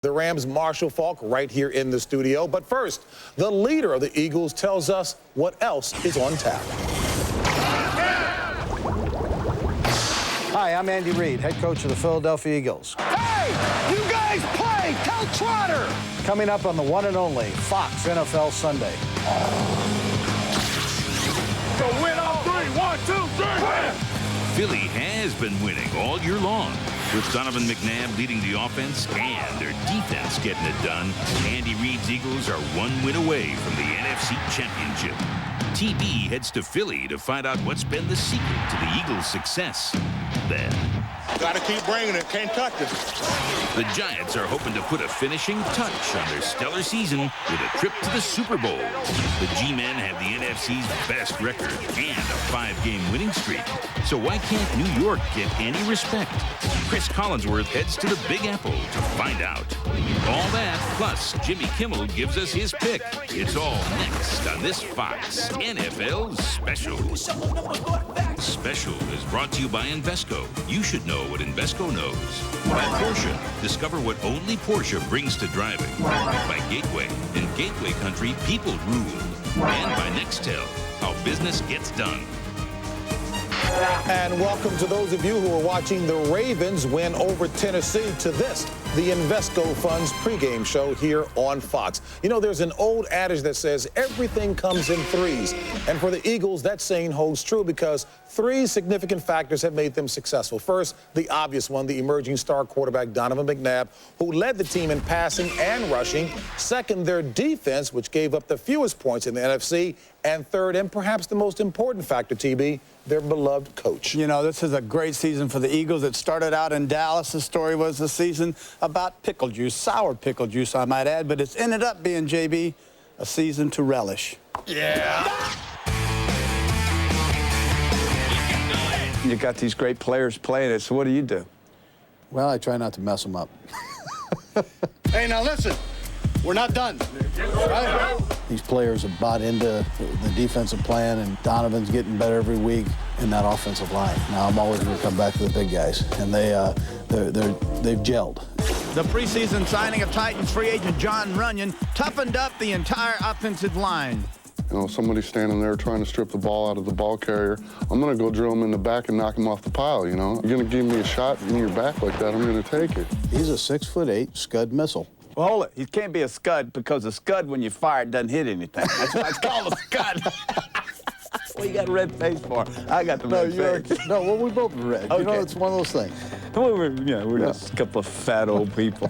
The Rams' Marshall Faulk right here in the studio. But first, the leader of the Eagles tells us what else is on tap. Hi, I'm Andy Reid, head coach of the Philadelphia Eagles. Hey, you guys play! Tell Trotter! Coming up on the one and only Fox NFL Sunday. So win on three. 1, 2, 3. Win! Philly has been winning all year long, with Donovan McNabb leading the offense and their defense getting it done. Andy Reid's Eagles are one win away from the NFC Championship. TB heads to Philly to find out what's been the secret to the Eagles' success. Then, gotta keep bringing it, can't touch it. The Giants are hoping to put a finishing touch on their stellar season with a trip to the Super Bowl. The G-Men have the NFC's best record and a 5-game winning streak. So why can't New York get any respect? Chris Collinsworth heads to the Big Apple to find out. All that, plus Jimmy Kimmel gives us his pick. It's all next on this Fox NFL Special. Special is brought to you by Invesco. You should know what Invesco knows. By Porsche. Discover what only Porsche brings to driving. By Gateway. In Gateway country, people rule. And by Nextel. How business gets done. And welcome to those of you who are watching the Ravens win over Tennessee to this, the Invesco Funds pregame show here on Fox. You know, there's an old adage that says everything comes in threes. And for the Eagles, that saying holds true because 3 significant factors have made them successful. First, the obvious one, the emerging star quarterback Donovan McNabb, who led the team in passing and rushing. Second, their defense, which gave up the fewest points in the NFC. And third, and perhaps the most important factor, TB, their beloved coach. You know, this is a great season for the Eagles. It started out in Dallas. The story was the season about pickle juice, sour pickle juice, I might add. But it's ended up being, JB, a season to relish. Yeah. You got these great players playing it, so what do? Well, I try not to mess them up. Hey, now listen. We're not done. Right? These players have bought into the defensive plan, and Donovan's getting better every week in that offensive line. Now, I'm always going to come back to the big guys, and they've gelled. The preseason signing of Titans free agent John Runyon toughened up the entire offensive line. You know, somebody's standing there trying to strip the ball out of the ball carrier. I'm going to go drill him in the back and knock him off the pile, you know. You're going to give me a shot in your back like that, I'm going to take it. He's a 6'8" Scud missile. Well, hold it. He can't be a scud because a scud, when you fire it, doesn't hit anything. That's why it's called a scud. What you got a red face for? I got the red face. No, well, we both red. Okay. You know, it's one of those things. Well, we're just a couple of fat old people.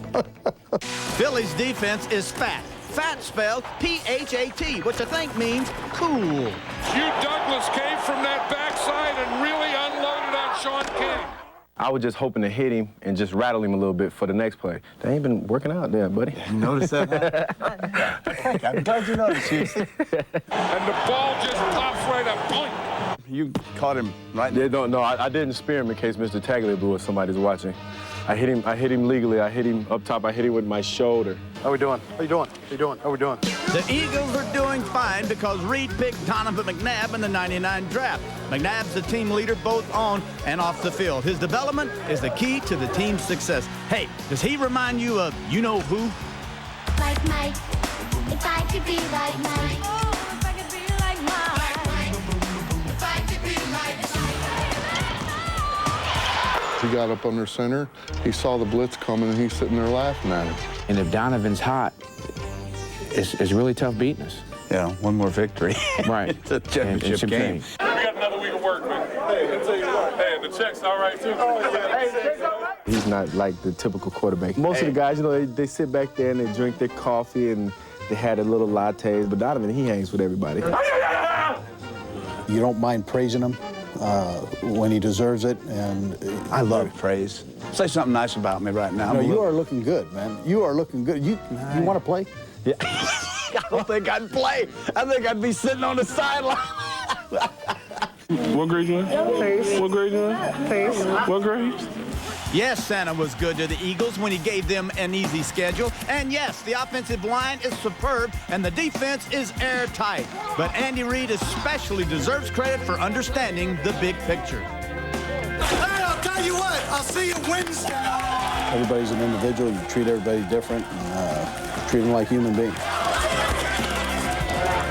Philly's defense is fat. Fat spelled P-H-A-T, which I think means cool. Hugh Douglas came from that backside and really unloaded on Sean King. I was just hoping to hit him and just rattle him a little bit for the next play. They ain't been working out there, buddy. You notice that? I'm glad you noticed, Houston. And the ball just pops right up. Point. You caught him right Yeah, no, I didn't spear him in case Mr. Tagliabue blew if somebody's watching. I hit him legally. I hit him up top. I hit him with my shoulder. How we doing? How you doing? How you doing? How we doing? The Eagles are doing fine because Reid picked Donovan McNabb in the '99 draft. McNabb's the team leader both on and off the field. His development is the key to the team's success. Hey, does he remind you of you-know-who? Like Mike, if I could be like Mike. Oh, if I could be like Mike. Like Mike, if I could be like Mike. He got up under center, he saw the blitz coming, and he's sitting there laughing at it. And if Donovan's hot, it's really tough beating us. Yeah, one more victory. Right. It's a championship game. We got another week of work, man. Hey, I'll tell you what. Hey, and the check's all right, too. Oh, yeah. Hey, the check's all right? He's not like the typical quarterback. Most of the guys, you know, they sit back there and they drink their coffee and they had their little lattes. But Donovan, he hangs with everybody. You don't mind praising him when he deserves it, and I love praise. Say something nice about me right now. No, you are looking good, man. You are looking good. You want to play? Yeah. I don't think I'd play. I think I'd be sitting on the sideline. What grade you in? Please. What grade you in? Please. What grade? Yes, Santa was good to the Eagles when he gave them an easy schedule. And yes, the offensive line is superb and the defense is airtight. But Andy Reid especially deserves credit for understanding the big picture. Hey, I'll tell you what. I'll see you Wednesday. Everybody's an individual. You treat everybody different and treat them like human beings.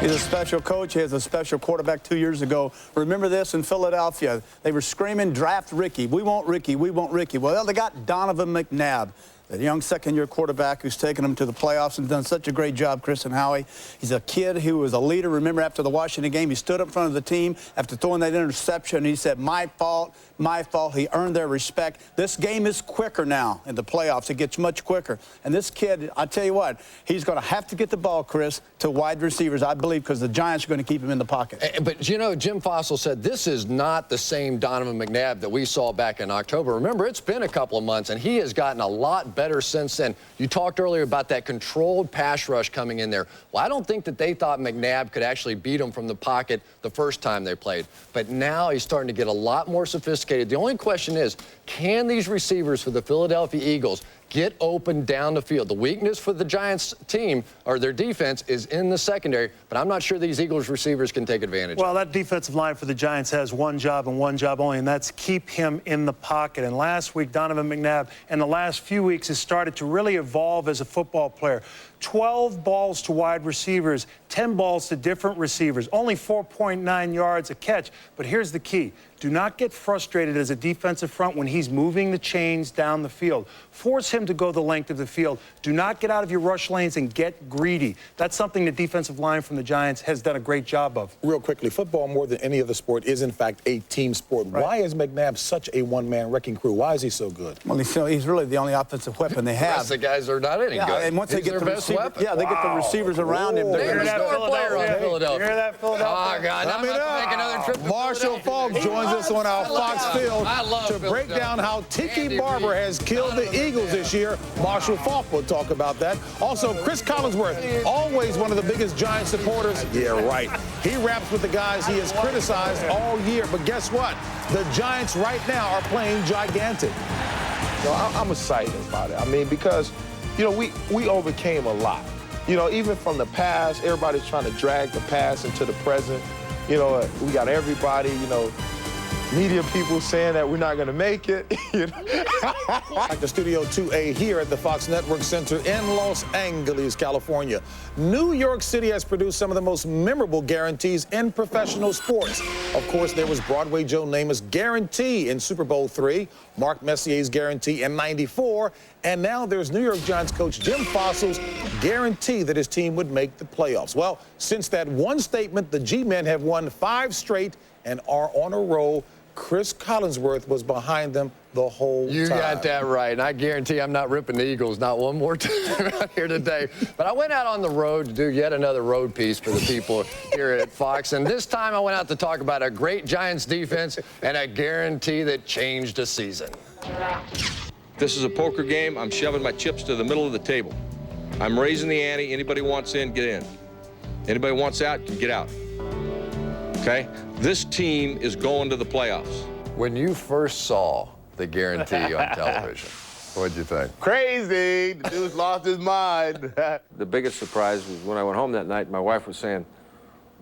He's a special coach. He has a special quarterback 2 years ago. Remember this in Philadelphia. They were screaming, draft Ricky. We want Ricky. We want Ricky. Well, they got Donovan McNabb, the young second-year quarterback who's taken them to the playoffs and done such a great job, Chris and Howie. He's a kid who was a leader. Remember, after the Washington game, he stood up in front of the team after throwing that interception, and he said, my fault, my fault. He earned their respect. This game is quicker now in the playoffs. It gets much quicker. And this kid, I tell you what, he's going to have to get the ball, Chris, to wide receivers, I believe, because the Giants are going to keep him in the pocket. But, you know, Jim Fossil said this is not the same Donovan McNabb that we saw back in October. Remember, it's been a couple of months, and he has gotten a lot better since then. You talked earlier about that controlled pass rush coming in there. Well, I don't think that they thought McNabb could actually beat him from the pocket the first time they played. But now he's starting to get a lot more sophisticated. The only question is, can these receivers for the Philadelphia Eagles get open down the field? The weakness for the Giants team, or their defense, is in the secondary, but I'm not sure these Eagles receivers can take advantage Well, of it. that defensive line for the Giants has one job and one job only, and that's keep him in the pocket. And last week, Donovan McNabb, in the last few weeks, has started to really evolve as a football player. 12 balls to wide receivers, 10 balls to different receivers, only 4.9 yards a catch. But here's the key. Do not get frustrated as a defensive front when he's moving the chains down the field. Force him to go the length of the field. Do not get out of your rush lanes and get greedy. That's something the defensive line from the Giants has done a great job of. Real quickly, football, more than any other sport, is in fact a team sport. Right. Why is McNabb such a one-man wrecking crew? Why is he so good? Well, he's really the only offensive weapon they The have. rest of the guys are not any good. And once they He's get their the best receiver, weapon. they get the receivers around him. They're the star player on Philadelphia. You hear that, Philadelphia? Oh, God, now I'm about to make another trip to Marshall Falk joins us on our Fox Field to break down how Tiki Barber has killed the Eagles this year. Marshall Falk will talk about that. Also, Chris Collinsworth, always one of the biggest Giant supporters. Yeah, right. He raps with the guys he has criticized all year. But guess what? The Giants right now are playing gigantic. You know, I'm excited about it. I mean, because, you know, we overcame a lot. You know, even from the past, everybody's trying to drag the past into the present. You know, we got everybody, you know, media people saying that we're not going to make it. You know? Back to Studio 2A here at the Fox Network Center in Los Angeles, California. New York City has produced some of the most memorable guarantees in professional sports. Of course, there was Broadway Joe Namath's guarantee in Super Bowl III, Mark Messier's guarantee in '94, and now there's New York Giants coach Jim Fossil's guarantee that his team would make the playoffs. Well, since that one statement, the G-men have won 5 straight and are on a roll. Chris Collinsworth was behind them the whole time. You got that right, and I guarantee I'm not ripping the Eagles not one more time out here today. But I went out on the road to do yet another road piece for the people here at Fox, and this time I went out to talk about a great Giants defense and a guarantee that changed a season. This is a poker game. I'm shoving my chips to the middle of the table. I'm raising the ante. Anybody wants in, get in. Anybody wants out, can get out. Okay? This team is going to the playoffs. When you first saw the guarantee on television, what'd you think? Crazy. The dude's lost his mind. The biggest surprise was when I went home that night, my wife was saying,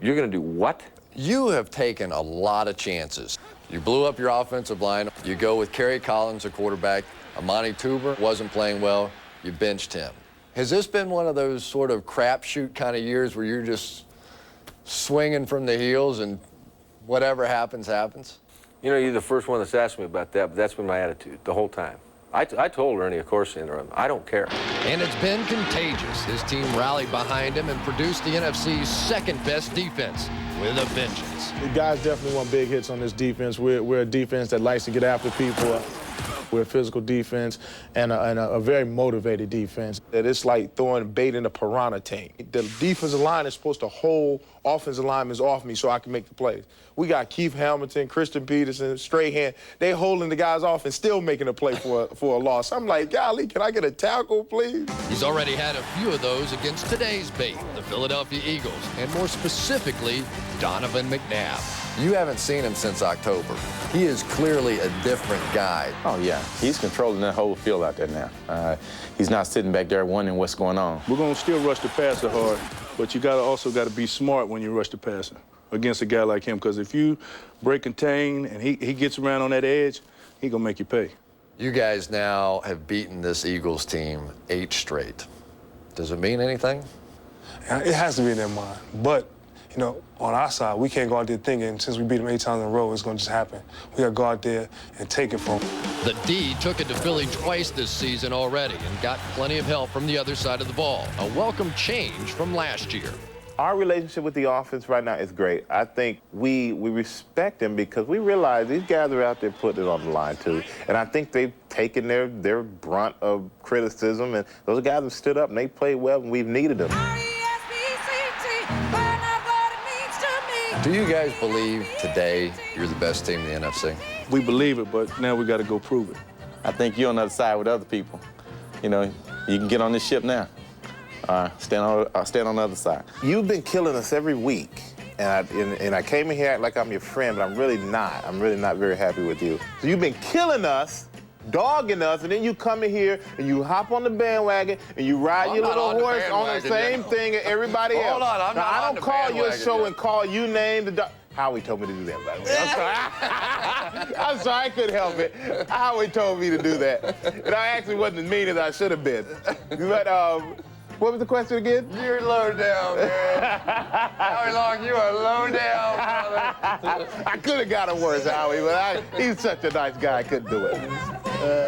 "You're going to do what?" You have taken a lot of chances. You blew up your offensive line. You go with Kerry Collins, a quarterback. Amani Tuber wasn't playing well. You benched him. Has this been one of those sort of crapshoot kind of years where you're just swinging from the heels and whatever happens, happens? You know, you're the first one that's asked me about that, but that's been my attitude the whole time. I told Ernie, of course, in the room, I don't care. And it's been contagious. His team rallied behind him and produced the NFC's second-best defense with a vengeance. The guys definitely want big hits on this defense. We're a defense that likes to get after people. We're a physical defense and a very motivated defense. That it's like throwing bait in a piranha tank. The defensive line is supposed to hold offensive linemen off me so I can make the plays. We got Keith Hamilton, Christian Peterson, Strahan. They holding the guys off and still making a play for a loss. I'm like, golly, can I get a tackle, please? He's already had a few of those against today's bait, the Philadelphia Eagles, and more specifically, Donovan McNabb. You haven't seen him since October. He is clearly a different guy. Oh, yeah. He's controlling that whole field out there now. He's not sitting back there wondering what's going on. We're going to still rush the passer hard, but you also got to be smart when you rush the passer against a guy like him, because if you break contain and he gets around on that edge, he going to make you pay. You guys now have beaten this Eagles team 8 straight. Does it mean anything? It has to be in their mind. But, you know, on our side, we can't go out there thinking since we beat them 8 times in a row, it's going to just happen. We got to go out there and take it from them. The D took it to Philly twice this season already and got plenty of help from the other side of the ball. A welcome change from last year. Our relationship with the offense right now is great. I think we respect them because we realize these guys are out there putting it on the line, too. And I think they've taken their brunt of criticism, and those guys have stood up, and they played well, and we've needed them. Do you guys believe today you're the best team in the NFC? We believe it, but now we got to go prove it. I think you're on the other side with other people. You know, you can get on this ship now. Stand on the other side. You've been killing us every week, and I came in here like I'm your friend, but I'm really not. I'm really not very happy with you. So you've been killing us, dogging us, and then you come in here and you hop on the bandwagon and you ride your little horse on the same thing as everybody else. Hold on, I'm not I on don't the call you a show yet. and call you names. Howie told me to do that, by the way. I'm sorry. I'm sorry, I couldn't help it. Howie told me to do that. And I actually wasn't as mean as I should have been. But, what was the question again? You're low down, man. Howie Long, you are low down, brother. I could have got it worse, Howie, but he's such a nice guy, I couldn't do it.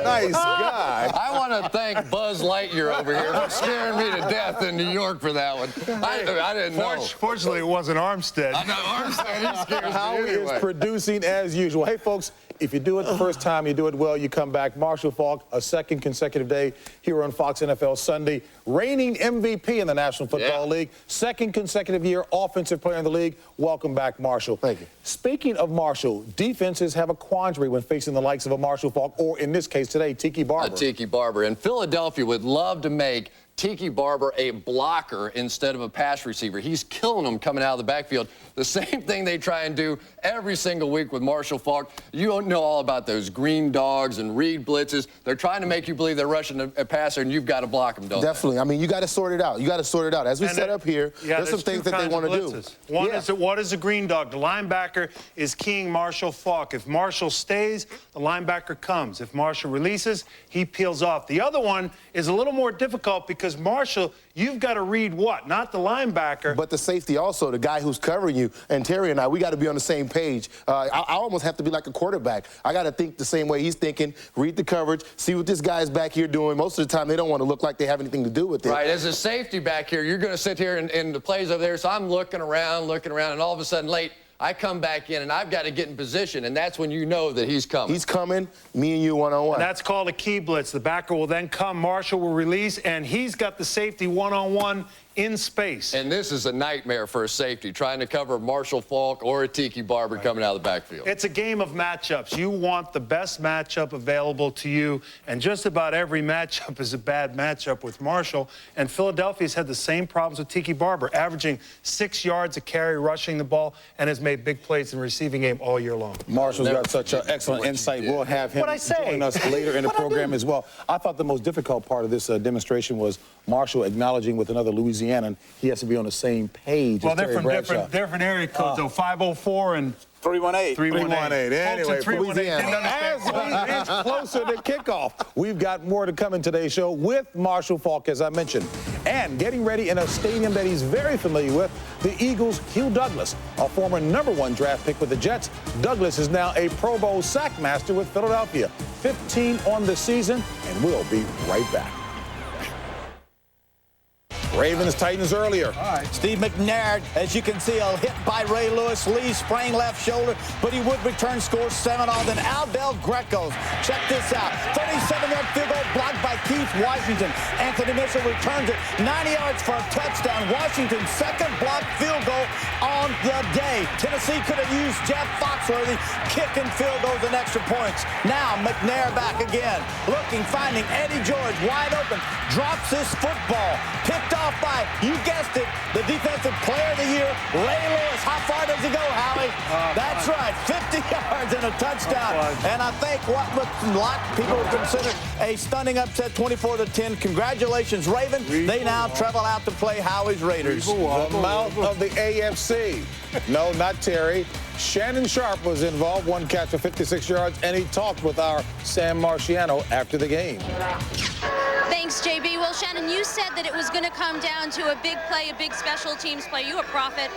Nice guy. I want to thank Buzz Lightyear over here for scaring me to death in New York for that one. I didn't know. Fortunately, it wasn't Armstead. I know, Armstead, he scares me Howie anyway. is producing as usual. Hey, folks, if you do it the first time, you do it well, you come back. Marshall Faulk, a second consecutive day here on Fox NFL Sunday. Reigning MVP in the National Football League. Second consecutive year offensive player in the league. Welcome back, Marshall. Thank you. Speaking of Marshall, defenses have a quandary when facing the likes of a Marshall Faulk, or in this case today, Tiki Barber. Tiki Barber. And Philadelphia would love to make Tiki Barber a blocker instead of a pass receiver. He's killing them coming out of the backfield. The same thing they try and do every single week with Marshall Faulk. You don't know all about those green dogs and read blitzes. They're trying to make you believe they're rushing a passer, and you've got to block them, don't Definitely. I mean, you got to sort it out. You got to sort it out. As we set up here, there's some things that they want to do. One is what is a green dog? The linebacker is keying Marshall Faulk. If Marshall stays, the linebacker comes. If Marshall releases, he peels off. The other one is a little more difficult because Marshall, you've got to read what? Not the linebacker. But the safety also, the guy who's covering you. And Terry and I, we got to be on the same page. I almost have to be like a quarterback. I got to think the same way he's thinking, read the coverage, see what this guy's back here doing. Most of the time, they don't want to look like they have anything to do with it. Right, as a safety back here, you're going to sit here and the plays over there, so I'm looking around, and all of a sudden late, I come back in, and I've got to get in position, and that's when you know that he's coming. He's coming, me and you one-on-one. And that's called a key blitz. The backer will then come, Marshall will release, and he's got the safety one-on-one in space. And this is a nightmare for a safety, trying to cover Marshall Faulk or a Tiki Barber coming out of the backfield. It's a game of matchups. You want the best matchup available to you, and just about every matchup is a bad matchup with Marshall. And Philadelphia's had the same problems with Tiki Barber, averaging 6 yards a carry, rushing the ball, and has made big plays in the receiving game all year long. Marshall's got such an excellent insight. We'll have him join us later in the program as well. I thought the most difficult part of this demonstration was Marshall acknowledging with another Louisianan he has to be on the same page as Terry Bradshaw. different area codes, though. 504 and 318. 318. Anyway, 318. as we inch closer to kickoff, we've got more to come in today's show with Marshall Faulk, as I mentioned. And getting ready in a stadium that he's very familiar with, the Eagles' Hugh Douglas, a former #1 draft pick with the Jets. Douglas is now a Pro Bowl sack master with Philadelphia. 15 on the season, and we'll be right back. Ravens, Titans earlier. Steve McNair, as you can see, a hit by Ray Lewis. Lee sprang left shoulder, but he would return, score 7 on. Then Aldell Greco. Check this out. 37-yard field goal blocked by Keith Washington. Anthony Mitchell returns it 90 yards for a touchdown. Washington's second blocked field goal on the day. Tennessee could have used Jeff Foxworthy kicking field goals and extra points. Now McNair back again. Looking, finding Eddie George wide open. Drops his football. Picked off by, you guessed it, the defensive player of the year, Ray Lewis. How far does he go, Howie? That's right, 50 yards and a touchdown. And I think what a lot of people would consider a stunning upset, 24-10. Congratulations, Raven. They now travel out to play Howie's Raiders. The mouth of the AFC. No, not Terry. Shannon Sharp was involved, one catch for 56 yards, and he talked with our Sam Marciano after the game. Thanks, JB. Well, Shannon, you said that it was going to come down to a big play, a big special teams play. You a prophet.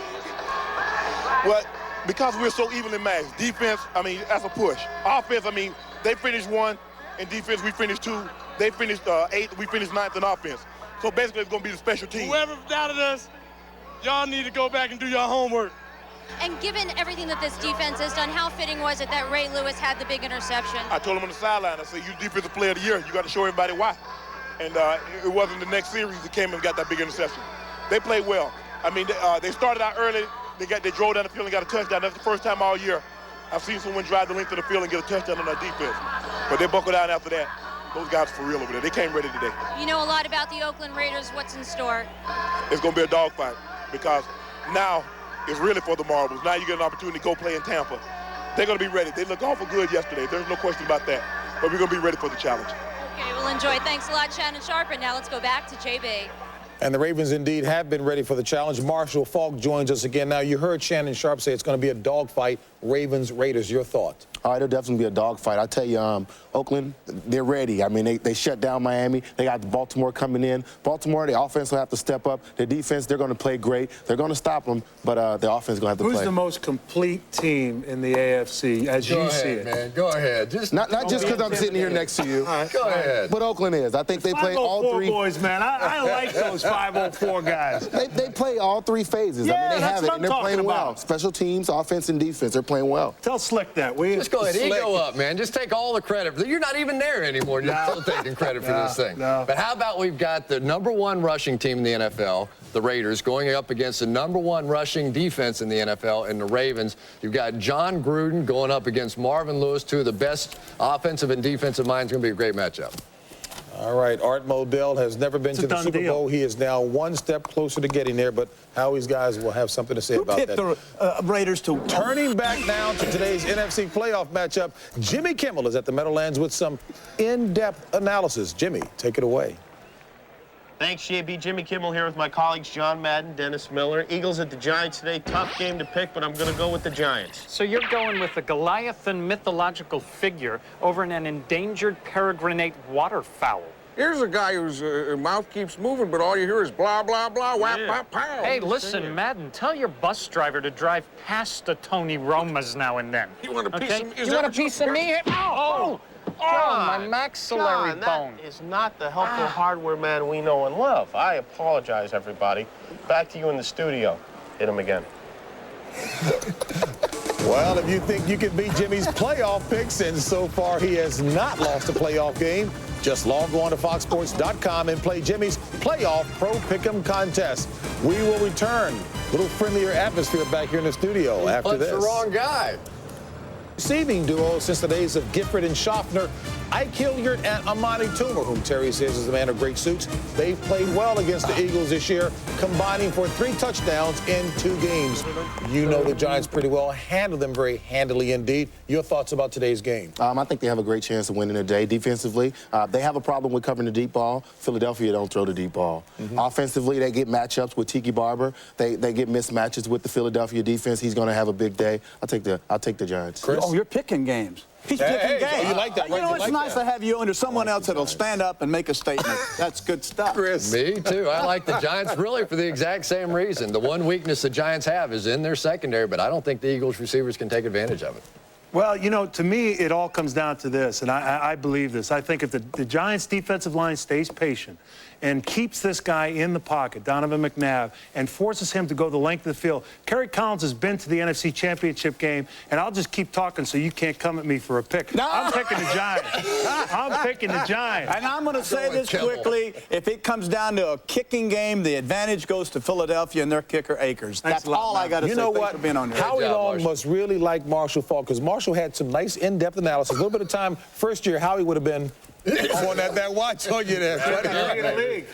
Well, because we're so evenly matched. Defense, I mean, that's a push. Offense, I mean, they finished 1. In defense, we finished 2. They finished 8. We finished 9th in offense. So basically, it's going to be the special team. Whoever doubted us, y'all need to go back and do your homework. And given everything that this defense has done, how fitting was it that Ray Lewis had the big interception? I told him on the sideline, I said, you defensive player of the year. You got to show everybody why. And it wasn't the next series that came and got that big interception. They played well. I mean, they started out early. They drove down the field and got a touchdown. That's the first time all year I've seen someone drive the length of the field and get a touchdown on that defense. But they buckled down after that. Those guys for real over there. They came ready today. You know a lot about the Oakland Raiders. What's in store? It's going to be a dogfight because now it's really for the marbles. Now you get an opportunity to go play in Tampa. They're going to be ready. They looked awful good yesterday. There's no question about that. But we're going to be ready for the challenge. Okay, we'll enjoy. Thanks a lot, Shannon Sharp. And now let's go back to JB. And the Ravens indeed have been ready for the challenge. Marshall Faulk joins us again. Now, you heard Shannon Sharp say it's going to be a dogfight. Ravens-Raiders, your thought? All right, it'll definitely be a dogfight. I tell you, Oakland, they're ready. I mean, they shut down Miami. They got Baltimore coming in. Baltimore, the offense will have to step up. The defense, they're going to play great. They're going to stop them, but the offense is going to have to play. Who's the most complete team in the AFC as you see it? Man. Go ahead. Just not just because I'm sitting here next to you. Right. Go ahead. But Oakland is. I think they play all 3 boys, man. I like those 504 guys. They play all 3 phases. Yeah, I mean, they that's have it, what and they're I'm playing talking well. about. Special teams, offense, and defense, they're playing well. Tell Slick that. Just go ahead. Ego up, man. Just take all the credit. You're not even there anymore. You're still taking credit for this thing. No. But how about we've got the #1 rushing team in the NFL, the Raiders, going up against the #1 rushing defense in the NFL in the Ravens. You've got John Gruden going up against Marvin Lewis, 2 of the best offensive and defensive minds. It's going to be a great matchup. All right, Art Modell has never been to the Super Bowl. He is now 1 step closer to getting there, but Howie's guys will have something to say about that. Who picked the Raiders to... Turning back now to today's NFC playoff matchup, Jimmy Kimmel is at the Meadowlands with some in-depth analysis. Jimmy, take it away. Thanks, JB. Jimmy Kimmel here with my colleagues John Madden, Dennis Miller. Eagles at the Giants today. Tough game to pick, but I'm going to go with the Giants. So you're going with a Goliathan mythological figure over an endangered peregrinate waterfowl. Here's a guy whose mouth keeps moving, but all you hear is blah, blah, blah, whap, pop, pow. Hey, listen, Madden, tell your bus driver to drive past the Tony Romas now and then. You want a piece of me? You want a piece of me? Oh, my maxillary John, bone. That is not the helpful hardware man we know and love. I apologize, everybody. Back to you in the studio. Hit him again. Well, if you think you can beat Jimmy's playoff picks, and so far he has not lost a playoff game, just log on to foxsports.com and play Jimmy's playoff Pro Pick'em contest. We will return. A little friendlier atmosphere back here in the studio after this. That's the wrong guy. Receiving duo since the days of Gifford and Schaffner, Ike Hilliard and Amani Toomer, whom Terry says is a man of great suits. They've played well against the Eagles this year, combining for 3 touchdowns in 2 games. You know the Giants pretty well, handled them very handily indeed. Your thoughts about today's game? I think they have a great chance of winning today. Defensively, they have a problem with covering the deep ball. Philadelphia don't throw the deep ball. Offensively, they get matchups with Tiki Barber. They get mismatches with the Philadelphia defense. He's going to have a big day. I'll take the Giants. Chris? Oh, you're picking games. He's picking games. So you like that, right? You know, You it's like nice that. to have you under someone else that'll stand up and make a statement. That's good stuff. Chris. Me too. I like the Giants really for the exact same reason. The one weakness the Giants have is in their secondary, but I don't think the Eagles receivers can take advantage of it. Well, you know, to me, it all comes down to this, and I believe this. I think if the Giants' defensive line stays patient and keeps this guy in the pocket, Donovan McNabb, and forces him to go the length of the field. Kerry Collins has been to the NFC Championship game, and I'll just keep talking so you can't come at me for a pick. No. I'm picking the Giants. I'm picking the Giants. And I'm going to say this quickly. If it comes down to a kicking game, the advantage goes to Philadelphia and their kicker, Akers. That's all I got to say. You know Thanks what? for being on here. Howie Long must really like Marshall Faulk, because Marshall had some nice in-depth analysis. A little bit of time. First year, Howie would have been on that watch on you there.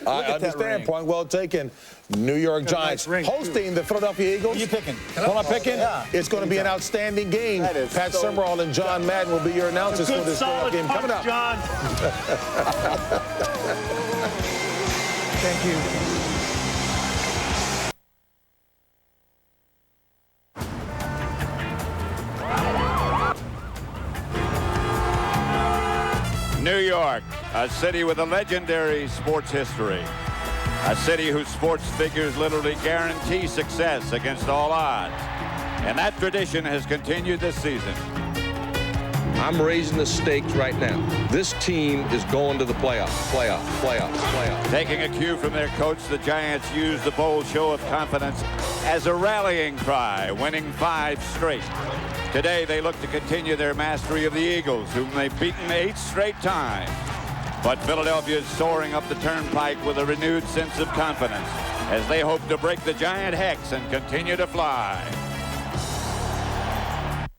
I understand. Point well taken. New York Giants hosting the Philadelphia Eagles. Who you picking? What I'm picking? Yeah. It's going to be an outstanding game. Pat Summerall and John Madden will be your announcers for this playoff game coming up. John. Thank you. a city with a legendary sports history. A city whose sports figures literally guarantee success against all odds. And that tradition has continued this season. I'm raising the stakes right now. This team is going to the playoffs. Taking a cue from their coach, the Giants used the bold show of confidence as a rallying cry, winning 5 straight. Today, they look to continue their mastery of the Eagles, whom they've beaten 8 straight times. But Philadelphia is soaring up the turnpike with a renewed sense of confidence as they hope to break the Giant hex and continue to fly.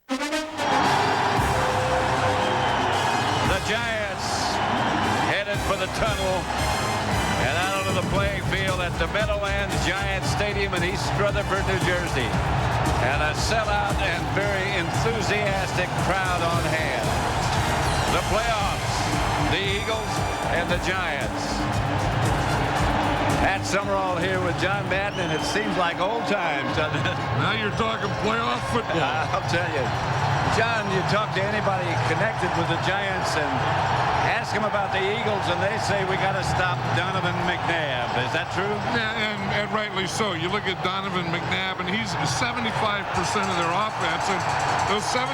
The Giants headed for the tunnel and out onto the playing field at the Meadowlands Giant Stadium in East Rutherford, New Jersey. And a sellout and very enthusiastic crowd on hand. The playoffs, the Eagles and the Giants. Pat Summerall here with John Madden, and it seems like old times, doesn't it? Now you're talking playoff football. I'll tell you. John, you talk to anybody connected with the Giants and ask them about the Eagles, and they say we got to stop Donovan McNabb. Is that true? Yeah, and rightly so. You look at Donovan McNabb, and he's 75% of their offense, and those 75%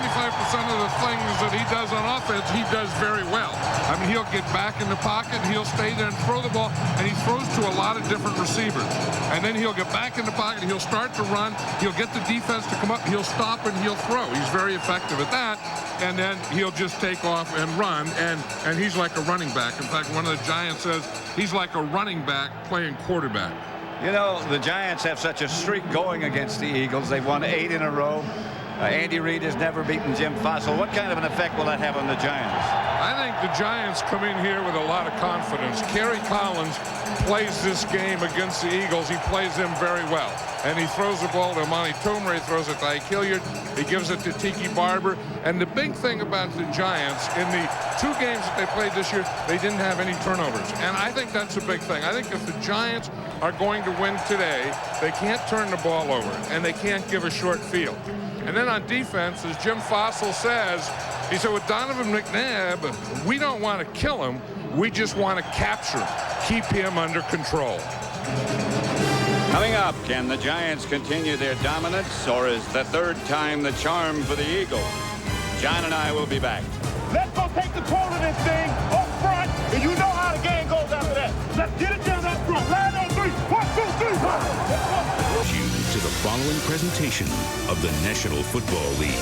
of the things that he does on offense, he does very well. I mean, he'll get back in the pocket, he'll stay there and throw the ball, and he throws to a lot of different receivers. And then he'll get back in the pocket, he'll start to run, he'll get the defense to come up, he'll stop, and he'll throw. He's very effective at that, and then he'll just take off and run, and he's like a running back. In fact, one of the Giants says he's like a running back playing quarterback. You know, the Giants have such a streak going against the Eagles. They've won 8 in a row. Andy Reid has never beaten Jim Fossil. What kind of an effect will that have on the Giants? I think the Giants come in here with a lot of confidence. Kerry Collins plays this game against the Eagles. He plays them very well. And he throws the ball to Monty Toomer. He throws it to Ike Hilliard. He gives it to Tiki Barber. And the big thing about the Giants, in the 2 games that they played this year, they didn't have any turnovers. And I think that's a big thing. I think if the Giants are going to win today, they can't turn the ball over, and they can't give a short field. And then on defense, as Jim Fossil says, he said, with Donovan McNabb, we don't want to kill him. We just want to capture him, keep him under control. Coming up, can the Giants continue their dominance, or is the 3rd time the charm for the Eagles? John and I will be back. Let's go take control of this thing up front, and you know how the game goes after that. Let's get it down up front. Line on 3. 1, 2, 3. You to the following presentation of the National Football League.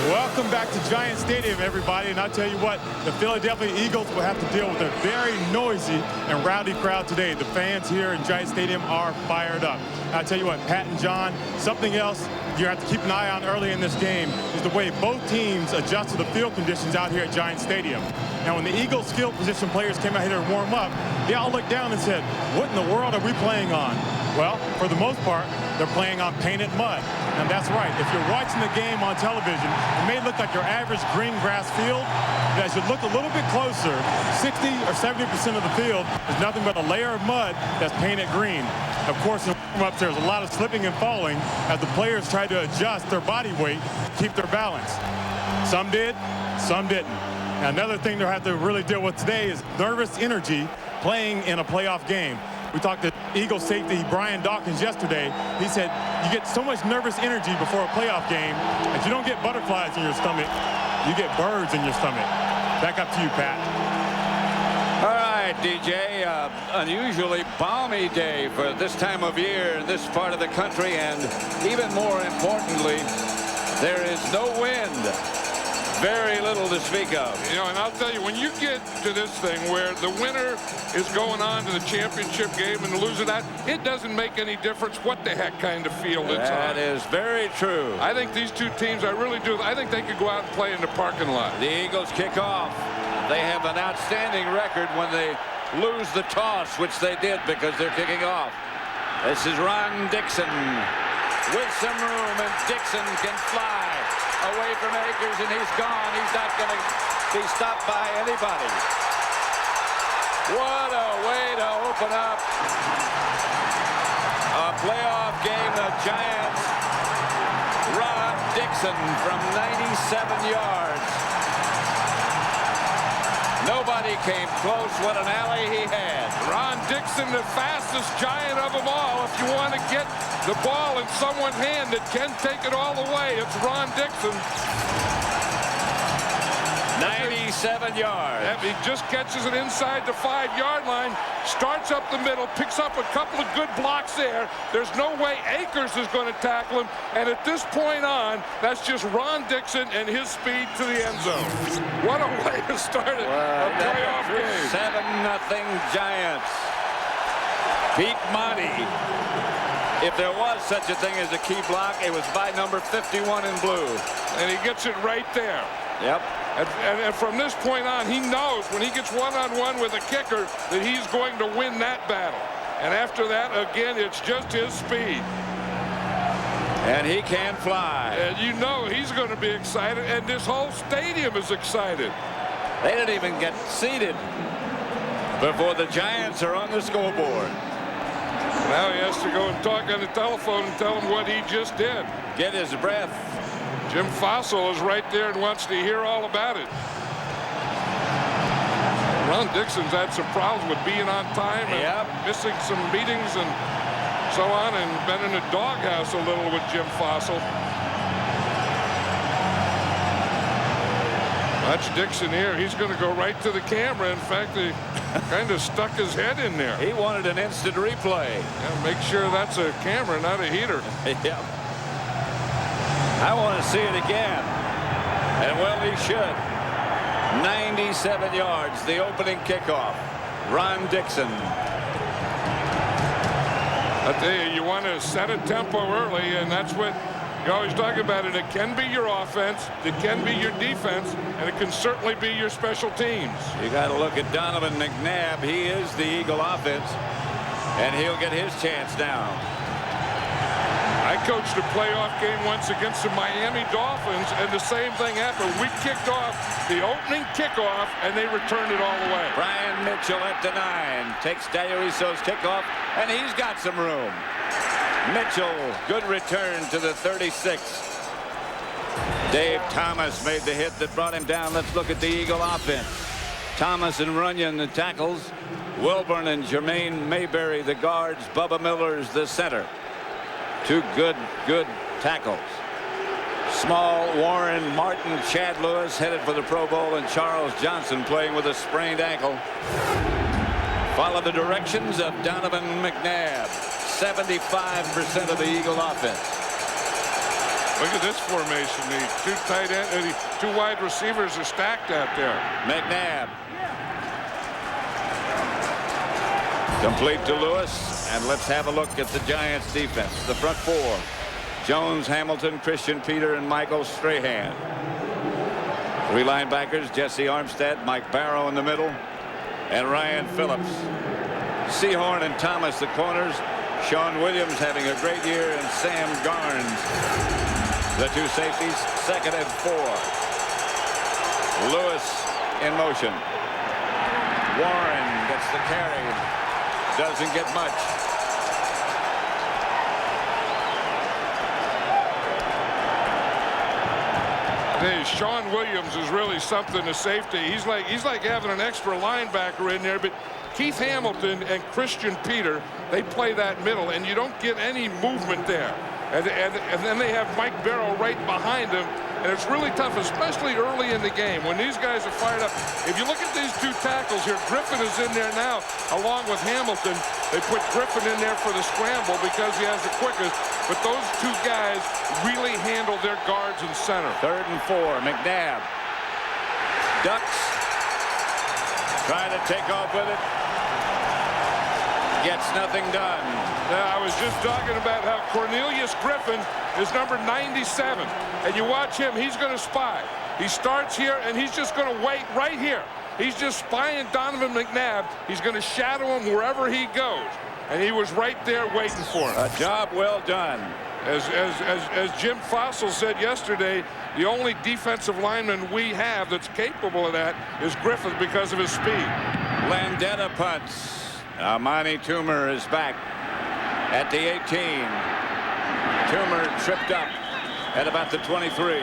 Welcome back to Giant Stadium, everybody. And I'll tell you what, the Philadelphia Eagles will have to deal with a very noisy and rowdy crowd today. The fans here in Giant Stadium are fired up. And I'll tell you what, Pat and John, something else you have to keep an eye on early in this game is the way both teams adjust to the field conditions out here at Giant Stadium. Now, when the Eagles field position players came out here to warm up, they all looked down and said, what in the world are we playing on? Well, for the most part, they're playing on painted mud. And that's right. If you're watching the game on television, it may look like your average green grass field. But as you look a little bit closer, 60 or 70% of the field is nothing but a layer of mud that's painted green. Of course, in warm-ups, there's a lot of slipping and falling as the players try to adjust their body weight to keep their balance. Some did, some didn't. Now, another thing they'll have to really deal with today is nervous energy playing in a playoff game. We talked to Eagles safety Brian Dawkins yesterday. He said you get so much nervous energy before a playoff game that you don't get butterflies in your stomach, you get birds in your stomach. Back up to you, Pat. All right, DJ, unusually balmy day for this time of year in this part of the country, and even more importantly, there is no wind. Very little to speak of. You know, and I'll tell you, when you get to this thing where the winner is going on to the championship game and the loser that, it doesn't make any difference what the heck kind of field it's on. That is very true. I think these 2 teams, I really do, I think they could go out and play in the parking lot. The Eagles kick off. They have an outstanding record when they lose the toss, which they did because they're kicking off. This is Ron Dixon with some room, and Dixon can fly away from Akers, and he's gone. He's not going to be stopped by anybody. What a way to open up a A playoff game, the Giants. Ron Dixon from 97 yards. Nobody came close. What an alley he had. Ron Dixon, the fastest Giant of them all. If you want to get the ball in someone's hand that can take it all the way, it's Ron Dixon. 97 yards. He just catches it inside the 5-yard line, starts up the middle, picks up a couple of good blocks there. There's no way Akers is going to tackle him. And at this point on, that's just Ron Dixon and his speed to the end zone. What a way to start a playoff game. 7-0 Giants. Pete Monty. If there was such a thing as a key block, it was by number 51 in blue. And he gets it right there. Yep. And from this point on, he knows when he gets one-on-one with a kicker that he's going to win that battle. And after that, again, it's just his speed. And he can fly. And you know he's going to be excited, and this whole stadium is excited. They didn't even get seated before the Giants are on the scoreboard. Now he has to go and talk on the telephone and tell him what he just did. Get his breath. Jim Fossil is right there and wants to hear all about it. Ron Dixon's had some problems with being on time and missing some meetings and so on, and been in the doghouse a little with Jim Fossil. Watch Dixon here. He's going to go right to the camera. In fact, he kind of stuck his head in there. He wanted an instant replay. Yeah, make sure that's a camera, not a heater. Yeah. I want to see it again. And well, he should. 97 yards, the opening kickoff. Ron Dixon. I tell you, you want to set a tempo early, and that's what you always talk about it. It can be your offense, it can be your defense, and it can certainly be your special teams. You got to look at Donovan McNabb. He is the Eagle offense, and he'll get his chance now. I coached a playoff game once against the Miami Dolphins, and the same thing happened. We kicked off the opening kickoff, and they returned it all the way. Brian Mitchell at the 9 takes Diariso's kickoff, and he's got some room. Mitchell, good return to the 36. Dave Thomas made the hit that brought him down. Let's look at the Eagle offense. Thomas and Runyon, the tackles. Wilburn and Jermaine Mayberry, the guards. Bubba Miller's the center. Two good tackles. Small, Warren, Martin, Chad Lewis headed for the Pro Bowl, and Charles Johnson playing with a sprained ankle. Follow the directions of Donovan McNabb. 75% of the Eagle offense. Look at this formation. The two tight end, two wide receivers are stacked out there. McNabb. Complete to Lewis. And let's have a look at the Giants defense. The front four. Jones, Hamilton, Christian Peter, and Michael Strahan. Three linebackers, Jesse Armstead, Mike Barrow in the middle, and Ryan Phillips. Sehorn and Thomas, the corners. Sean Williams having a great year, and Sam Garnes. The two safeties, 2nd and 4. Lewis in motion. Warren gets the carry. Doesn't get much. Hey, Sean Williams is really something, to safety. He's like having an extra linebacker in there, but Keith Hamilton and Christian Peter, they play that middle, and you don't get any movement there. And then they have Mike Barrow right behind him, and it's really tough, especially early in the game when these guys are fired up. If you look at these two tackles here, Griffin is in there now along with Hamilton. They put Griffin in there for the scramble because he has the quickest, but those two guys really handle their guards in center. 3rd and 4. McNabb ducks, trying to take off with it, gets nothing done. Now, I was just talking about how Cornelius Griffin is number 97, and you watch him, he's going to spy. He starts here, and he's just going to wait right here. He's just spying Donovan McNabb. He's going to shadow him wherever he goes, and he was right there waiting for him. A job well done. As Jim Fossil said yesterday, the only defensive lineman we have that's capable of that is Griffin because of his speed. Landetta punts. Amani Toomer is back. at the 18. Toomer tripped up at about the 23.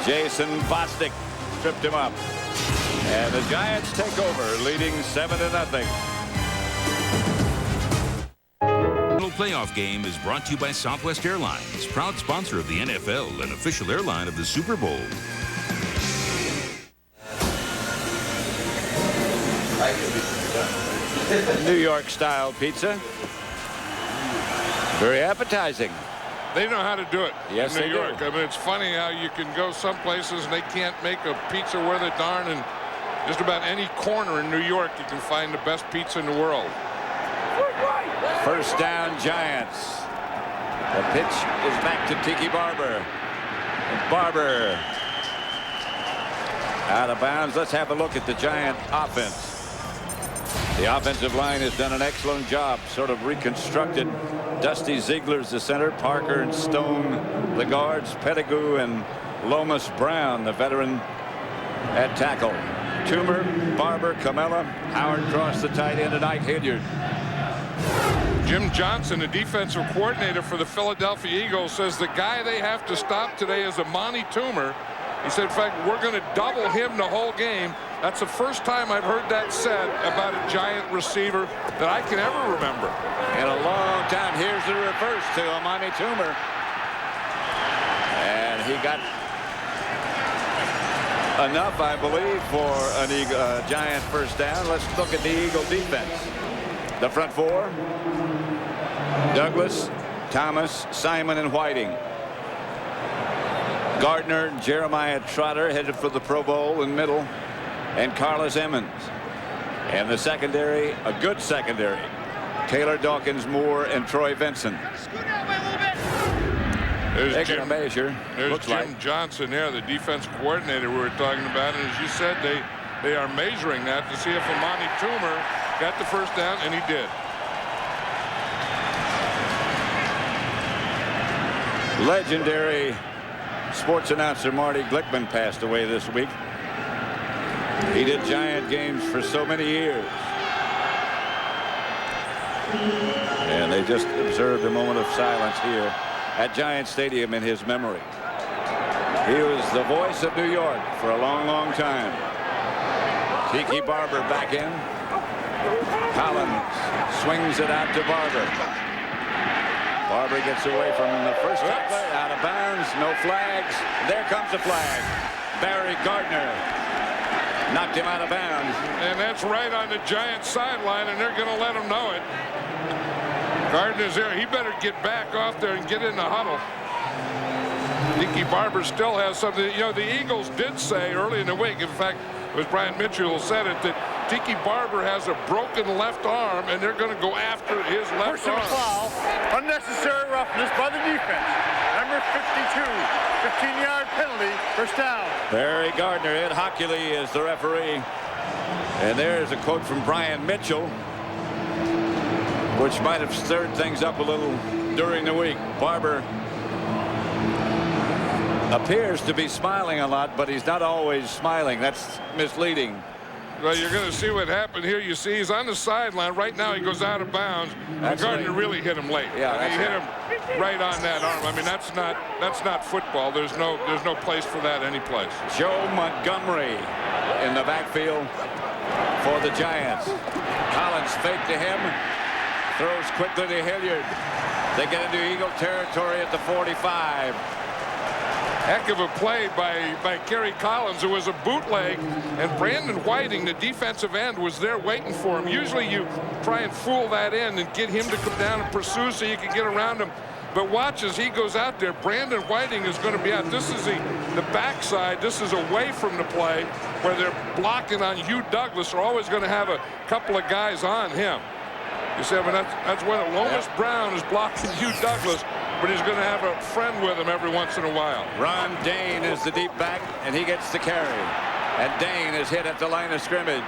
Jason Bostic tripped him up. And the Giants take over, leading 7-0. The playoff game is brought to you by Southwest Airlines, proud sponsor of the NFL and official airline of the Super Bowl. New York style pizza. Very appetizing. They know how to do it yes, in New they York. do. I mean, it's funny how you can go some places and they can't make a pizza worth a darn, and just about any corner in New York you can find the best pizza in the world. First down, Giants. The pitch is back to Tiki Barber. Barber out of bounds. Let's have a look at the Giant offense. The offensive line has done an excellent job, sort of reconstructed. Dusty Ziegler's the center, Parker and Stone the guards, Pettigrew and Lomas Brown, the veteran, at tackle. Toomer, Barber, Camella, Howard Cross, the tight end, and Ike Hilliard. Jim Johnson, the defensive coordinator for the Philadelphia Eagles, says the guy they have to stop today is Amani Toomer. He said, in fact, we're going to double him the whole game. That's the first time I've heard that said about a Giant receiver that I can ever remember. In a long time. Here's the reverse to Amani Toomer. And he got enough, I believe, for a Giant first down. Let's look at the Eagle defense. The front four: Douglas, Thomas, Simon, and Whiting. Gardner, Jeremiah Trotter headed for the Pro Bowl in middle, and Carlos Emmons. And the secondary, a good secondary: Taylor Dawkins, Moore, and Troy Vincent. There's Jim measure. There's Jim Johnson there, the defense coordinator we were talking about. And as you said, they are measuring that to see if Amani Toomer got the first down, and he did. Legendary sports announcer Marty Glickman passed away this week. He did Giant games for so many years. And they just observed a moment of silence here at Giant Stadium in his memory. He was the voice of New York for a long, long time. Tiki Barber back in. Collins swings it out to Barber. Barber gets away from the first tackler, out of bounds, no flags. There comes the flag. Barry Gardner knocked him out of bounds. And that's right on the Giant sideline, and they're going to let him know it. Gardner's there. He better get back off there and get in the huddle. Tiki Barber still has something. You know, the Eagles did say early in the week, in fact, it was Brian Mitchell who said it, that Tiki Barber has a broken left arm, and they're going to go after his left arm. Foul, unnecessary roughness by the defense. Number 52, 15-yard penalty, first down. Barry Gardner. Ed Hockley is the referee. And there's a quote from Brian Mitchell, which might have stirred things up a little during the week. Barber appears to be smiling a lot, but he's not always smiling. That's misleading. Well, you're going to see what happened here. You see he's on the sideline. Right now he goes out of bounds. And Gardner really hit him late. Yeah, he hit him right on that arm. I mean, that's not football. There's no place for that any place. Joe Montgomery in the backfield for the Giants. Collins fake to him. Throws quickly to Hilliard. They get into Eagle territory at the 45. Heck of a play by Kerry Collins. It was a bootleg, and Brandon Whiting, the defensive end, was there waiting for him. Usually you try and fool that end and get him to come down and pursue so you can get around him. But watch as he goes out there. Brandon Whiting is going to be out. This is the backside. This is away from the play where they're blocking on Hugh Douglas. They're always going to have a couple of guys on him. You see, I mean, that's when Lomas Brown is blocking Hugh Douglas, but he's going to have a friend with him every once in a while. Ron Dane is the deep back, and he gets the carry. And Dane is hit at the line of scrimmage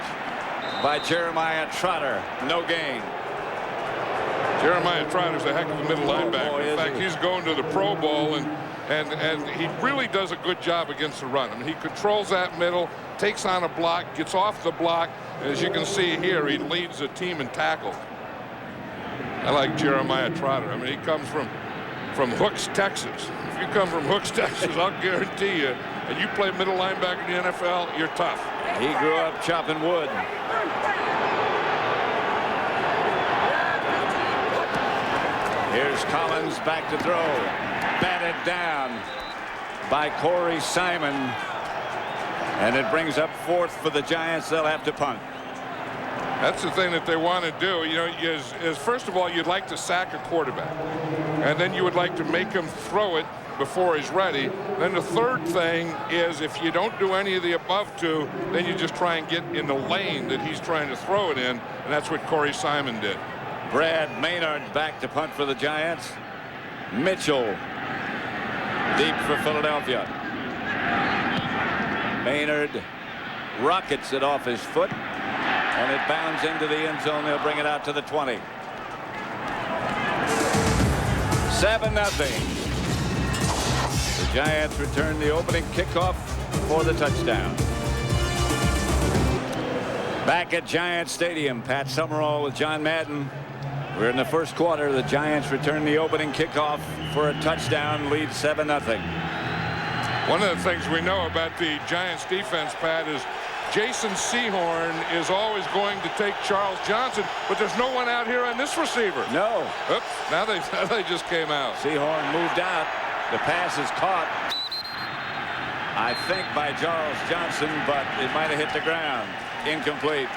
by Jeremiah Trotter. No gain. Jeremiah Trotter's a heck of a middle linebacker. In fact, he's going to the Pro Bowl, and he really does a good job against the run. I mean, he controls that middle, takes on a block, gets off the block. And as you can see here, he leads the team in tackles. I like Jeremiah Trotter. I mean, he comes from Hooks, Texas. If you come from Hooks, Texas, I'll guarantee you, and you play middle linebacker in the NFL, you're tough. He grew up chopping wood. Here's Collins back to throw. Batted down by Corey Simon. And it brings up 4th for the Giants. They'll have to punt. That's the thing that they want to do. You know, is first of all, you'd like to sack a quarterback. And then you would like to make him throw it before he's ready. Then the third thing is if you don't do any of the above two, then you just try and get in the lane that he's trying to throw it in. And that's what Corey Simon did. Brad Maynard back to punt for the Giants. Mitchell deep for Philadelphia. Maynard rockets it off his foot, and it bounds into the end zone. They'll bring it out to the 20. 7-0. The Giants return the opening kickoff for the touchdown. Back at Giants Stadium, Pat Summerall with John Madden. We're in the first quarter. The Giants return the opening kickoff for a touchdown, lead 7-0. One of the things we know about the Giants defense, Pat, is Jason Sehorn is always going to take Charles Johnson, but there's no one out here on this receiver. No. Oops, now they just came out. Sehorn moved out. The pass is caught, I think, by Charles Johnson, but it might have hit the ground. Incomplete.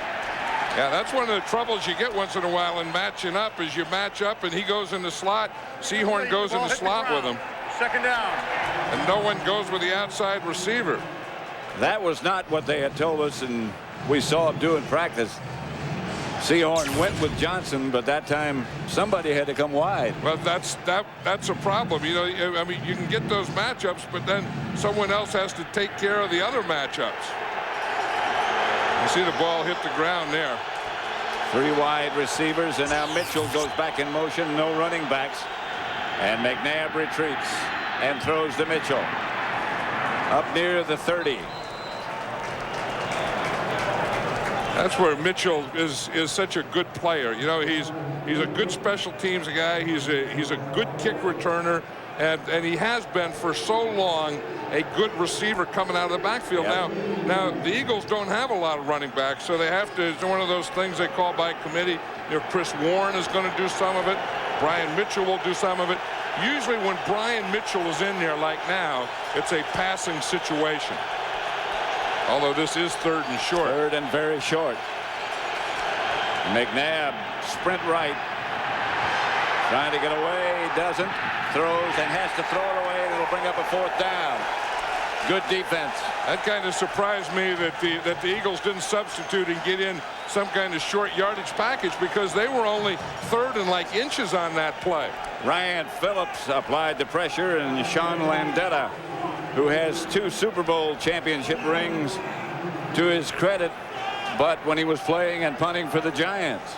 Yeah, that's one of the troubles you get once in a while in matching up, is you match up and he goes in the slot. Sehorn goes in the slot with him. Second down. And no one goes with the outside receiver. That was not what they had told us, and we saw him do in practice. Sehorn went with Johnson, but that time somebody had to come wide. Well, that's a problem. You know, I mean, you can get those matchups, but then someone else has to take care of the other matchups. You see the ball hit the ground there. 3 wide receivers, and now Mitchell goes back in motion. No running backs. And McNabb retreats and throws to Mitchell. Up near the 30. That's where Mitchell is such a good player. You know, he's a good special teams guy. He's a good kick returner, and he has been for so long a good receiver coming out of the backfield. Yep. Now the Eagles don't have a lot of running backs, so they have to. It's one of those things they call by committee. You know, Chris Warren is going to do some of it. Brian Mitchell will do some of it. Usually when Brian Mitchell is in there like now, it's a passing situation. Although this is 3rd and short. 3rd and very short. McNabb sprint right. Trying to get away, doesn't. Throws and has to throw it away. It'll bring up a 4th down. Good defense. That kind of surprised me that the Eagles didn't substitute and get in some kind of short yardage package, because they were only 3rd and like inches on that play. Ryan Phillips applied the pressure, and Sean Landeta, who has 2 Super Bowl championship rings to his credit, but when he was playing and punting for the Giants.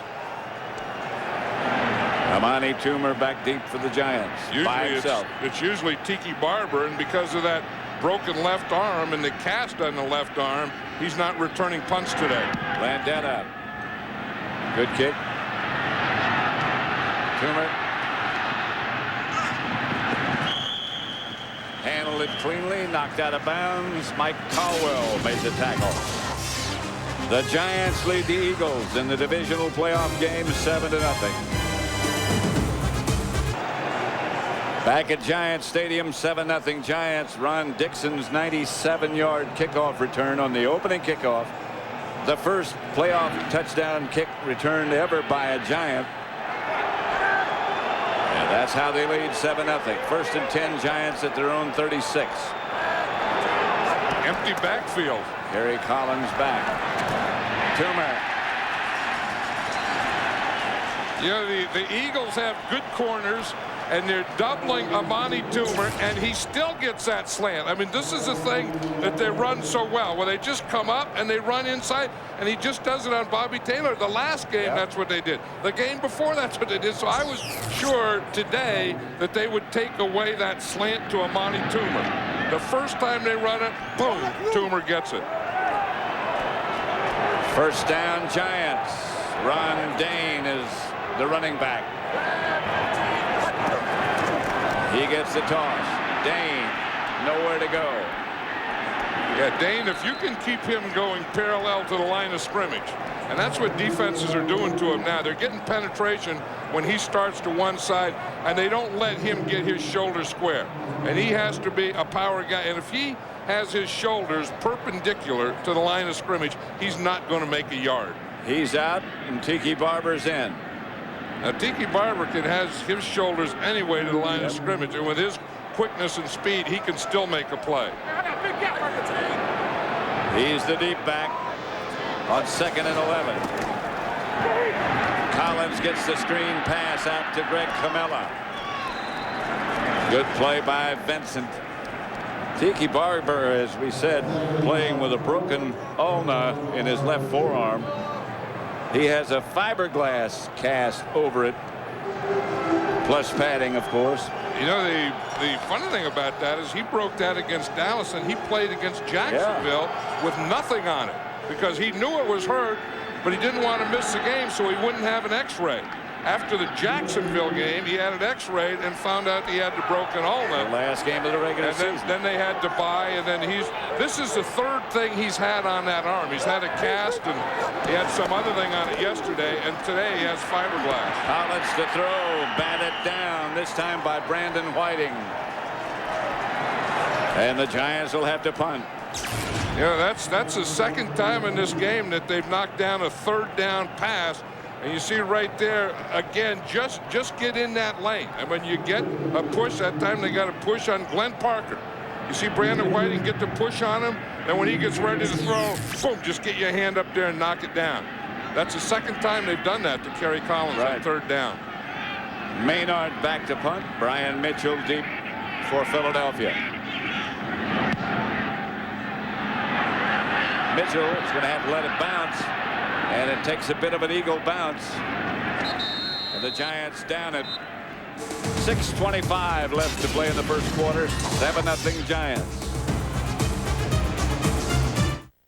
Amani Toomer back deep for the Giants. By himself. It's usually Tiki Barber, and because of that broken left arm and the cast on the left arm, he's not returning punts today. Landeta. Good kick. Toomer. Handled it cleanly, knocked out of bounds. Mike Caldwell made the tackle. The Giants lead the Eagles in the divisional playoff game 7-0. Back at Giants Stadium, 7-0 Giants. Ron Dixon's 97-yard kickoff return on the opening kickoff. The first playoff touchdown kick returned ever by a Giant. And that's how they lead 7-0. 1st and 10 Giants at their own 36. Empty backfield. Gary Collins back. Toomer. You know, the Eagles have good corners, and they're doubling Amani Toomer, and he still gets that slant. I mean, this is the thing that they run so well, where they just come up and they run inside, and he just does it on Bobby Taylor. The last game, that's what they did. The game before, that's what they did. So I was sure today that they would take away that slant to Amani Toomer. The first time they run it, boom, Toomer gets it. 1st down Giants. Ron Dane is the running back. He gets the toss. Dane, nowhere to go. Yeah, Dane, if you can keep him going parallel to the line of scrimmage, and that's what defenses are doing to him now. They're getting penetration when he starts to one side, and they don't let him get his shoulders square. And he has to be a power guy. And if he has his shoulders perpendicular to the line of scrimmage, he's not going to make a yard. He's out, and Tiki Barber's in. Now, Tiki Barber has his shoulders anyway to the line of scrimmage, and with his quickness and speed, he can still make a play. He's the deep back on 2nd and 11. Collins gets the screen pass out to Greg Camella. Good play by Vincent. Tiki Barber, as we said, playing with a broken ulna in his left forearm. He has a fiberglass cast over it, plus padding, of course. You know, the funny thing about that is he broke that against Dallas, and he played against Jacksonville with nothing on it because he knew it was hurt, but he didn't want to miss the game so he wouldn't have an x-ray. After the Jacksonville game, he had an x-ray and found out he had the broken ulna. The last game of the regular season. Then they had to buy, and then this is the third thing he's had on that arm. He's had a cast, and he had some other thing on it yesterday, and today he has fiberglass. Collins to throw, batted down, this time by Brandon Whiting. And the Giants will have to punt. You know, that's the second time in this game that they've knocked down a third down pass. And you see right there, again, just get in that lane. And when you get a push, that time they got a push on Glenn Parker. You see Brandon Whiting get the push on him. Then when he gets ready to throw, boom, just get your hand up there and knock it down. That's the second time they've done that to Kerry Collins on third down. Maynard back to punt. Brian Mitchell deep for Philadelphia. Mitchell is going to have to let it bounce. And it takes a bit of an eagle bounce. And the Giants down at 6:25 left to play in the first quarter. 7-0 Giants.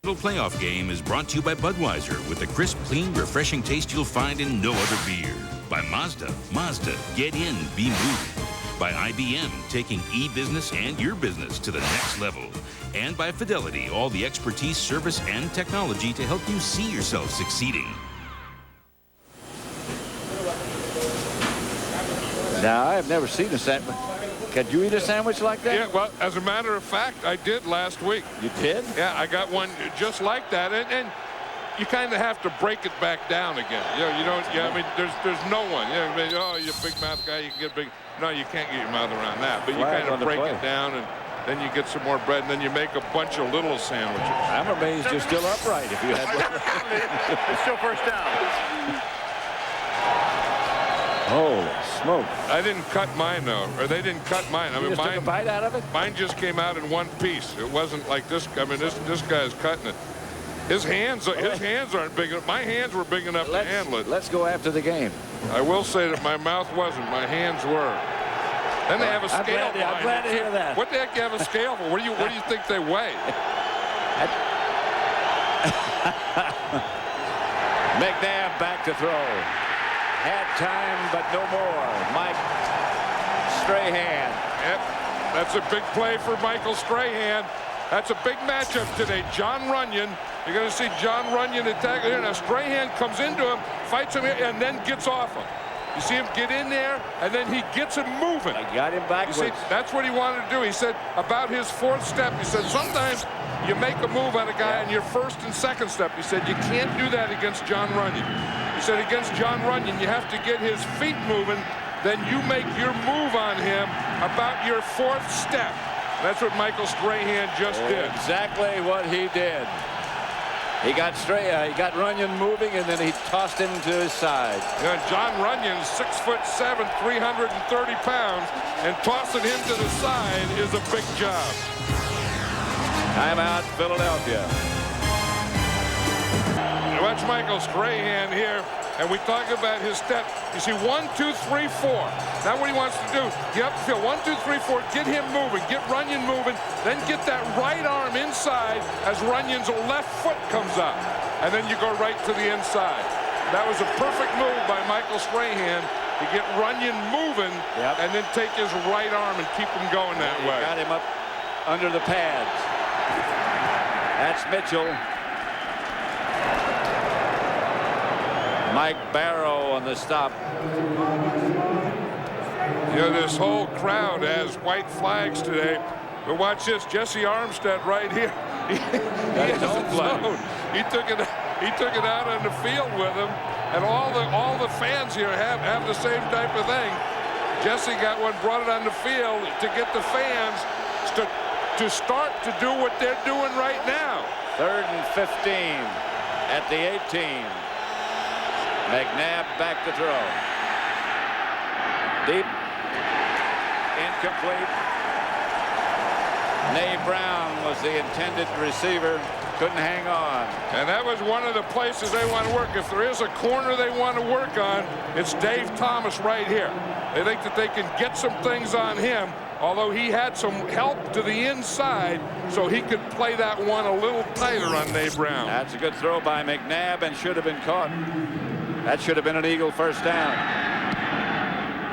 The playoff game is brought to you by Budweiser with the crisp, clean, refreshing taste you'll find in no other beer. By Mazda, get in, be moving. By IBM, taking e-business and your business to the next level. And by Fidelity, all the expertise, service, and technology to help you see yourself succeeding. Now, I've never seen a sandwich. Could you eat a sandwich like that? Yeah, well, as a matter of fact, I did last week. You did? Yeah, I got one just like that. And you kind of have to break it back down again. You know, you don't, I mean, there's no one. You know, I mean, oh, you're a big mouth guy, you can get big. No, you can't get your mouth around that. But you kind of break it down, and then you get some more bread, and then you make a bunch of little sandwiches. I'm amazed you're still upright if you had one. It's still first down. Holy smoke. I didn't cut mine, though. Or they didn't cut mine. I mean, just took a bite out of it? Mine just came out in one piece. It wasn't like this. I mean, this guy's cutting it. His hands aren't big enough. My hands were big enough to handle it. Let's go after the game. I will say that my mouth wasn't. My hands were. Then they have a scale. I'm glad to hear that. What the heck do you have a scale for? What do you think they weigh? McNabb back to throw. Had time, but no more. Mike Strahan. Yep, that's a big play for Michael Strahan. That's a big matchup today. John Runyon. You're going to see John Runyon attack here. Now Strahan comes into him, fights him, and then gets off him. You see him get in there, and then he gets him moving. I got him backwards. You see, that's what he wanted to do. He said about his fourth step, he said, sometimes you make a move on a guy on your first and second step. He said, you can't do that against John Runyon. He said, against John Runyon, you have to get his feet moving. Then you make your move on him about your fourth step. That's what Michael Strahan just did. Exactly what he did. He got Runyon moving, and then he tossed him to his side. Yeah, John Runyon, 6'7", 330 pounds, and tossing him to the side is a big job. Timeout, Philadelphia. Watch Michael Strahan here, and we talk about his step. You see, 1, 2, 3, 4. Now what he wants to do, get up the field. 1, 2, 3, 4. Get him moving. Get Runyon moving. Then get that right arm inside as Runyon's left foot comes up. And then you go right to the inside. That was a perfect move by Michael Strahan to get Runyon moving and then take his right arm and keep him going that way. Got him up under the pads. That's Mitchell. Mike Barrow on the stop. You know, this whole crowd has white flags today. But watch this, Jesse Armstead right here. He took it out on the field with him, and all the fans here have the same type of thing. Jesse got one, brought it on the field to get the fans to start to do what they're doing right now. 3rd and 15 at the 18. McNabb back to throw. Deep. Incomplete. Nay Brown was the intended receiver. Couldn't hang on. And that was one of the places they want to work. If there is a corner they want to work on, it's Dave Thomas right here. They think that they can get some things on him, although he had some help to the inside, so he could play that one a little tighter on Nay Brown. That's a good throw by McNabb and should have been caught. That should have been an Eagle first down.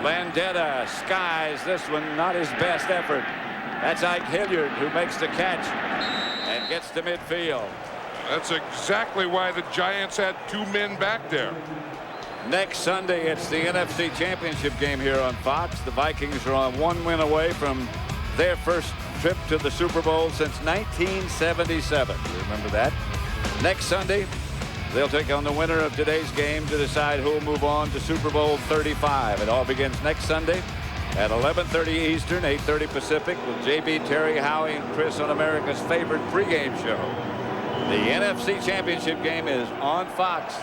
Landetta skies this one, not his best effort. That's Ike Hilliard who makes the catch and gets to midfield. That's exactly why the Giants had 2 men back there. Next Sunday, it's the NFC Championship game here on Fox. The Vikings are on 1 win away from their first trip to the Super Bowl since 1977. You remember that? Next Sunday, they'll take on the winner of today's game to decide who will move on to Super Bowl 35. It all begins next Sunday at 11:30 Eastern, 8:30 Pacific, with JB, Terry, Howie, and Chris on America's favorite pregame show. The NFC Championship game is on Fox.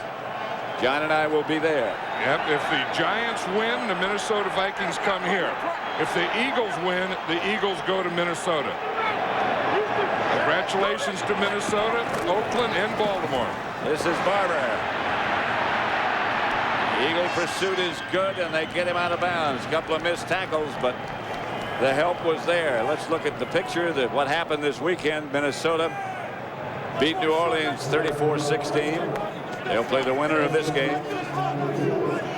John and I will be there. Yep, if the Giants win, the Minnesota Vikings come here. If the Eagles win, the Eagles go to Minnesota. Congratulations to Minnesota, Oakland, and Baltimore. This is Barber. Eagle pursuit is good, and they get him out of bounds. A couple of missed tackles, but the help was there. Let's look at the picture of what happened this weekend. Minnesota beat New Orleans 34-16. They'll play the winner of this game.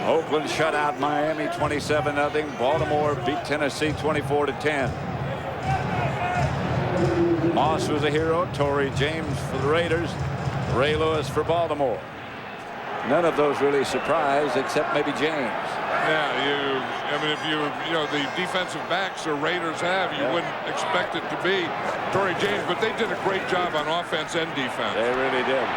Oakland shut out Miami 27-0. Baltimore beat Tennessee 24-10. Moss was a hero. Torrey James for the Raiders. Ray Lewis for Baltimore. None of those really surprised except maybe James. Yeah, I mean, if you know, the defensive backs the Raiders have, you wouldn't expect it to be Torrey James, but they did a great job on offense and defense. They really did.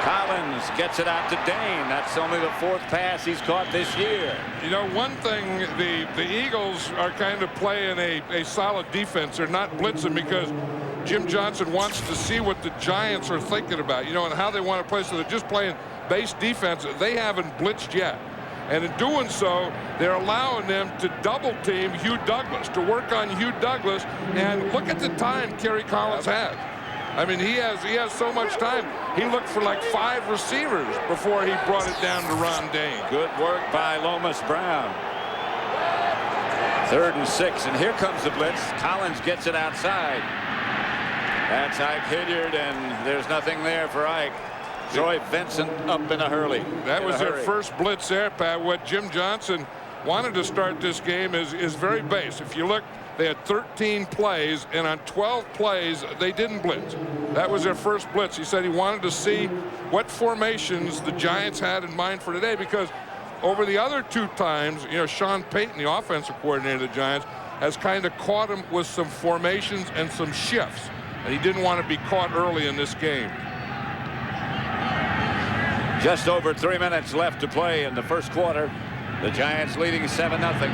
Collins gets it out to Dane. That's only the 4th pass he's caught this year. You know, one thing, the Eagles are kind of playing a solid defense. They're not blitzing because Jim Johnson wants to see what the Giants are thinking about, you know, and how they want to play. So they're just playing base defense. They haven't blitzed yet. And in doing so, they're allowing them to double team Hugh Douglas, to work on Hugh Douglas. And look at the time Kerry Collins had. I mean, he has so much time. He looked for like 5 receivers before he brought it down to Ron Dane. Good work by Lomas Brown. 3rd and 6, and here comes the blitz. Collins gets it outside. That's Ike Hilliard, and there's nothing there for Ike. Troy Vincent up in a hurry. That was their first blitz there, Pat. What Jim Johnson wanted to start this game is very base. If you look, they had 13 plays, and on 12 plays, they didn't blitz. That was their first blitz. He said he wanted to see what formations the Giants had in mind for today, because over the other 2 times, you know, Sean Payton, the offensive coordinator of the Giants, has kind of caught him with some formations and some shifts, and he didn't want to be caught early in this game. Just over 3 minutes left to play in the first quarter. The Giants leading 7-0.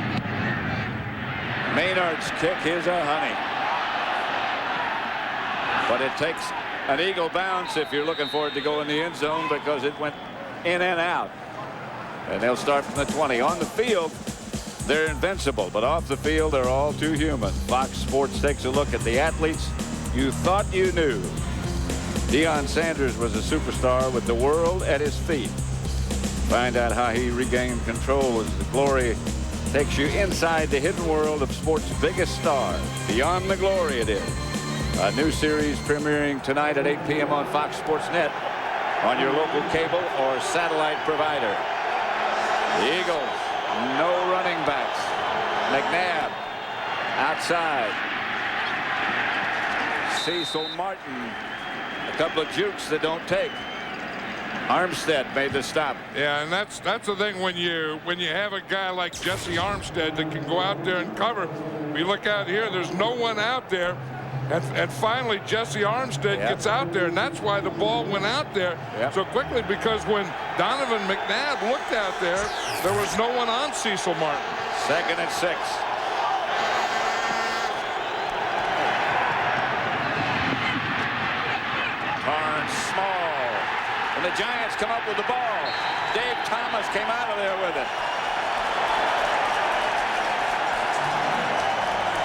Maynard's kick is a honey. But it takes an Eagle bounce if you're looking for it to go in the end zone, because it went in and out. And they'll start from the 20. On the field, they're invincible, but off the field, they're all too human. Fox Sports takes a look at the athletes you thought you knew. Deion Sanders was a superstar with the world at his feet. Find out how he regained control as the glory takes you inside the hidden world of sports' biggest stars. Beyond the Glory, it is. A new series premiering tonight at 8 p.m. on Fox Sports Net, on your local cable or satellite provider. The Eagles No running backs. McNabb outside. Cecil Martin. A couple of jukes that don't take. Armstead made the stop. Yeah, and that's the thing when you have a guy like Jesse Armstead that can go out there and cover. We look out here, there's no one out there. And finally, Jesse Armstead gets out there, and that's why the ball went out there so quickly, because when Donovan McNabb looked out there, there was no one on Cecil Martin. 2nd and 6. Torrance Small. And the Giants come up with the ball. Dave Thomas came out of there with it.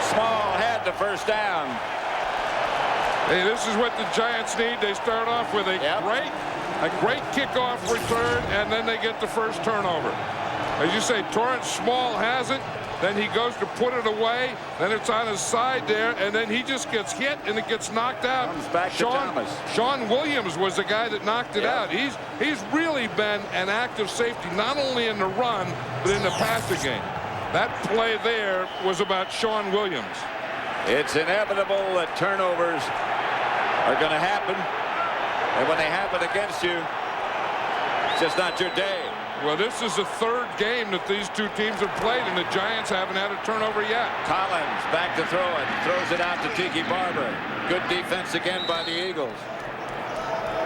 Small had the first down. Hey, this is what the Giants need. They start off with a great kickoff return, and then they get the first turnover. As you say, Torrance Small has it. Then he goes to put it away. Then it's on his side there, and then he just gets hit, and it gets knocked out. Comes back to Thomas. Sean Williams was the guy that knocked it out. He's really been an active safety, not only in the run, but in the passing game. That play there was about Sean Williams. It's inevitable that turnovers are going to happen. And when they happen against you, it's just not your day. Well, this is the 3rd game that these two teams have played, and the Giants haven't had a turnover yet. Collins back to throw it. Throws it out to Tiki Barber. Good defense again by the Eagles.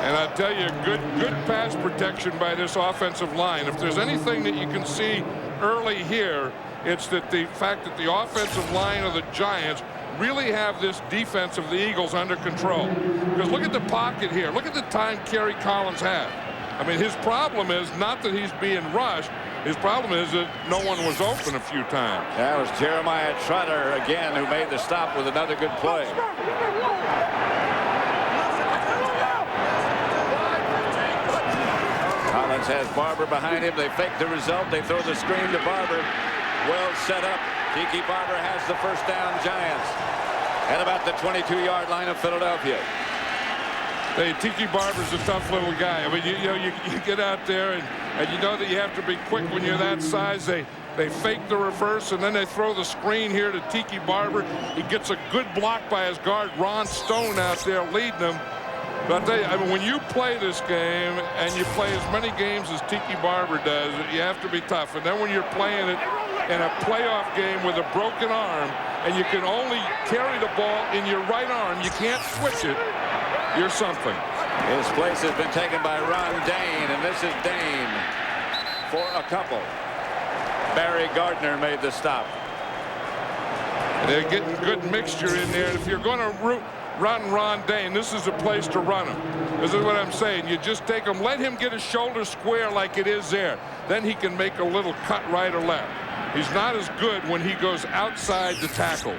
And I tell you, good pass protection by this offensive line. If there's anything that you can see early here, it's that the fact that the offensive line of the Giants really have this defense of the Eagles under control. Because look at the pocket here. Look at the time Kerry Collins had. I mean, his problem is not that he's being rushed. His problem is that no one was open a few times. That was Jeremiah Trotter again who made the stop with another good play. Collins has Barber behind him. They fake the result. They throw the screen to Barber. Well set up. Tiki Barber has the first down. Giants at about the 22-yard line of Philadelphia. Hey, Tiki Barber's a tough little guy. I mean, you get out there and you know that you have to be quick when you're that size. They fake the reverse, and then they throw the screen here to Tiki Barber. He gets a good block by his guard, Ron Stone, out there leading them. But I tell you, I mean, when you play this game and you play as many games as Tiki Barber does, you have to be tough. And then when you're playing it in a playoff game with a broken arm, and you can only carry the ball in your right arm, you can't switch it, you're something. His place has been taken by Ron Dane, and this is Dane for a couple. Barry Gardner made the stop. They're getting good mixture in there. If you're going to run Ron Dane, this is a place to run him. This is what I'm saying. You just take him, let him get his shoulder square like it is there. Then he can make a little cut right or left. He's not as good when he goes outside the tackles.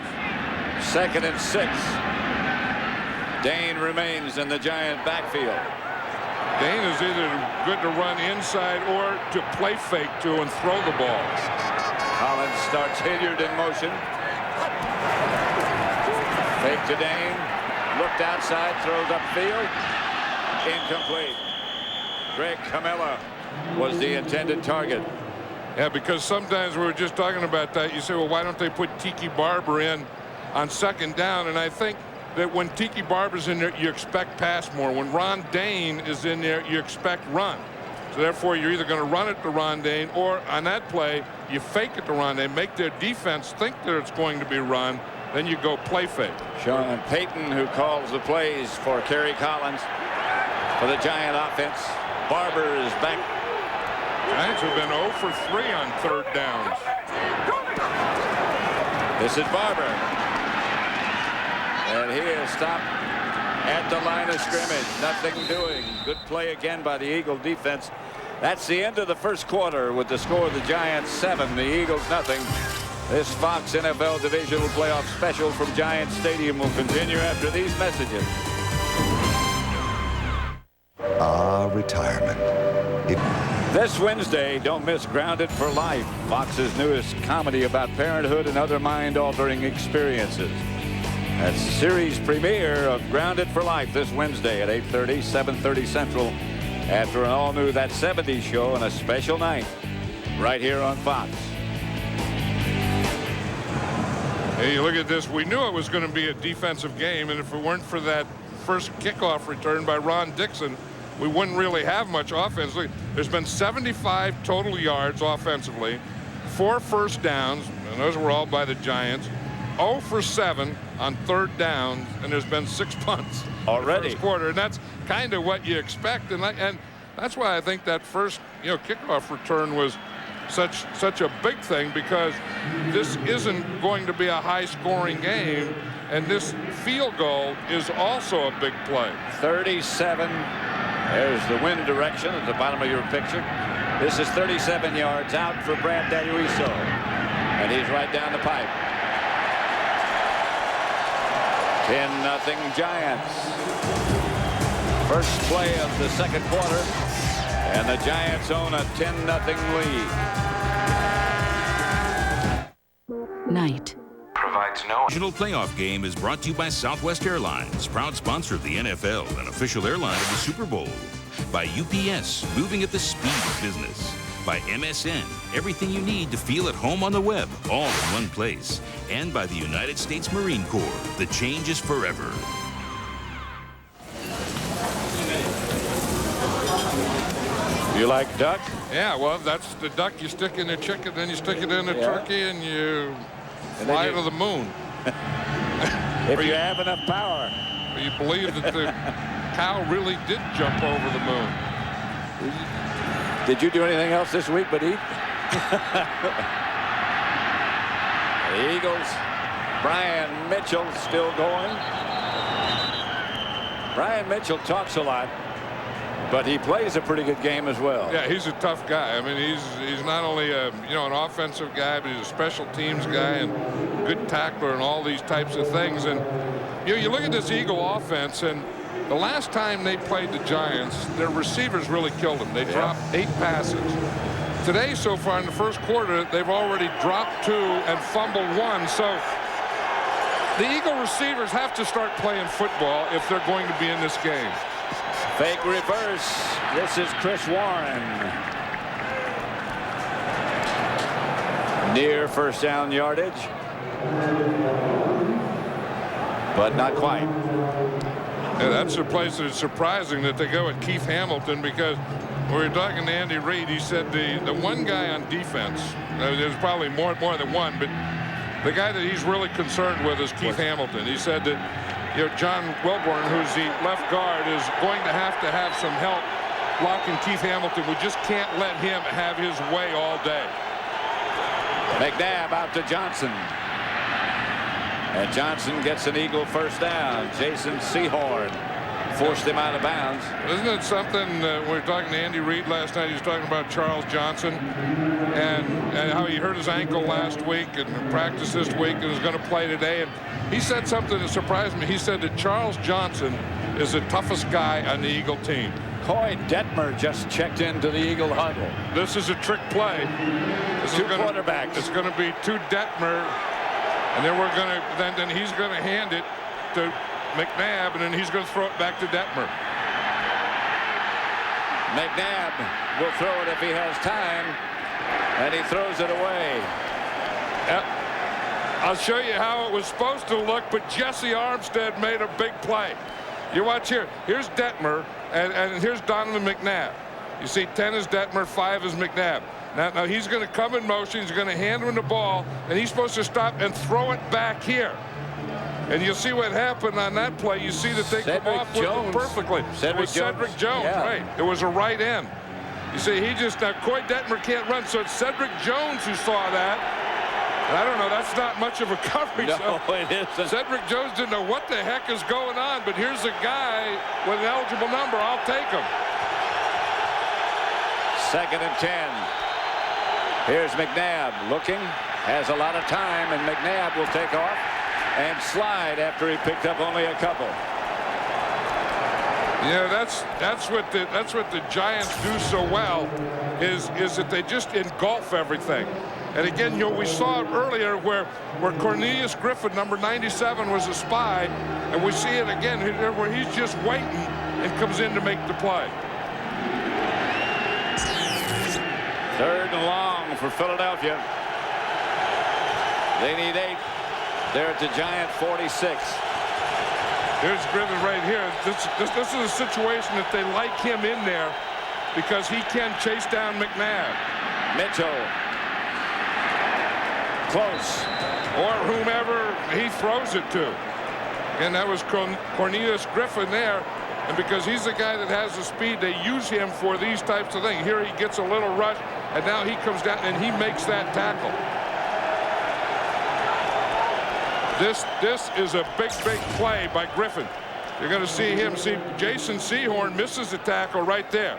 2nd and 6. Dane remains in the Giant backfield. Dane is either good to run inside or to play fake to and throw the ball. Collins starts Hilliard in motion. Fake to Dane. Looked outside, throws upfield. Incomplete. Greg Camilla was the intended target. Yeah, because sometimes we were just talking about that. You say, well, why don't they put Tiki Barber in on 2nd down? And I think that when Tiki Barber's in there, you expect pass more. When Ron Dane is in there, you expect run. So therefore, you're either going to run it to Ron Dane, or on that play, you fake it to Ron Dane, make their defense think that it's going to be run, then you go play fake. Sean Payton, who calls the plays for Kerry Collins for the Giant offense. Barber is back. Giants have been 0 for 3 on 3rd downs. This is Barber. And he is stopped at the line of scrimmage. Nothing doing. Good play again by the Eagle defense. That's the end of the first quarter with the score of the Giants 7, the Eagles nothing. This Fox NFL Divisional Playoff Special from Giant Stadium will continue after these messages. Retirement. This Wednesday, don't miss Grounded for Life, Fox's newest comedy about parenthood and other mind-altering experiences. That's the series premiere of Grounded for Life this Wednesday at 8:30, 7:30 Central, after an all-new That 70s Show and a special night right here on Fox. Hey, you look at this. We knew it was going to be a defensive game, and if it weren't for that first kickoff return by Ron Dixon, we wouldn't really have much offensively. There's been 75 total yards offensively, 4 first downs, and those were all by the Giants. 0 for 7 on third downs, and there's been 6 punts already. In the first quarter, and that's kind of what you expect, and that's why I think that first kickoff return was such a big thing, because this isn't going to be a high-scoring game, and this field goal is also a big play. 37. There's the wind direction at the bottom of your picture. This is 37 yards out for Brad Daluiso, and he's right down the pipe. 10-0 Giants. First play of the second quarter, and the Giants own a 10-0 lead. Night. Provides no. Divisional playoff game is brought to you by Southwest Airlines, proud sponsor of the NFL and official airline of the Super Bowl. By UPS, moving at the speed of business. By MSN, everything you need to feel at home on the web, all in one place. And by the United States Marine Corps, the change is forever. You like duck? Yeah, well, that's the duck you stick in the chicken, then you stick it in the turkey, and you fly to the moon. If you have enough power. You believe that the cow really did jump over the moon. Did you do anything else this week but eat? The Eagles, Brian Mitchell still going. Brian Mitchell talks a lot, but he plays a pretty good game as well. Yeah, he's a tough guy. I mean, he's not only an offensive guy, but he's a special teams guy and good tackler and all these types of things. And you look at this Eagle offense, and the last time they played the Giants, their receivers really killed them. They dropped 8 passes. Today, so far in the first quarter, they've already dropped 2 and fumbled 1. So the Eagle receivers have to start playing football if they're going to be in this game. Fake reverse. This is Chris Warren. Near first down yardage, but not quite. Yeah, that's the place that is surprising that they go with Keith Hamilton, because when we were talking to Andy Reid, he said the one guy on defense, there's probably more than one, but the guy that he's really concerned with is Keith Hamilton. He said that John Wilborn, who's the left guard, is going to have some help blocking Keith Hamilton. We just can't let him have his way all day. McNabb out to Johnson. And Johnson gets an Eagle first down. Jason Sehorn forced him out of bounds. Isn't it something, we were talking to Andy Reid last night, he was talking about Charles Johnson and how he hurt his ankle last week and practiced this week and is going to play today. And he said something that surprised me. He said that Charles Johnson is the toughest guy on the Eagle team. Coy Detmer just checked into the Eagle huddle. This is a trick play. Two quarterbacks. It's going to be to Detmer, and then we're going to then he's going to hand it to McNabb, and then he's going to throw it back to Detmer. McNabb will throw it if he has time, and he throws it away. I'll show you how it was supposed to look, but Jesse Armstead made a big play. You watch here. Here's Detmer, and here's Donovan McNabb. You see 10 is Detmer, 5 is McNabb. Now he's going to come in motion. He's going to hand him the ball, and he's supposed to stop and throw it back here. And you'll see what happened on that play. You see that they come off with it perfectly. It was Cedric Jones, right? It was a right end. You see, now Coy Detmer can't run, so it's Cedric Jones who saw that. And I don't know, that's not much of a coverage. No, it isn't. Cedric Jones didn't know what the heck is going on, but here's a guy with an eligible number. I'll take him. 2nd and 10. Here's McNabb looking, has a lot of time, and McNabb will take off and slide after he picked up only a couple. Yeah, that's what the Giants do so well is that they just engulf everything. And again, we saw it earlier where Cornelius Griffin, number 97, was a spy, and we see it again where he's just waiting and comes in to make the play. 3rd and long for Philadelphia. They need 8. They're at the Giant 46. Here's Griffin right here. This is a situation that they like him in there because he can chase down McNabb. Mitchell. Close. Or whomever he throws it to. And that was Cornelius Griffin there. And because he's the guy that has the speed, they use him for these types of things. Here he gets a little rush, and now he comes down and he makes that tackle. This is a big play by Griffin. You're going to see him. See, Jason Sehorn misses a tackle right there.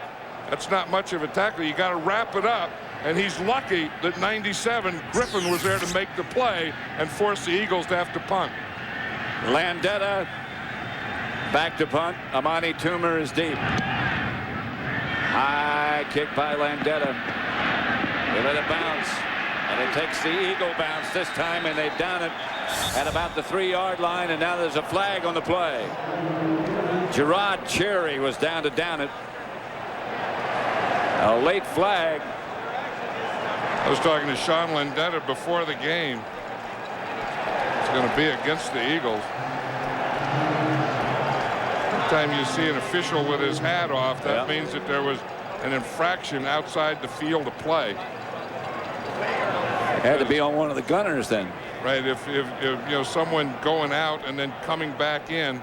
That's not much of a tackle. You got to wrap it up. And he's lucky that 97 Griffin was there to make the play and force the Eagles to have to punt. Landeta back to punt. Amani Toomer is deep. High kick by Landeta. They let it bounce. And it takes the Eagle bounce this time, and they down it at about the 3-yard line, and now there's a flag on the play. Gerard Cherry was down to down it. A late flag. I was talking to Sean Landeta before the game. It's going to be against the Eagles. Anytime you see an official with his hat off, that means that there was an infraction outside the field of play. Had to be on one of the gunners then. Right. If you know someone going out and then coming back in,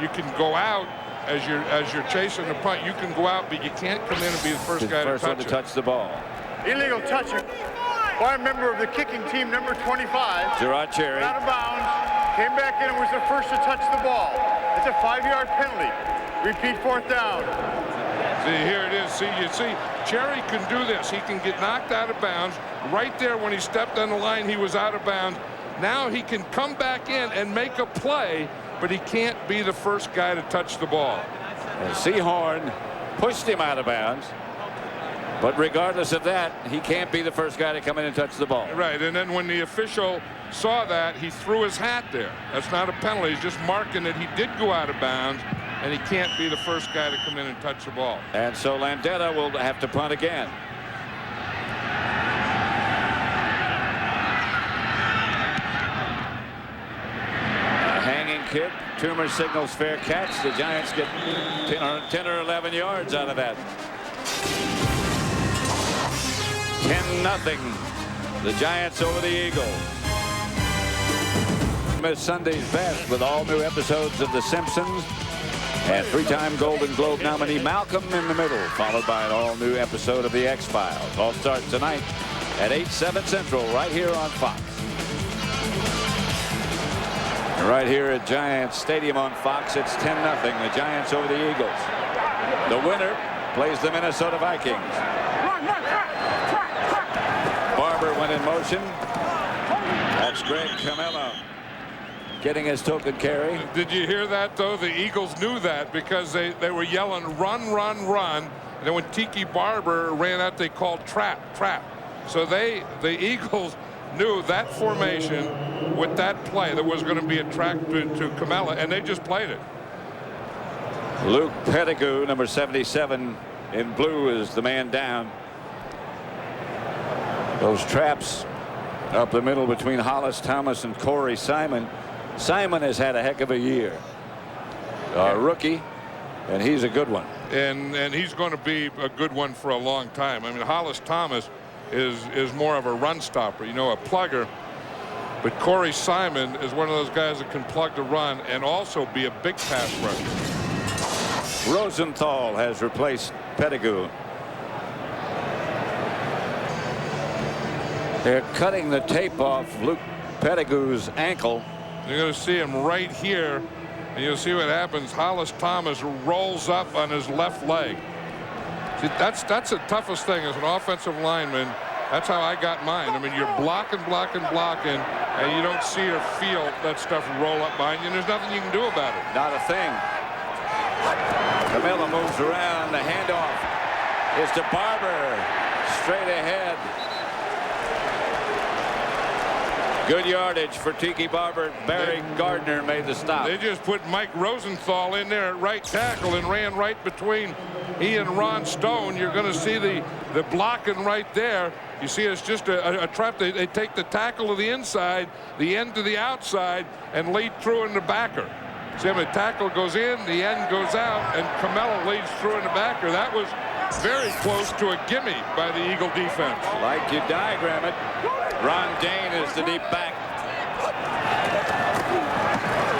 you can go out as you're chasing the punt. You can go out, but you can't come in and be the first guy to touch the ball. Illegal touching by a member of the kicking team, number 25. Gerard Cherry. Out of bounds, came back in and was the first to touch the ball. It's a 5-yard penalty. Repeat, 4th down. See, here it is. See, you see, Cherry can do this. He can get knocked out of bounds. Right there when he stepped on the line, he was out of bounds. Now he can come back in and make a play, but he can't be the first guy to touch the ball. And Sehorn pushed him out of bounds. But regardless of that, he can't be the first guy to come in and touch the ball. Right, and then when the official saw that, he threw his hat there. That's not a penalty. He's just marking that he did go out of bounds, and he can't be the first guy to come in and touch the ball. And so Landeta will have to punt again. A hanging kick. Toomer signals fair catch. The Giants get 10 or 11 yards out of that. 10-0. The Giants over the Eagles. Miss Sunday's best with all new episodes of The Simpsons and 3-time Golden Globe nominee Malcolm in the Middle, followed by an all-new episode of The X-Files. All start tonight at 8/7 Central right here on Fox. Right here at Giants Stadium on Fox, it's 10-0. The Giants over the Eagles. The winner plays the Minnesota Vikings. Barber went in motion. That's Greg Camilla getting his token carry. Did you hear that, though? The Eagles knew that because they were yelling, run, run, run. And then when Tiki Barber ran out, they called trap, trap. So the Eagles knew that formation with that play that was going to be a track to Camilla, and they just played it. Luke Pettigrew, number 77 in blue, is the man down. Those traps up the middle between Hollis Thomas and Corey Simon. Simon has had a heck of a year. A rookie, and he's a good one. And he's going to be a good one for a long time. I mean, Hollis Thomas is more of a run stopper, you know, a plugger. But Corey Simon is one of those guys that can plug the run and also be a big pass rusher. Rosenthal has replaced Pettigrew. They're cutting the tape off Luke Pettigrew's ankle. You're going to see him right here, and you'll see what happens. Hollis Thomas rolls up on his left leg. See, that's the toughest thing as an offensive lineman. That's how I got mine. I mean, you're blocking, and you don't see or feel that stuff roll up behind you, and there's nothing you can do about it. Not a thing. Camilla moves around. The handoff is to Barber. Straight ahead. Good yardage for Tiki Barber. Barry Gardner made the stop. They just put Mike Rosenthal in there at right tackle and ran right between he and Ron Stone. You're going to see the blocking right there. You see, it's just a trap. They take the tackle to the inside, the end to the outside, and lead through in the backer. See, the tackle goes in, the end goes out, and Camelo leads through in the backer. That was very close to a gimme by the Eagle defense. Like you diagram it, Ron Dane is the deep back.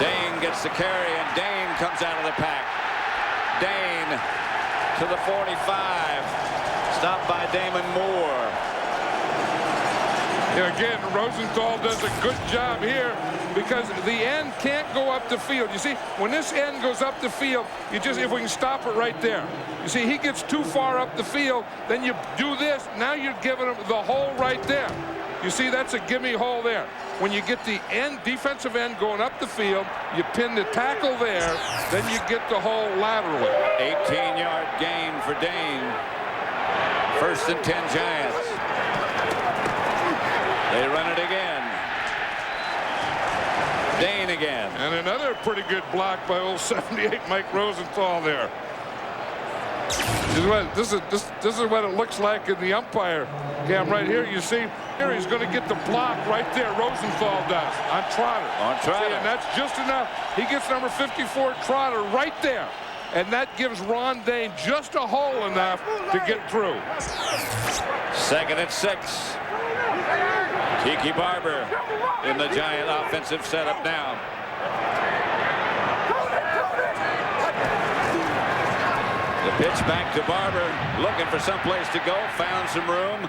Dane gets the carry, and Dane comes out of the pack. Dane to the 45. Stopped by Damon Moore. Yeah, again, Rosenthal does a good job here because the end can't go up the field. You see, when this end goes up the field, if we can stop it right there. You see, he gets too far up the field, then you do this. Now you're giving him the hole right there. You see, that's a gimme hole there. When you get the end, defensive end going up the field, you pin the tackle there, then you get the hole laterally. 18-yard gain for Dane. 1st and 10 Giants. They run it again. Dane again. And another pretty good block by old 78 Mike Rosenthal there. This is what it looks like in the umpire cam right here. You see, here he's going to get the block right there. Rosenthal does on Trotter. On Trotter. See, and that's just enough. He gets number 54 Trotter right there. And that gives Ron Dane just a hole enough to get through. 2nd and 6. Tiki Barber in the Giant offensive setup now. The pitch back to Barber, looking for some place to go, found some room,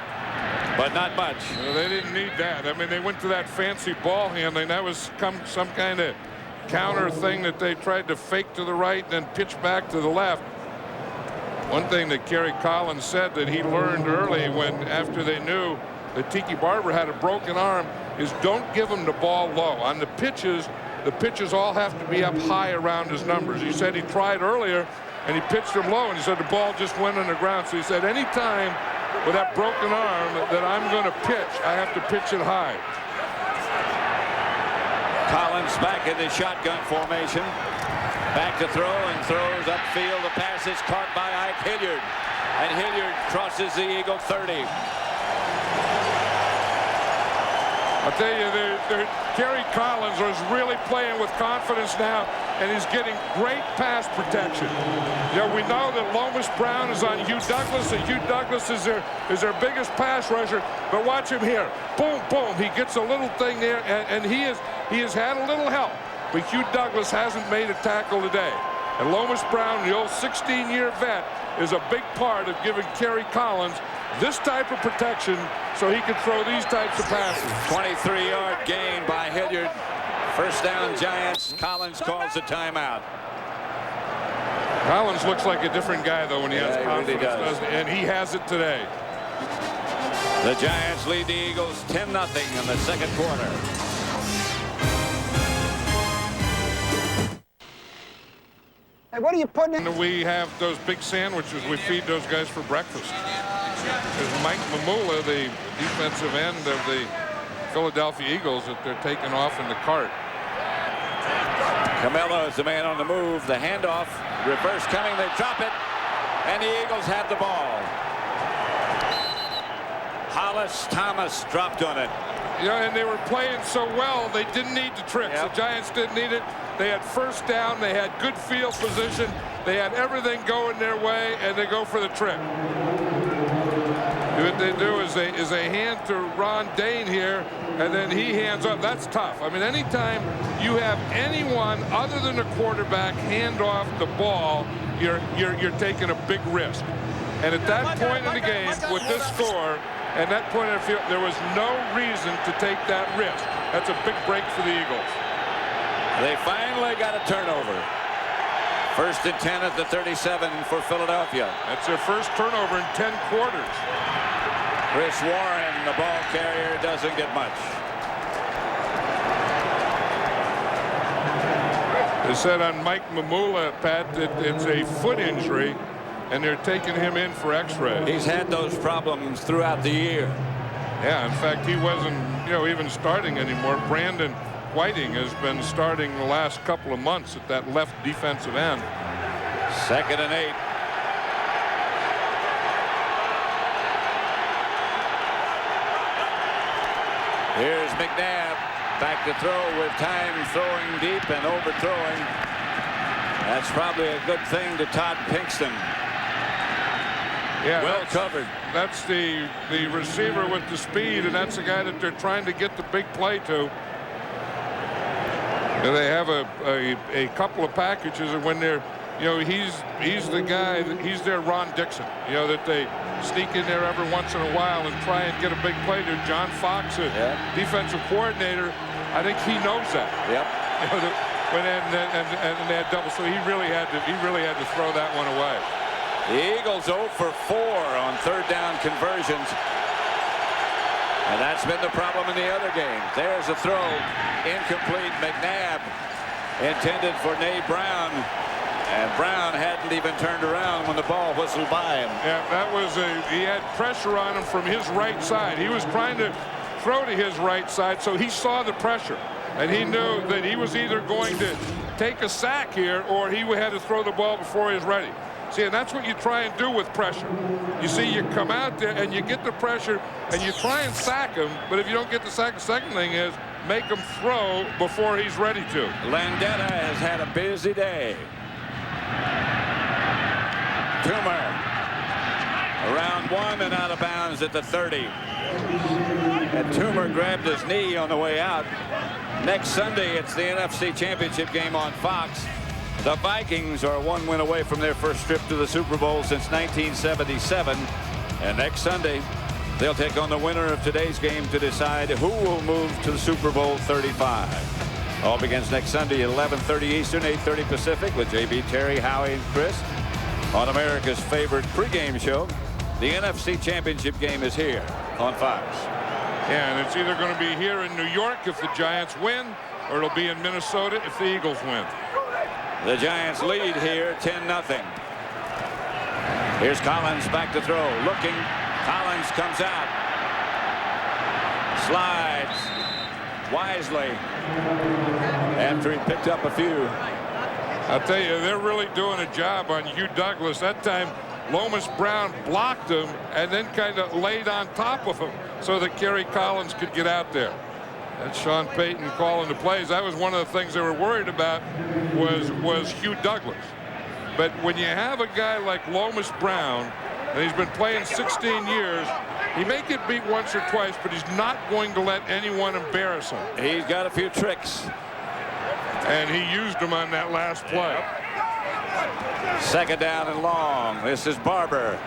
but not much. Well, they didn't need that. I mean, they went to that fancy ball handling. That was some kind of counter thing that they tried to fake to the right and then pitch back to the left. One thing that Kerry Collins said that he learned early after they knew that Tiki Barber had a broken arm is don't give him the ball low. On the pitches all have to be up high around his numbers. He said he tried earlier and he pitched him low, and he said the ball just went on the ground. So he said any time with that broken arm that I'm going to pitch, I have to pitch it high. Collins back in the shotgun formation. Back to throw and throws upfield. The pass is caught by Ike Hilliard. And Hilliard crosses the Eagle 30. I'll tell you, Kerry Collins is really playing with confidence now, and he's getting great pass protection. You know, we know that Lomas Brown is on Hugh Douglas, and Hugh Douglas is their biggest pass rusher. But watch him here. Boom, boom. He gets a little thing there, and he has had a little help. But Hugh Douglas hasn't made a tackle today. And Lomas Brown, the old 16-year vet, is a big part of giving Kerry Collins this type of protection so he can throw these types of passes. 23-yard gain by Hilliard. 1st down Giants. Collins calls a timeout. Collins looks like a different guy, though, when he has confidence. Really does. And he has it today. The Giants lead the Eagles 10-0 in the 2nd quarter. Hey, what are you putting in? We have those big sandwiches we feed those guys for breakfast. There's Mike Mamula, the defensive end of the Philadelphia Eagles, that they're taking off in the cart. Camelo is the man on the move. The handoff, reverse coming, they drop it, and the Eagles have the ball. Hollis Thomas dropped on it. Yeah, and they were playing so well, they didn't need the tricks. Yep. The Giants didn't need it. They had 1st down, they had good field position, they had everything going their way, and they go for the trick. What they do is they hand to Ron Dane here, and then he hands up. That's tough. I mean, anytime you have anyone other than the quarterback hand off the ball, you're taking a big risk. And at that point in the game, with this score, and that point in the field, there was no reason to take that risk. That's a big break for the Eagles. They finally got a turnover. 1st and 10 at the 37 for Philadelphia. That's their first turnover in 10 quarters. Chris Warren, the ball carrier, doesn't get much. They said on Mike Mamula, Pat, that it's a foot injury, and they're taking him in for x-ray. He's had those problems throughout the year. Yeah, in fact, he wasn't, even starting anymore. Brandon Whiting has been starting the last couple of months at that left defensive end. 2nd and 8. Here's McNabb back to throw with time, throwing deep and overthrowing. That's probably a good thing to Todd Pinkston. Yeah, well covered. That's the receiver with the speed, and that's the guy that they're trying to get the big play to. And they have a couple of packages, and when they're, you know, he's the guy that he's their Ron Dixon, you know, that they sneak in there every once in a while and try and get a big play to. John Fox, a defensive coordinator, I think he knows that. Yep. You know, when and they had double, so he really had to throw that one away. The Eagles 0 for 4 on third down conversions. And that's been the problem in the other games. There's a throw, incomplete. McNabb intended for Nate Brown. And Brown hadn't even turned around when the ball whistled by him. Yeah, that was he had pressure on him from his right side. He was trying to throw to his right side, so he saw the pressure. And he knew that he was either going to take a sack here or he had to throw the ball before he was ready. See, and that's what you try and do with pressure. You see, you come out there and you get the pressure and you try and sack him, but if you don't get the sack, the second thing is make him throw before he's ready to. Landetta has had a busy day. Toomer around 1 and out of bounds at the 30. And Toomer grabbed his knee on the way out. Next Sunday, it's the NFC Championship game on Fox. The Vikings are 1 win away from their first trip to the Super Bowl since 1977. And next Sunday, they'll take on the winner of today's game to decide who will move to the Super Bowl 35. All begins next Sunday at 11:30 Eastern, 8:30 Pacific with JB, Terry, Howie, and Chris on America's favorite pregame show. The NFC Championship game is here on Fox. Yeah, and it's either going to be here in New York if the Giants win, or it'll be in Minnesota if the Eagles win. The Giants lead here 10-0. Here's Collins back to throw. Looking. Collins comes out. Slides wisely after he picked up a few. I'll tell you, they're really doing a job on Hugh Douglas. That time, Lomas Brown blocked him and then kind of laid on top of him so that Kerry Collins could get out there. That's Sean Payton calling the plays. That was one of the things they were worried about was Hugh Douglas. But when you have a guy like Lomas Brown, and he's been playing 16 years, he may get beat once or twice, but he's not going to let anyone embarrass him. He's got a few tricks. And he used them on that last play. Second down and long. This is Barber.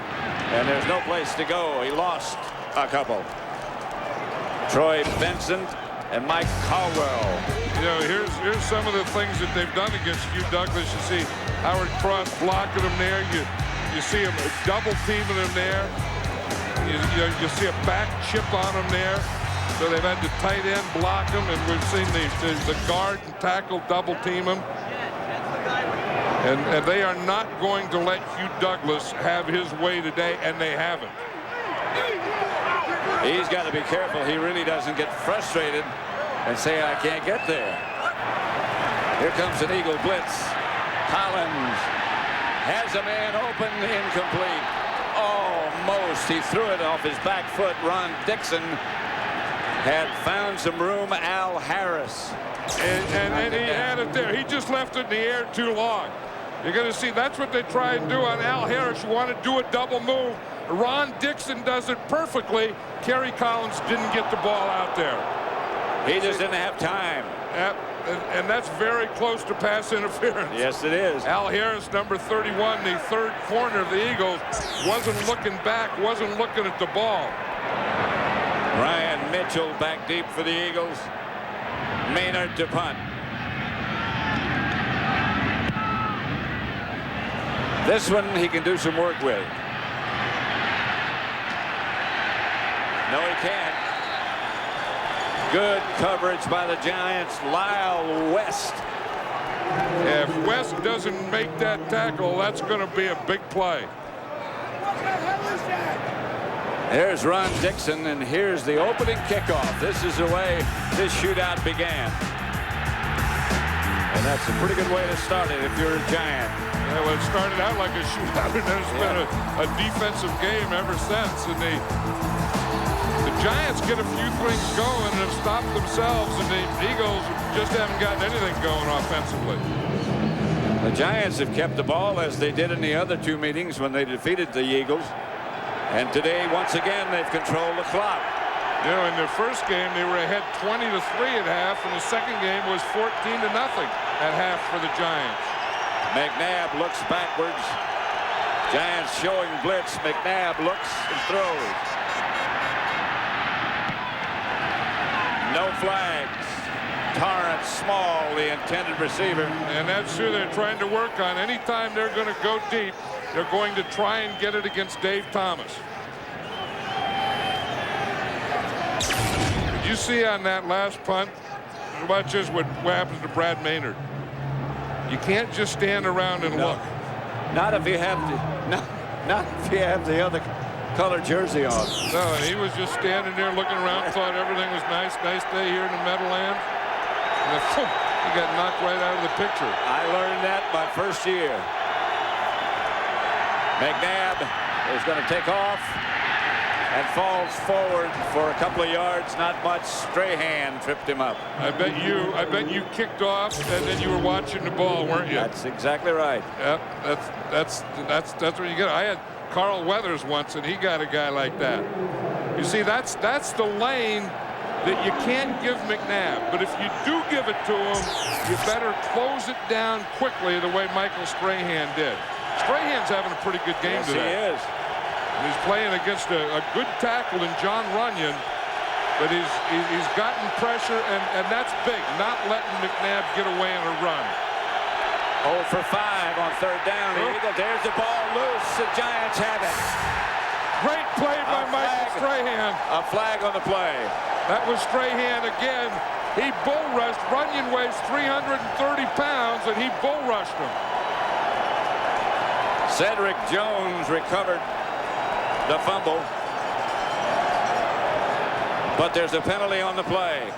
And there's no place to go. He lost a couple. Troy Benson and Mike Caldwell. You know, here's some of the things that they've done against Hugh Douglas. You see Howard Cross blocking him there. You see him double teaming him there. You see a back chip on him there. So they've had the tight end block him, and we've seen the guard and tackle double team him. And they are not going to let Hugh Douglas have his way today, and they haven't. He's got to be careful. He really doesn't get frustrated and say, I can't get there. Here comes an Eagle blitz. Collins has a man open, incomplete. Almost. He threw it off his back foot. Ron Dixon had found some room. Al Harris. And he had it there. He just left it in the air too long. You're going to see that's what they try and do on Al Harris. You want to do a double move. Ron Dixon does it perfectly. Kerry Collins didn't get the ball out there. He just didn't have time. Yep. And that's very close to pass interference. Yes, it is. Al Harris, number 31, the third corner of the Eagles, wasn't looking back, wasn't looking at the ball. Ryan Mitchell back deep for the Eagles. Maynard to punt. This one he can do some work with. No, he can't. Good coverage by the Giants. Lyle West. If West doesn't make that tackle, that's going to be a big play. There's Ron Dixon, and here's the opening kickoff. This is the way this shootout began. And that's a pretty good way to start it if you're a Giant. Yeah, well, it started out like a shootout, and it's been a defensive game ever since. And the Giants get a few things going and have stopped themselves, and the Eagles just haven't gotten anything going offensively. The Giants have kept the ball as they did in the other two meetings when they defeated the Eagles. And today, once again, they've controlled the clock. You know, in their first game, they were ahead 20-3 at half, and the second game was 14-0 at half for the Giants. McNabb looks backwards. Giants showing blitz. McNabb looks and throws. No flags. Torrance Small, the intended receiver. And that's who they're trying to work on. Anytime they're going to go deep, they're going to try and get it against Dave Thomas. Did you see on that last punt? Watch this, what happens to Brad Maynard. You can't just stand around and look. Not if you have not if you have the other color jersey on. No, and he was just standing there looking around, thought everything was nice day here in the Meadowlands. And then, he got knocked right out of the picture. I learned that my first year. McNabb is going to take off and falls forward for a couple of yards, not much. Strahan tripped him up. I bet you kicked off and then you were watching the ball, weren't you? That's exactly right. Yep, that's what you get. I had Carl Weathers once, and he got a guy like that. You see, that's the lane that you can't give McNabb. But if you do give it to him, you better close it down quickly the way Michael Strahan did. Strahan's having a pretty good game today. Yes, he is. And he's playing against a good tackle in John Runyon, but he's gotten pressure, and that's big, not letting McNabb get away on a run. 0 for 5 on third down. The Eagles, there's the ball loose. The Giants have it. Great play by Michael Strahan. A flag on the play. That was Strahan again. He bull rushed. Runyon weighs 330 pounds, and he bull rushed him. Cedric Jones recovered the fumble, but there's a penalty on the play.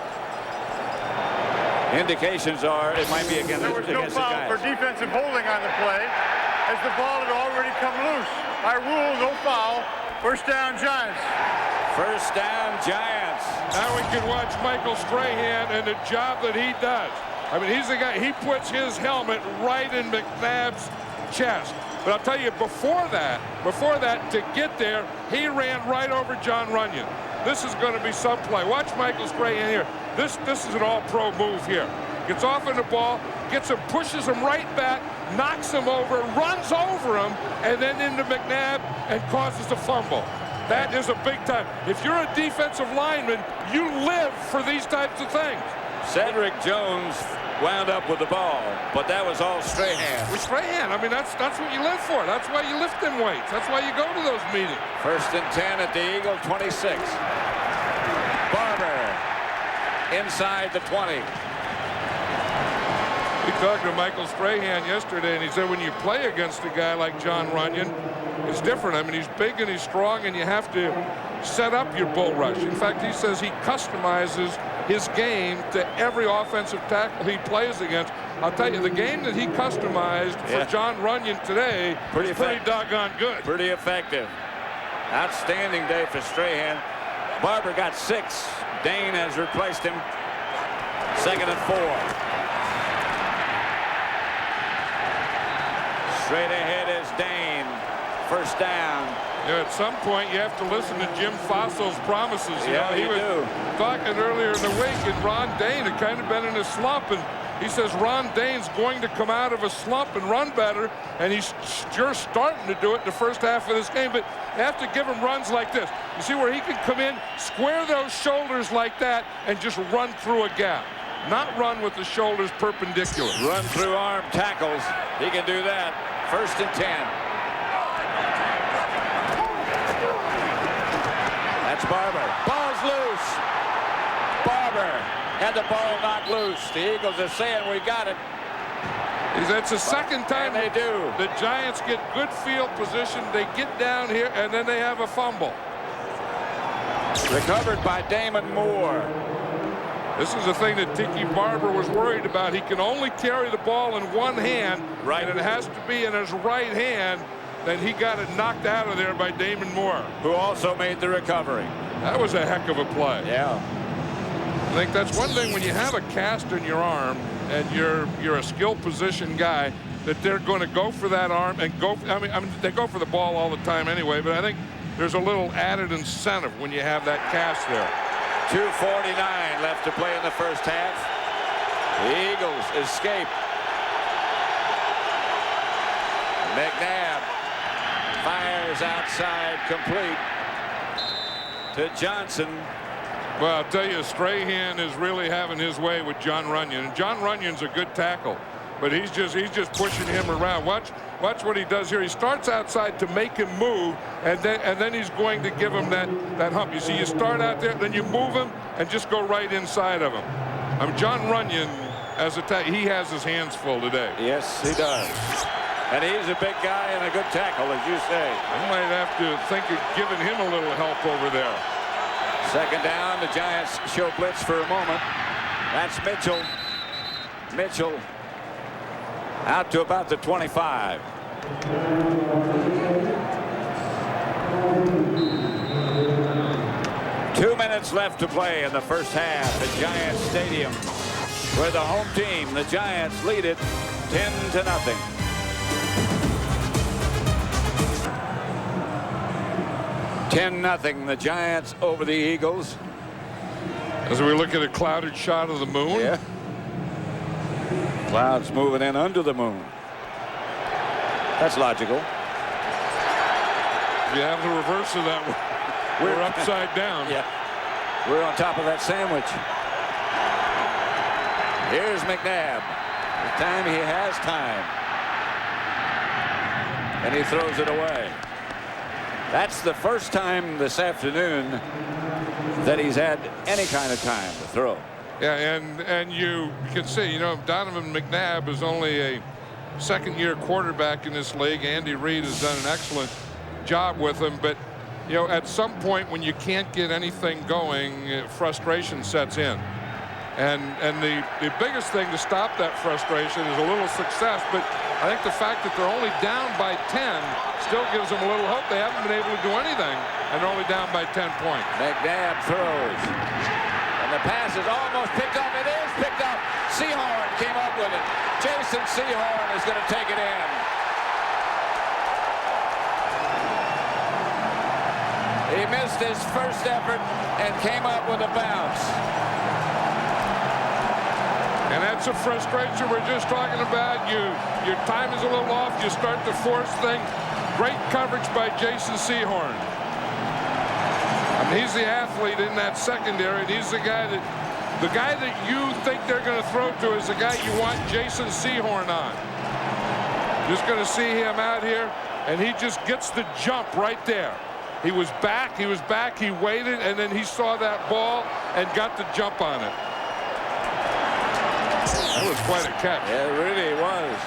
Indications are it might be against the Giants. There was no foul for defensive holding on the play, as the ball had already come loose. I rule no foul. First down, Giants. First down, Giants. Now we can watch Michael Strahan and the job that he does. I mean, he's the guy, he puts his helmet right in McNabb's chest. But I'll tell you, before that, to get there, he ran right over John Runyon. This is going to be some play. Watch Michael Strahan here. This is an all-pro move here. Gets off on the ball, gets him, pushes him right back, knocks him over, runs over him, and then into McNabb and causes a fumble. That is a big time. If you're a defensive lineman, you live for these types of things. Cedric Jones wound up with the ball, but that was all Strahan. With Strahan, I mean, that's what you live for. That's why you lift them weights. That's why you go to those meetings. First and 10 at the Eagle 26. Barber inside the 20. We talked to Michael Strahan yesterday, and he said when you play against a guy like John Runyon, it's different. I mean, he's big and he's strong, and you have to set up your bull rush. In fact, he says he customizes his game to every offensive tackle he plays against. I'll tell you, the game that he customized for John Runyon today is pretty doggone good. Pretty effective. Outstanding day for Strahan. Barber got 6. Dane has replaced him. 2nd and 4. Straight ahead is Dane. First down. Yeah, at some point, you have to listen to Jim Fossil's promises. He was talking earlier in the week, and Ron Dane had kind of been in a slump, and he says Ron Dane's going to come out of a slump and run better, and he's sure starting to do it in the first half of this game, but you have to give him runs like this. You see where he can come in, square those shoulders like that, and just run through a gap. Not run with the shoulders perpendicular. Run through arm tackles. He can do that. First and 10. That's Barber. Ball's loose. Barber had the ball knocked loose. The Eagles are saying we got it. It's the second time they do. The Giants get good field position. They get down here, and then they have a fumble. Recovered by Damon Moore. This is the thing that Tiki Barber was worried about. He can only carry the ball in one hand, and it has to be in his right hand. Then he got it knocked out of there by Damon Moore, who also made the recovery. That was a heck of a play. Yeah. I think that's one thing when you have a cast in your arm and you're a skilled position guy, that they're going to go for that arm and go. I mean, they go for the ball all the time anyway, but I think there's a little added incentive when you have that cast there. 2:49 left to play in the first half. The Eagles escape. McNabb fires outside, complete to Johnson. Well, I'll tell you, Strahan is really having his way with John Runyon. And John Runyon's a good tackle, but he's just pushing him around. Watch what he does here. He starts outside to make him move, and then he's going to give him that hump. You see, you start out there, then you move him and just go right inside of him. John Runyon, as a he has his hands full today. Yes, he does. And he's a big guy and a good tackle, as you say. I might have to think of giving him a little help over there. Second down, the Giants show blitz for a moment. That's Mitchell. Mitchell out to about the 25. Two minutes left to play in the first half at Giants Stadium, where the home team, the Giants, lead it 10-0. The Giants over the Eagles. As we look at a clouded shot of the moon. Yeah. Clouds moving in under the moon. That's logical. You have the reverse of that. We're upside down. Yeah. We're on top of that sandwich. Here's McNabb. This time he has time. And he throws it away. That's the first time this afternoon that he's had any kind of time to throw. Yeah, and you can see, you know, Donovan McNabb is only a second-year quarterback in this league. Andy Reid has done an excellent job with him, but you know, at some point when you can't get anything going, frustration sets in. And the biggest thing to stop that frustration is a little success, but I think the fact that they're only down by 10 still gives them a little hope. They haven't been able to do anything, and they're only down by 10 points. McNabb throws. And the pass is almost picked up. It is picked up. Sehorn came up with it. Jason Sehorn is going to take it in. He missed his first effort and came up with a bounce. And that's a frustration we're just talking about. Your time is a little off. You start to force things. Great coverage by Jason Sehorn. I mean, he's the athlete in that secondary, and he's the guy that you think they're going to throw to is the guy you want Jason Sehorn on. Just going to see him out here, and he just gets the jump right there. He was back, he waited, and then he saw that ball and got the jump on it. That was quite a catch. Yeah, it really was.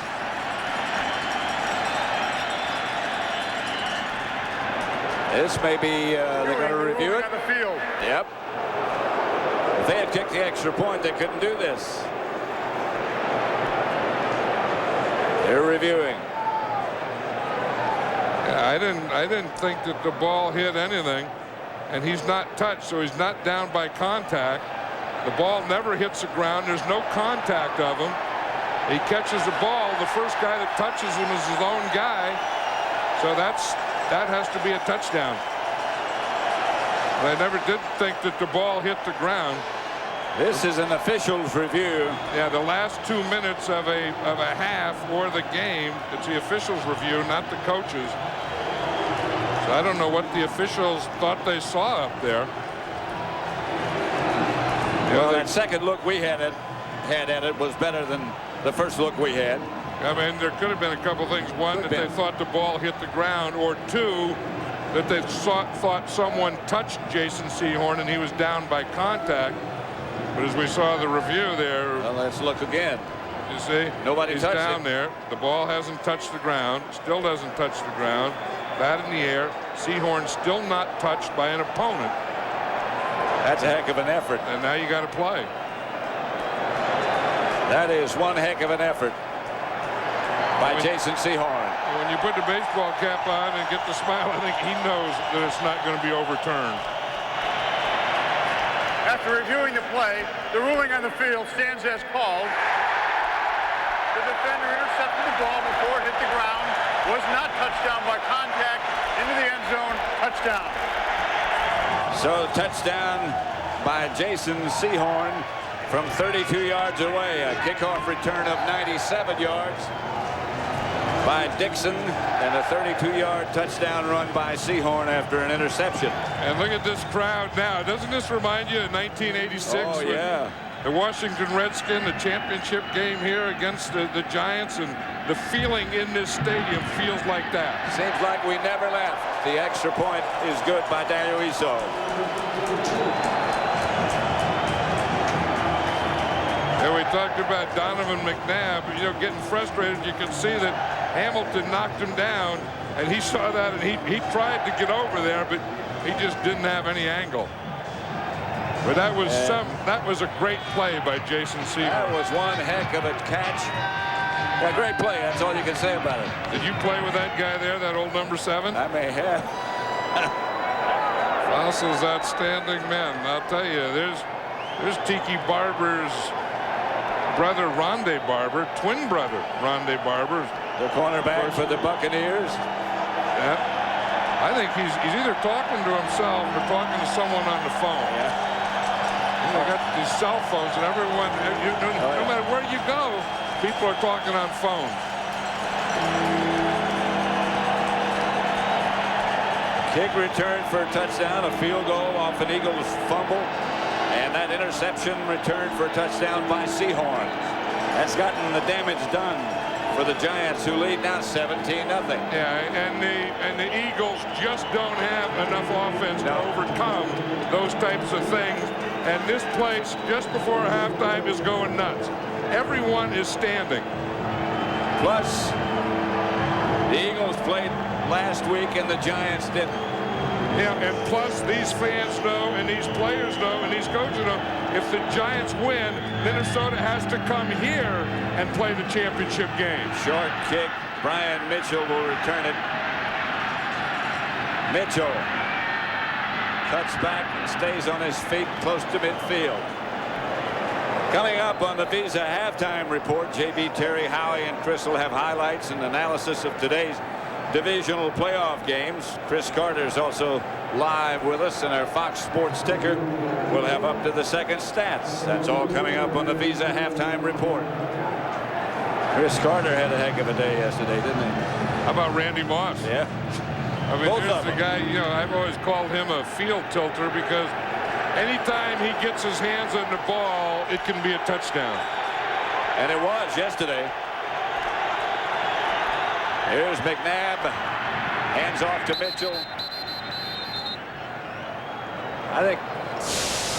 This may be, they're going to review it. Yep. If they had kicked the extra point, they couldn't do this. They're reviewing. Yeah, I didn't think that the ball hit anything, and he's not touched, so he's not down by contact. The ball never hits the ground. There's no contact of him. He catches the ball. The first guy that touches him is his own guy. So that has to be a touchdown. But I never did think that the ball hit the ground. This is an official's review. Yeah, the last 2 minutes of a half or the game, it's the official's review, not the coach's. So I don't know what the officials thought they saw up there. Well, that second look we had at it was better than the first look we had. I mean, there could have been a couple things. One, that they thought the ball hit the ground, or two, that they thought someone touched Jason Sehorn and he was down by contact. But as we saw the review there, well, let's look again. You see, he's down there. The ball hasn't touched the ground. Still doesn't touch the ground. Bat in the air. Sehorn still not touched by an opponent. That's a heck of an effort. And now you got to play. That is one heck of an effort by Jason Sehorn. When you put the baseball cap on and get the smile, I think he knows that it's not going to be overturned. After reviewing the play, the ruling on the field stands as called. The defender intercepted the ball before it hit the ground. Was not touchdown by contact. Into the end zone. Touchdown. So touchdown by Jason Sehorn from 32 yards away. A kickoff return of 97 yards by Dixon, and a 32-yard touchdown run by Sehorn after an interception. And look at this crowd now. Doesn't this remind you of 1986? Oh, yeah. The Washington Redskins, the championship game here against the Giants, and the feeling in this stadium feels like that. Seems like we never left. The extra point is good by Daniel Iso. And we talked about Donovan McNabb, you know, getting frustrated. You can see that Hamilton knocked him down, and he saw that, and he tried to get over there, but he just didn't have any angle. But that was a great play by Jason Sehorn. That was one heck of a catch. A great play. That's all you can say about it. Did you play with that guy there, that old number 7? I may have. Fossil's outstanding men. I'll tell you, there's Tiki Barber's brother, Rondé Barber, twin brother, Rondé Barber. The cornerback for the Buccaneers. Yeah. I think he's either talking to himself or talking to someone on the phone. Yeah. You know, got these cell phones, and everyone, no matter where you go, people are talking on phone. Kick return for a touchdown, a field goal off an Eagles fumble, and that interception returned for a touchdown by Sehorn. That's gotten the damage done for the Giants, who lead now 17-0. Yeah, and the Eagles just don't have enough offense to overcome those types of things. And this place, just before halftime, is going nuts. Everyone is standing. Plus, the Eagles played last week, and the Giants didn't. Yeah, and plus these fans know, and these players know, and these coaches know, if the Giants win, Minnesota has to come here and play the championship game. Short kick. Brian Mitchell will return it. Mitchell cuts back and stays on his feet close to midfield. Coming up on the Visa halftime report, JB, Terry, Howie, and Chris will have highlights and analysis of today's divisional playoff games. Chris Carter's also live with us, and our Fox Sports ticker will have up to the second stats. That's all coming up on the Visa halftime report. Chris Carter had a heck of a day yesterday, didn't he? How about Randy Moss? Yeah. I mean, there's the guy, you know, I've always called him a field tilter because anytime he gets his hands on the ball, it can be a touchdown. And it was yesterday. Here's McNabb. Hands off to Mitchell. I think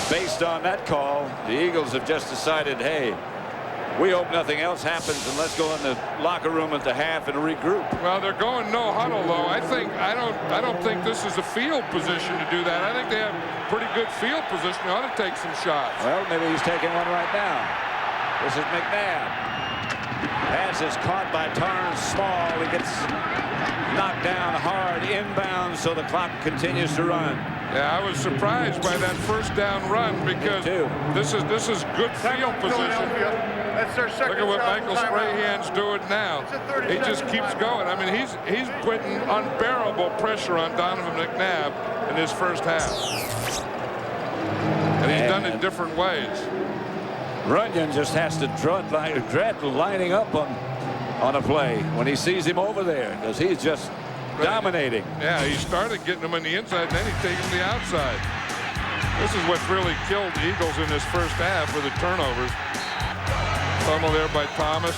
based on that call, the Eagles have just decided, hey, we hope nothing else happens, and let's go in the locker room at the half and regroup. Well, they're going no huddle, though. I don't think this is a field position to do that. I think they have pretty good field position. They ought to take some shots. Well, maybe he's taking one right now. This is McNabb. Pass is caught by Tarn Small. He gets knocked down hard inbounds, so the clock continues to run. Yeah, I was surprised by that first down run because this is good field position. That's their second. Look at what Michael Strahan's doing now. He just keeps going. I mean, he's putting unbearable pressure on Donovan McNabb in his first half. And he's done it different ways. Runyon just has to dread lining up on a play when he sees him over there, because he's just dominating. Yeah, he started getting him on the inside, and then he's taking him the outside. This is what's really killed the Eagles in this first half with the turnovers. Fumble there by Thomas,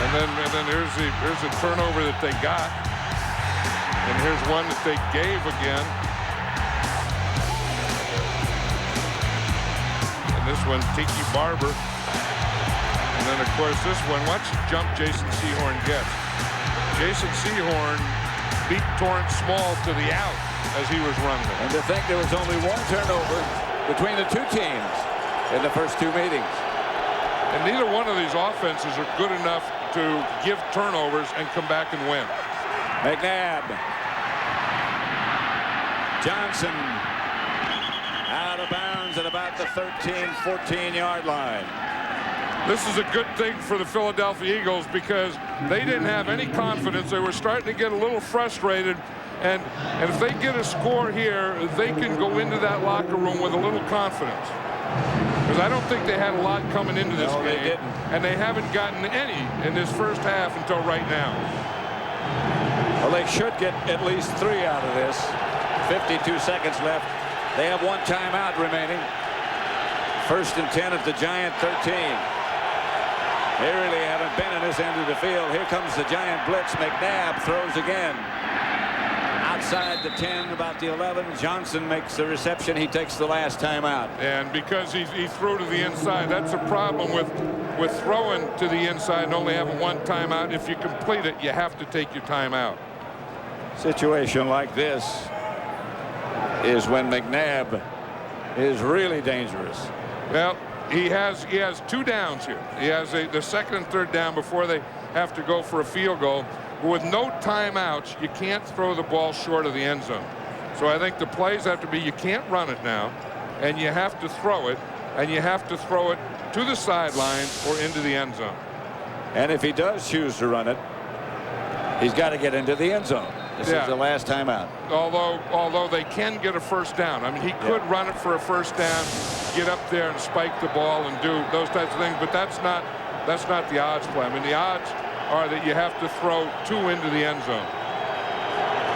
and then here's the turnover that they got, and here's one that they gave again, and this one Tiki Barber, and then of course this one. Watch the jump Jason Sehorn gets. Jason Sehorn beat Torrance Small to the out as he was running. And to think there was only one turnover between the two teams in the first two meetings. And neither one of these offenses are good enough to give turnovers and come back and win. McNabb. Johnson out of bounds. downs at about the 13, 14-yard line. This is a good thing for the Philadelphia Eagles because they didn't have any confidence. They were starting to get a little frustrated. And if they get a score here, they can go into that locker room with a little confidence. Because I don't think they had a lot coming into this game. They didn't. And they haven't gotten any in this first half until right now. Well, they should get at least 3 out of this. 52 seconds left. They have 1 timeout remaining. 1st and 10 at the Giant 13. They really haven't been in this end of the field. Here comes the Giant blitz. McNabb throws again. Outside the 10, about the 11. Johnson makes the reception. He takes the last timeout. And because he threw to the inside, that's a problem with throwing to the inside and only having 1 timeout. If you complete it, you have to take your timeout. Situation like this is when McNabb is really dangerous. Well, he has 2 downs here. He has the 2nd and 3rd down before they have to go for a field goal. But with no timeouts, you can't throw the ball short of the end zone. So I think the plays have to be you can't run it now, and you have to throw it, and you have to throw it to the sidelines or into the end zone. And if he does choose to run it, he's got to get into the end zone. This is the last timeout. Although they can get a 1st down. I mean, he could run it for a 1st down, get up there and spike the ball and do those types of things, but that's not the odds play. I mean, the odds are that you have to throw 2 into the end zone.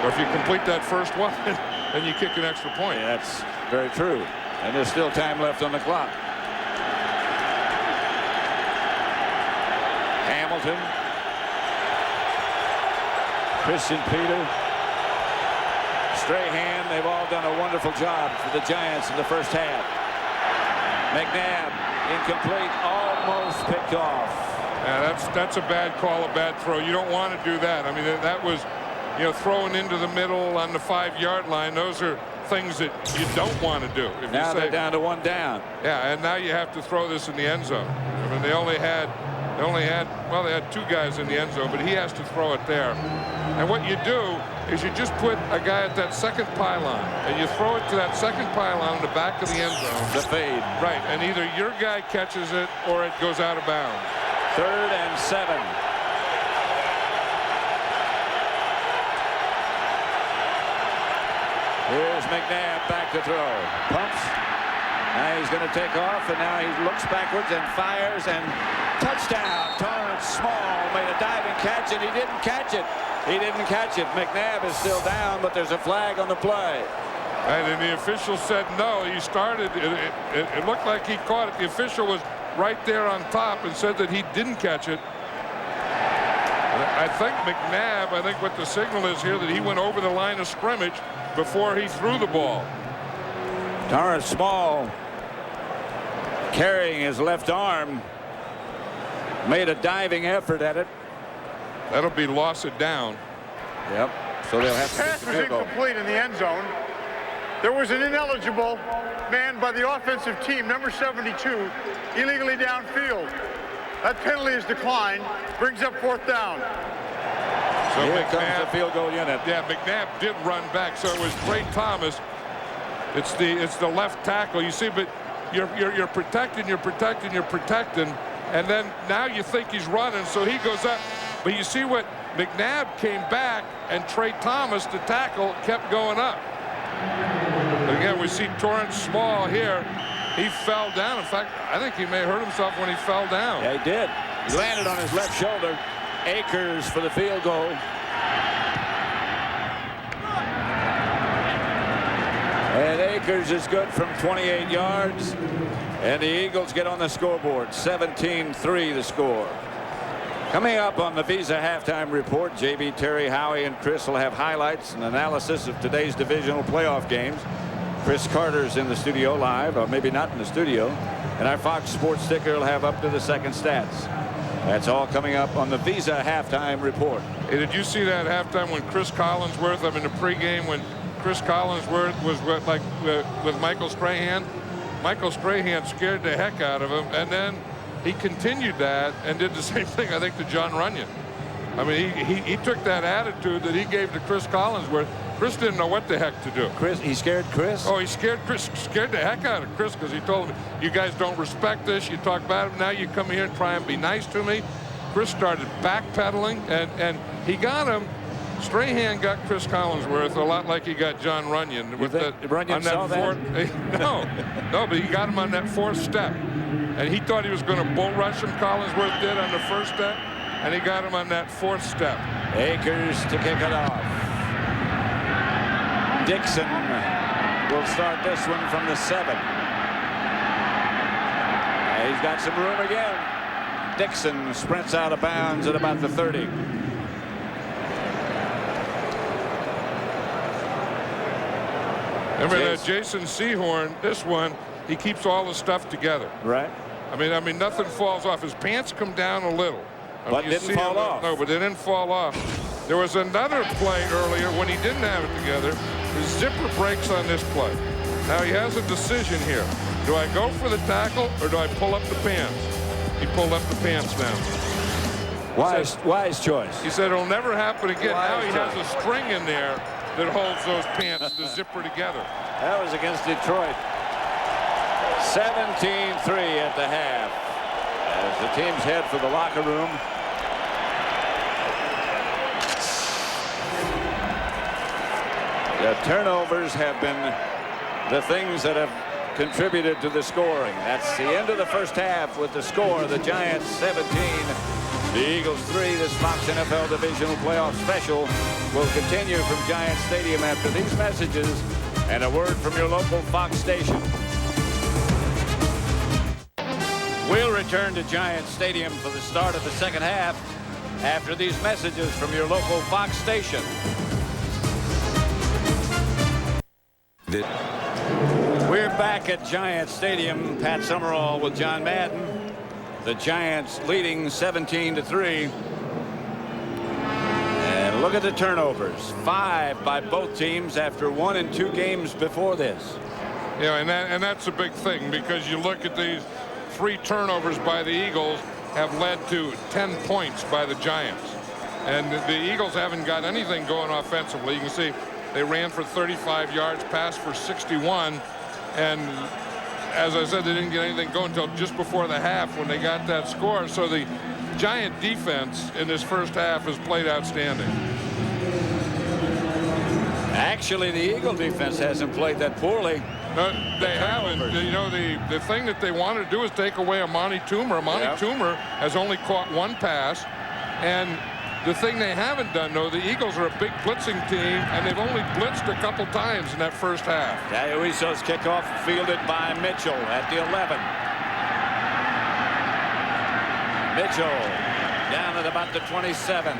Or if you complete that first one, then you kick an extra point. Yeah, that's very true. And there's still time left on the clock. Hamilton. Christian Peter. Strahan. They've all done a wonderful job for the Giants in the first half. McNabb. Incomplete. Almost picked off. Yeah, that's a bad call, a bad throw. You don't want to do that. I mean, that was, throwing into the middle on the 5-yard line. Those are things that you don't want to do. If now you say, they're down to 1 down. Yeah, and now you have to throw this in the end zone. I mean, they had 2 guys in the end zone, but he has to throw it there. And what you do is you just put a guy at that 2nd pylon, and you throw it to that 2nd pylon in the back of the end zone. The fade. Right, and either your guy catches it or it goes out of bounds. 3rd and 7. Here's McNabb back to throw. Pumps. Now he's going to take off, and now he looks backwards and fires, and touchdown. Torrance Small made a diving catch, and he didn't catch it. He didn't catch it. McNabb is still down, but there's a flag on the play. And then the official said no. He started. It looked like he caught it. The official was right there on top and said that he didn't catch it. I think McNabb, I think what the signal is here, that he went over the line of scrimmage before he threw the ball. Torrance Small, carrying his left arm, made a diving effort at it. That'll be loss it down. Yep. So they'll have to pass was incomplete in the end zone. There was an ineligible man by the offensive team, number 72, illegally downfield. That penalty is declined, brings up 4th down. So here comes the field goal unit. Yeah, McNabb did run back, so it was Trey Thomas. It's the left tackle. You see, but you're protecting, and then now you think he's running, so he goes up. But you see what McNabb came back, and Trey Thomas, the tackle, kept going up. Again, we see Torrance Small here. He fell down. In fact, I think he may have hurt himself when he fell down. Yeah, he did. He landed on his left shoulder. Akers for the field goal. And Akers is good from 28 yards. And the Eagles get on the scoreboard. 17-3 the score. Coming up on the Visa Halftime Report, JB, Terry, Howie, and Chris will have highlights and analysis of today's divisional playoff games. Chris Carter's in the studio live, or maybe not in the studio. And our Fox Sports sticker will have up to the second stats. That's all coming up on the Visa Halftime Report. Hey, did you see that halftime when Chris Collinsworth, in the pregame, when Chris Collinsworth was with Michael Strahan? Michael Strahan scared the heck out of him, and then he continued that and did the same thing, I think, to John Runyon. I mean, he took that attitude that he gave to Chris Collinsworth. Chris didn't know what the heck to do. He scared Chris? Oh, he scared Chris, scared the heck out of Chris, because he told him, you guys don't respect this. You talk about it. Now you come here and try and be nice to me. Chris started backpedaling, and he got him. Strahan got Chris Collinsworth a lot like he got John Runyon. With Runyon on that saw fourth, that? No, but he got him on that fourth step. And he thought he was going to bull rush him. Collinsworth did on the first step, and he got him on that fourth step. Akers to kick it off. Dixon will start this one from the 7. He's got some room again. Dixon sprints out of bounds at about the 30. Remember that Jason Sehorn, this one, he keeps all the stuff together. Right. I mean, nothing falls off. His pants come down a little. But didn't fall off. No, but they didn't fall off. There was another play earlier when he didn't have it together. His zipper breaks on this play. Now he has a decision here. Do I go for the tackle or do I pull up the pants? He pulled up the pants now. Wise choice. He said it'll never happen again. Now he has a string in there that holds those pants, the zipper together. That was against Detroit. 17-3 at the half as the teams head for the locker room. The turnovers have been the things that have contributed to the scoring. That's the end of the first half with the score. The Giants 17, the Eagles 3. This Fox NFL Divisional Playoff Special will continue from Giant Stadium after these messages and a word from your local Fox station. We'll return to Giant Stadium for the start of the second half after these messages from your local Fox station. We're back at Giant Stadium. Pat Summerall with John Madden. The Giants leading 17-3. And look at the turnovers. 5 by both teams after 1 and 2 games before this. Yeah, and that's a big thing, because you look at these 3 turnovers by the Eagles have led to 10 points by the Giants. And the Eagles haven't got anything going offensively. You can see they ran for 35 yards, passed for 61. And as I said, they didn't get anything going until just before the half when they got that score. So the Giant defense in this first half has played outstanding. Actually, the Eagle defense hasn't played that poorly. They haven't. You know, the thing that they want to do is take away Amani Toomer. Amani Toomer has only caught 1 pass. And the thing they haven't done, though, the Eagles are a big blitzing team, and they've only blitzed a couple times in that first half. Daiuiso's kickoff fielded by Mitchell at the 11. Mitchell down at about the 27.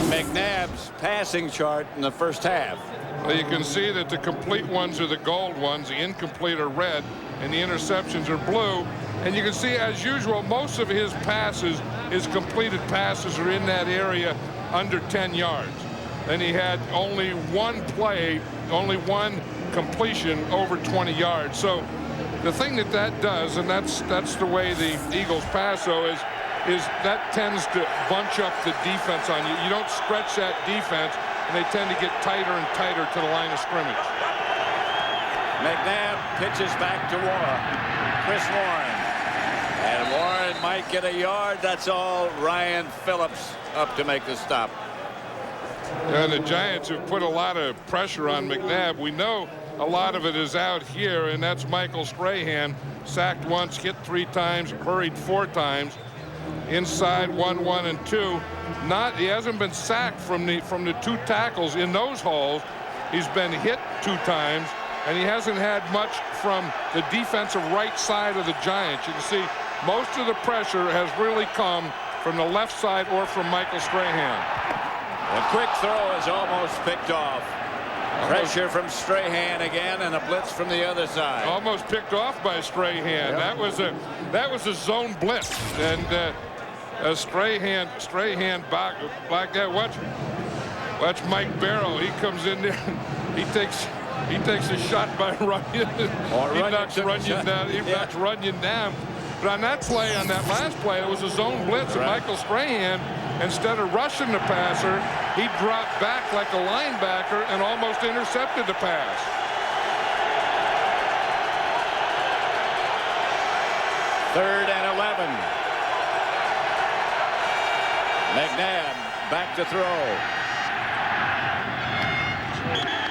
McNabb's passing chart in the first half. Well, you can see that the complete ones are the gold ones, the incomplete are red, and the interceptions are blue. And you can see, as usual, most of his passes, his completed passes, are in that area under 10 yards. And he had only 1 play, only 1 completion over 20 yards. So the thing that does, and that's the way the Eagles pass, though, is that tends to bunch up the defense on you. You don't stretch that defense, and they tend to get tighter and tighter to the line of scrimmage. McNabb pitches back to Warren. Chris Warren. And Warren might get a yard. That's all. Ryan Phillips up to make the stop. And the Giants have put a lot of pressure on McNabb. We know a lot of it is out here, and that's Michael Strahan. Sacked once, hit 3 times, hurried 4 times. Inside 1, 1, and 2. He hasn't been sacked from the 2 tackles in those holes. He's been hit 2 times, and he hasn't had much from the defensive right side of the Giants. You can see most of the pressure has really come from the left side or from Michael Strahan. A quick throw is almost picked off. Pressure from Strahan again, and a blitz from the other side. Almost picked off by Strahan. Yep. That was a zone blitz, and Strahan black that. Watch Mike Barrow. He comes in there. He takes a shot by Runyon. He knocks Runyon down. He knocks Runyon down. But on that play, on that last play, it was a zone blitz, and Michael Strahan, instead of rushing the passer, he dropped back like a linebacker and almost intercepted the pass. Third and 11. McNabb back to throw.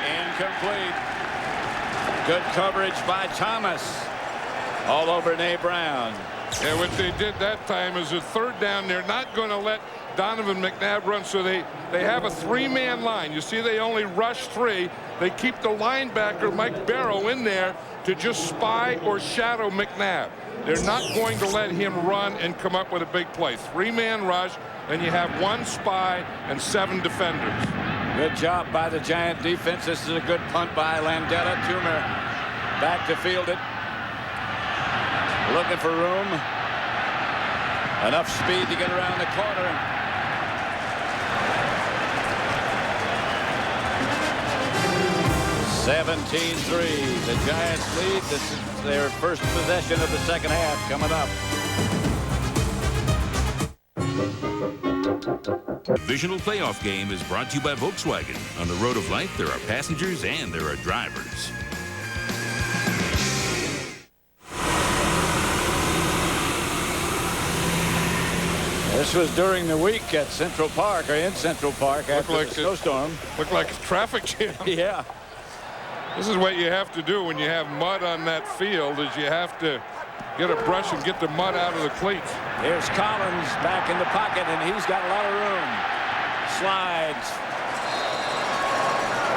Incomplete. Good coverage by Thomas. All over Nate Brown. And what they did that time is a third down. They're not going to let Donovan McNabb run, so they have a three-man line. You see, they only rush three. They keep the linebacker, Mike Barrow, in there to just spy or shadow McNabb. They're not going to let him run and come up with a big play. Three-man rush, and you have one spy and 7 defenders. Good job by the Giant defense. This is a good punt by Landeta. Toomer back to field it. Looking for room. Enough speed to get around the corner. (17-3). The Giants lead. This is their first possession of the second half coming up. Divisional playoff game is brought to you by Volkswagen. On the road of life, there are passengers and there are drivers. This was during the week at Central Park, or in Central Park, after the snowstorm. Looked like a traffic jam. Yeah. This is what you have to do when you have mud on that field, is you have to get a brush and get the mud out of the cleats. Here's Collins back in the pocket, and he's got a lot of room. Slides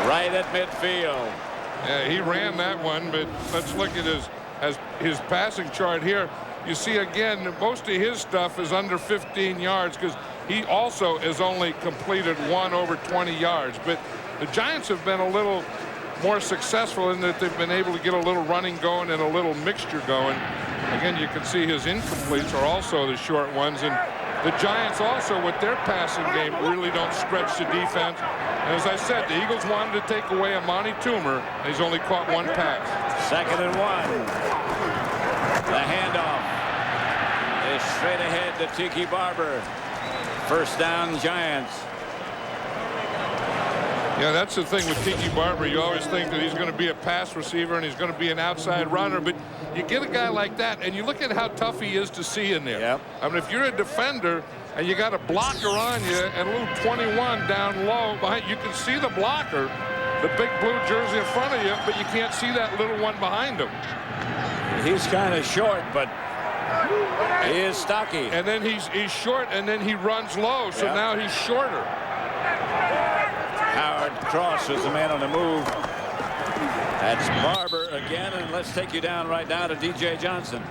right at midfield. Yeah, he ran that one, but let's look at his passing chart here. You see, again, most of his stuff is under 15 yards because he also has only completed one over 20 yards. But the Giants have been a little more successful in that they've been able to get a little running going and a little mixture going. Again, you can see his incompletes are also the short ones. And the Giants also, with their passing game, really don't stretch the defense. And as I said, the Eagles wanted to take away Amani Toomer, and he's only caught one pass. 2nd and 1. The handoff is straight ahead to Tiki Barber. First down, Giants. Yeah, that's the thing with Tiki Barber. You always think that he's going to be a pass receiver and he's going to be an outside runner, but you get a guy like that and you look at how tough he is to see in there. Yep. I mean, if you're a defender and you got a blocker on you and a little 21 down low behind, you can see the blocker, the big blue jersey in front of you, but you can't see that little one behind him. He's kind of short, but he is stocky. And then he's short, and then he runs low, so now he's shorter. Howard Cross was the man on the move. That's Barber again, and let's take you down right now to DJ Johnson.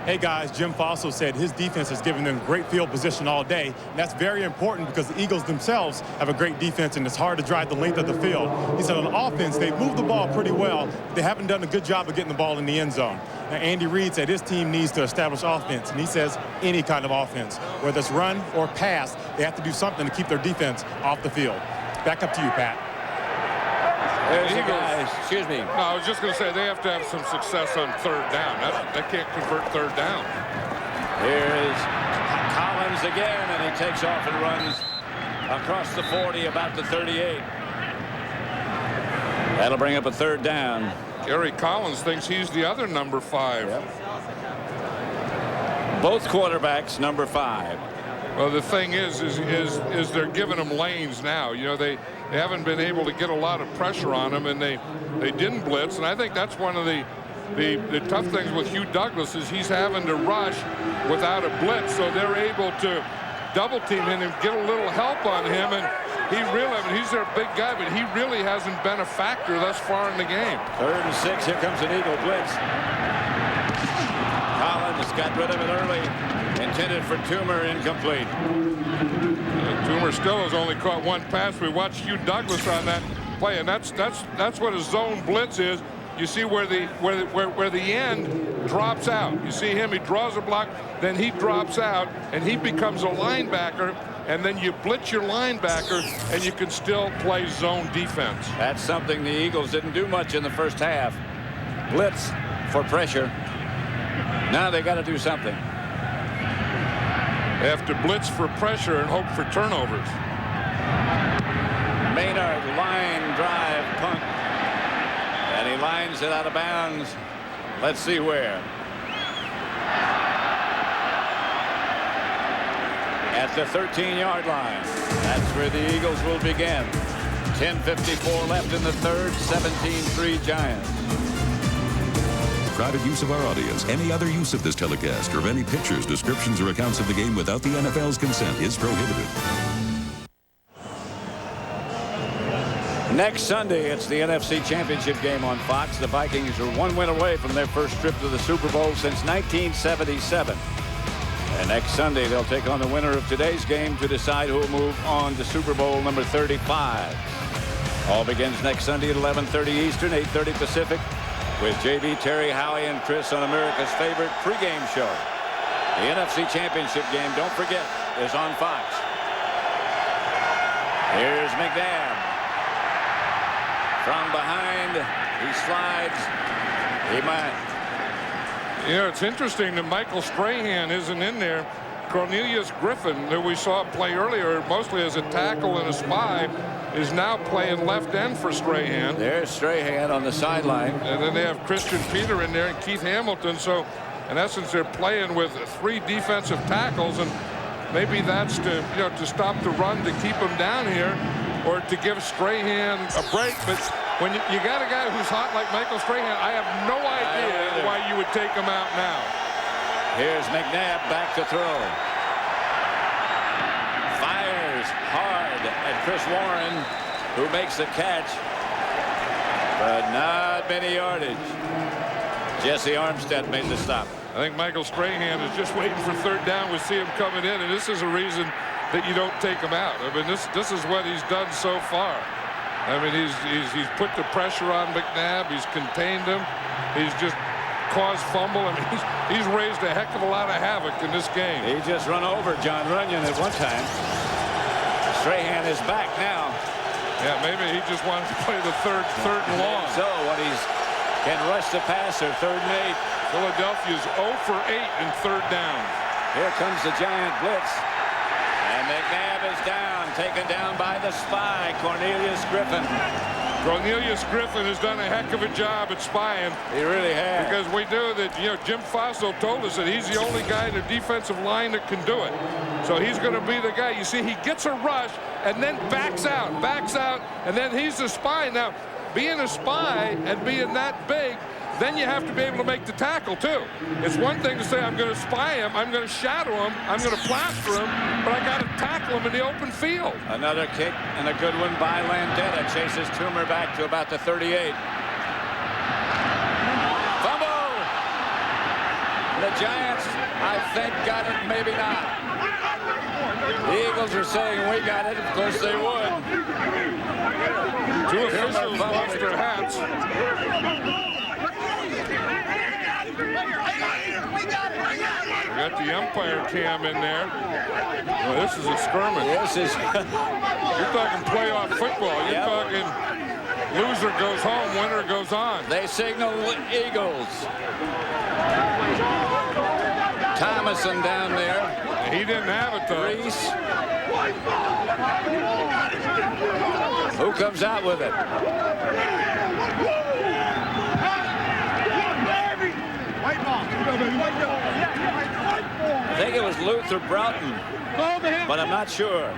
Hey guys, Jim Fossil said his defense has given them great field position all day. And that's very important because the Eagles themselves have a great defense and it's hard to drive the length of the field. He said on offense, they've moved the ball pretty well. They haven't done a good job of getting the ball in the end zone. Now, Andy Reid said his team needs to establish offense, and he says any kind of offense. Whether it's run or pass, they have to do something to keep their defense off the field. Back up to you, Pat. There's the guy. Excuse me. No, I was just going to say they have to have some success on third down. They can't convert third down. Here's Collins again, and he takes off and runs across the 40, about the 38. That'll bring up a third down. Gary Collins thinks he's the other number 5. Yep. Both quarterbacks number 5. Well, the thing is they're giving them lanes now. You know, they haven't been able to get a lot of pressure on them, and they didn't blitz. And I think that's one of the tough things with Hugh Douglas is he's having to rush without a blitz, so they're able to double team him and get a little help on him. And he really, I mean, he's their big guy, but he really hasn't been a factor thus far in the game. 3rd and 6. Here comes an Eagle blitz. Collins got rid of it early. Intended for Toomer, incomplete. Toomer still has only caught one pass. We watched Hugh Douglas on that play, and that's what a zone blitz is. You see where the end drops out. You see him, he draws a block, then he drops out, and he becomes a linebacker, and then you blitz your linebacker, and you can still play zone defense. That's something the Eagles didn't do much in the first half. Blitz for pressure. Now they got to do something. They have to blitz for pressure and hope for turnovers. Maynard line drive punt. And he lines it out of bounds. Let's see where. At the 13-yard line. That's where the Eagles will begin. 10:54 left in the third. 17-3 Giants. Private use of our audience. Any other use of this telecast or of any pictures, descriptions, or accounts of the game without the NFL's consent is prohibited. Next Sunday, it's the NFC Championship game on Fox. The Vikings are one win away from their first trip to the Super Bowl since 1977. And next Sunday, they'll take on the winner of today's game to decide who will move on to Super Bowl number 35. All begins next Sunday at 11:30 Eastern, 8:30 Pacific, with JB, Terry, Howie, and Chris on America's favorite pregame show. The NFC Championship game, don't forget, is on Fox. Here's McNabb. From behind, he slides. He might. You know, it's interesting that Michael Strahan isn't in there. Cornelius Griffin, that we saw play earlier, mostly as a tackle and a spy, is now playing left end for Strahan. There's Strahan on the sideline. And then they have Christian Peter in there and Keith Hamilton. So, in essence, they're playing with 3 defensive tackles, and maybe that's to, you know, to stop the run, to keep them down here, or to give Strahan a break. But when you got a guy who's hot like Michael Strahan, I have no idea why you would take him out now. Here's McNabb back to throw. Fires hard at Chris Warren, who makes the catch, but not many yardage. Jesse Armstead made the stop. I think Michael Strahan is just waiting for third down. We see him coming in, and this is a reason that you don't take him out. I mean, this is what he's done so far. I mean, he's put the pressure on McNabb. He's contained him. He's just caused fumble. I mean, he's raised a heck of a lot of havoc in this game. He just run over John Runyon at one time. Strahan is back now. Yeah, maybe he just wanted to play the third and long. So what can rush the passer, 3rd and 8. Philadelphia's 0 for 8 in third down. Here comes the Giant blitz. And McNabb is down, taken down by the spy, Cornelius Griffin. Cornelius Griffin has done a heck of a job at spying. He really has. Because we know that, you know, Jim Faso told us that he's the only guy in the defensive line that can do it. So he's going to be the guy. You see, he gets a rush and then backs out, and then he's the spy. Now, being a spy and being that big, then you have to be able to make the tackle, too. It's one thing to say, I'm going to spy him, I'm going to shadow him, I'm going to plaster him, but I got to tackle him in the open field. Another kick and a good one by Landeta. Chases Toomer back to about the 38. Fumble! The Giants, I think, got it, maybe not. The Eagles are saying we got it. Of course they would. 2 officials lost their hats. We got the umpire cam in there. Well, this is a skirmish. You're talking playoff football. You're talking loser goes home, winner goes on. They signal Eagles. Thomason down there. He didn't have it, though. Reese. Who comes out with it? I think it was Luther Broughton, but I'm not sure.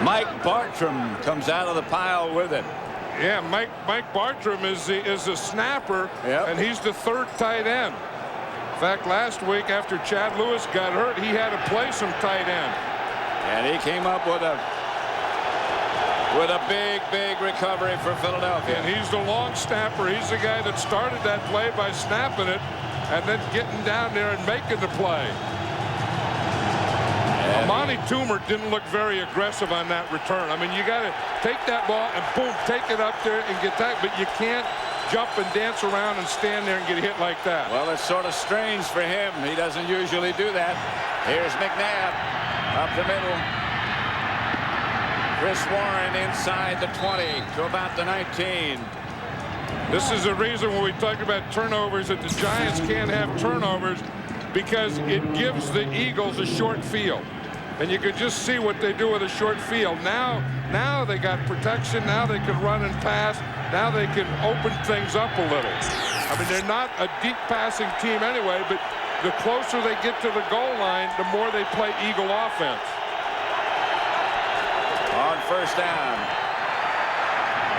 Mike Bartram comes out of the pile with it. Yeah, Mike Bartram is a snapper, and he's the 3rd tight end. In fact, last week after Chad Lewis got hurt, he had to play some tight end. And he came up with a big recovery for Philadelphia. And he's the long snapper. He's the guy that started that play by snapping it and then getting down there and making the play. Amani Toomer didn't look very aggressive on that return. I mean, you got to take that ball and boom, take it up there and get that, but you can't jump and dance around and stand there and get hit like that. Well, it's sort of strange for him. He doesn't usually do that. Here's McNabb up the middle. Chris Warren inside the 20 to about the 19. This is the reason when we talk about turnovers that the Giants can't have turnovers, because it gives the Eagles a short field. And you can just see what they do with a short field. Now they got protection. Now they can run and pass. Now they can open things up a little. I mean, they're not a deep passing team anyway, but the closer they get to the goal line, the more they play Eagle offense. On first down,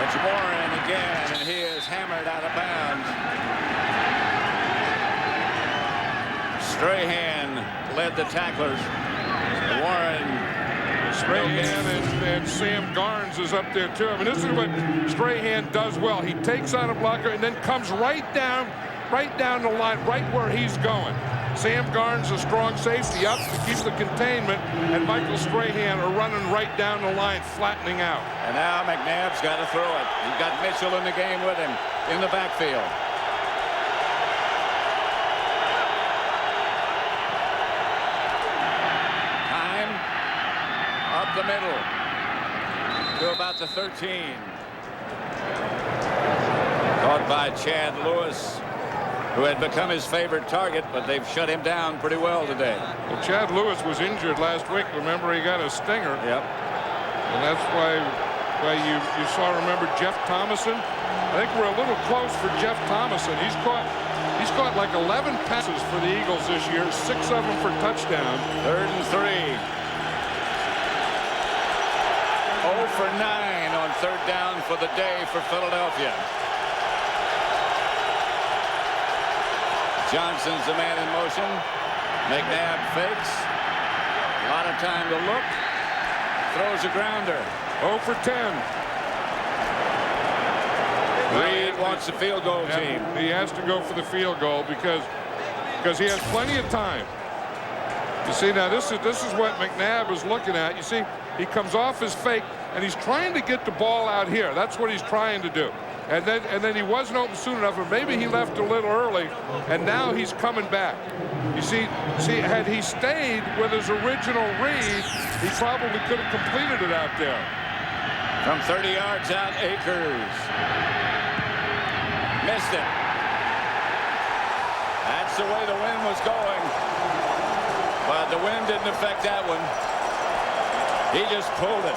it's Warren again, and he is hammered out of bounds. Strahan led the tacklers. Warren, Strahan and Sam Garnes is up there too. I mean, this is what Strahan does well. He takes on a blocker and then comes right down the line, right where he's going. Sam Garnes, a strong safety, up to keep the containment, and Michael Strahan are running right down the line, flattening out. And now McNabb's got to throw it. He's got Mitchell in the game with him in the backfield. Time up the middle to about the 13. Caught by Chad Lewis, who had become his favorite target, but they've shut him down pretty well today. Well, Chad Lewis was injured last week. Remember, he got a stinger. Yep. And that's why you saw, remember, Jeff Thomason? I think we're a little close for Jeff Thomason. He's caught like 11 passes for the Eagles this year, 6 of them for touchdown. 3rd and 3. 0 for 9 on 3rd down for the day for Philadelphia. Johnson's the man in motion. McNabb fakes. A lot of time to look. Throws a grounder. 0 for 10. Reed wants the field goal team. He has to go for the field goal because he has plenty of time. You see, now this is what McNabb is looking at. You see, he comes off his fake and he's trying to get the ball out here. That's what he's trying to do. And then he wasn't open soon enough, or maybe he left a little early, and now he's coming back. You see, had he stayed with his original read, he probably could have completed it out there. From 30 yards out, Akers. Missed it. That's the way the wind was going. But the wind didn't affect that one. He just pulled it.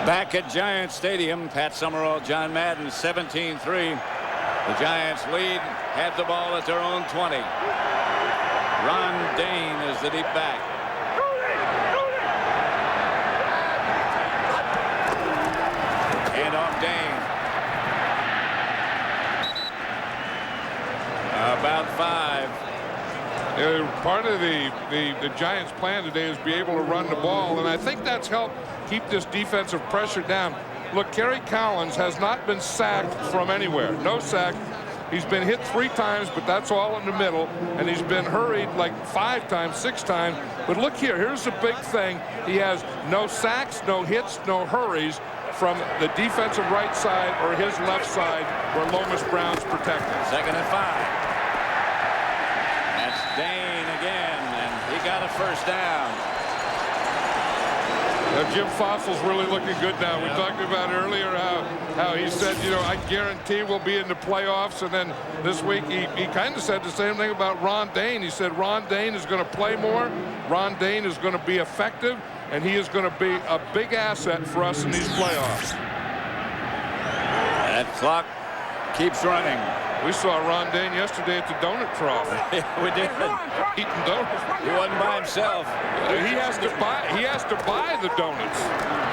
Back at Giants Stadium, Pat Summerall, John Madden, 17-3. The Giants lead, have the ball at their own 20. Ron Dane is the deep back. Hand off Dane. About 5. Part of the Giants' plan today is be able to run the ball, and I think that's helped keep this defensive pressure down. Look, Kerry Collins has not been sacked from anywhere. No sack. He's been hit 3 times, but that's all in the middle, and he's been hurried like 5 times, 6 times. But look here, here's the big thing. He has no sacks, no hits, no hurries from the defensive right side or his left side where Lomas Brown's protected. 2nd and 5. That's Dane again, and he got a first down. Jim Fossil's really looking good now. We talked about earlier how he said, you know, I guarantee we'll be in the playoffs. And then this week he kind of said the same thing about Ron Dane. He said Ron Dane is going to play more. Ron Dane is going to be effective, and he is going to be a big asset for us in these playoffs. That clock keeps running. We saw Ron Dane yesterday at the donut trough. We did. Eating donuts. He wasn't by himself. He has to buy the donuts.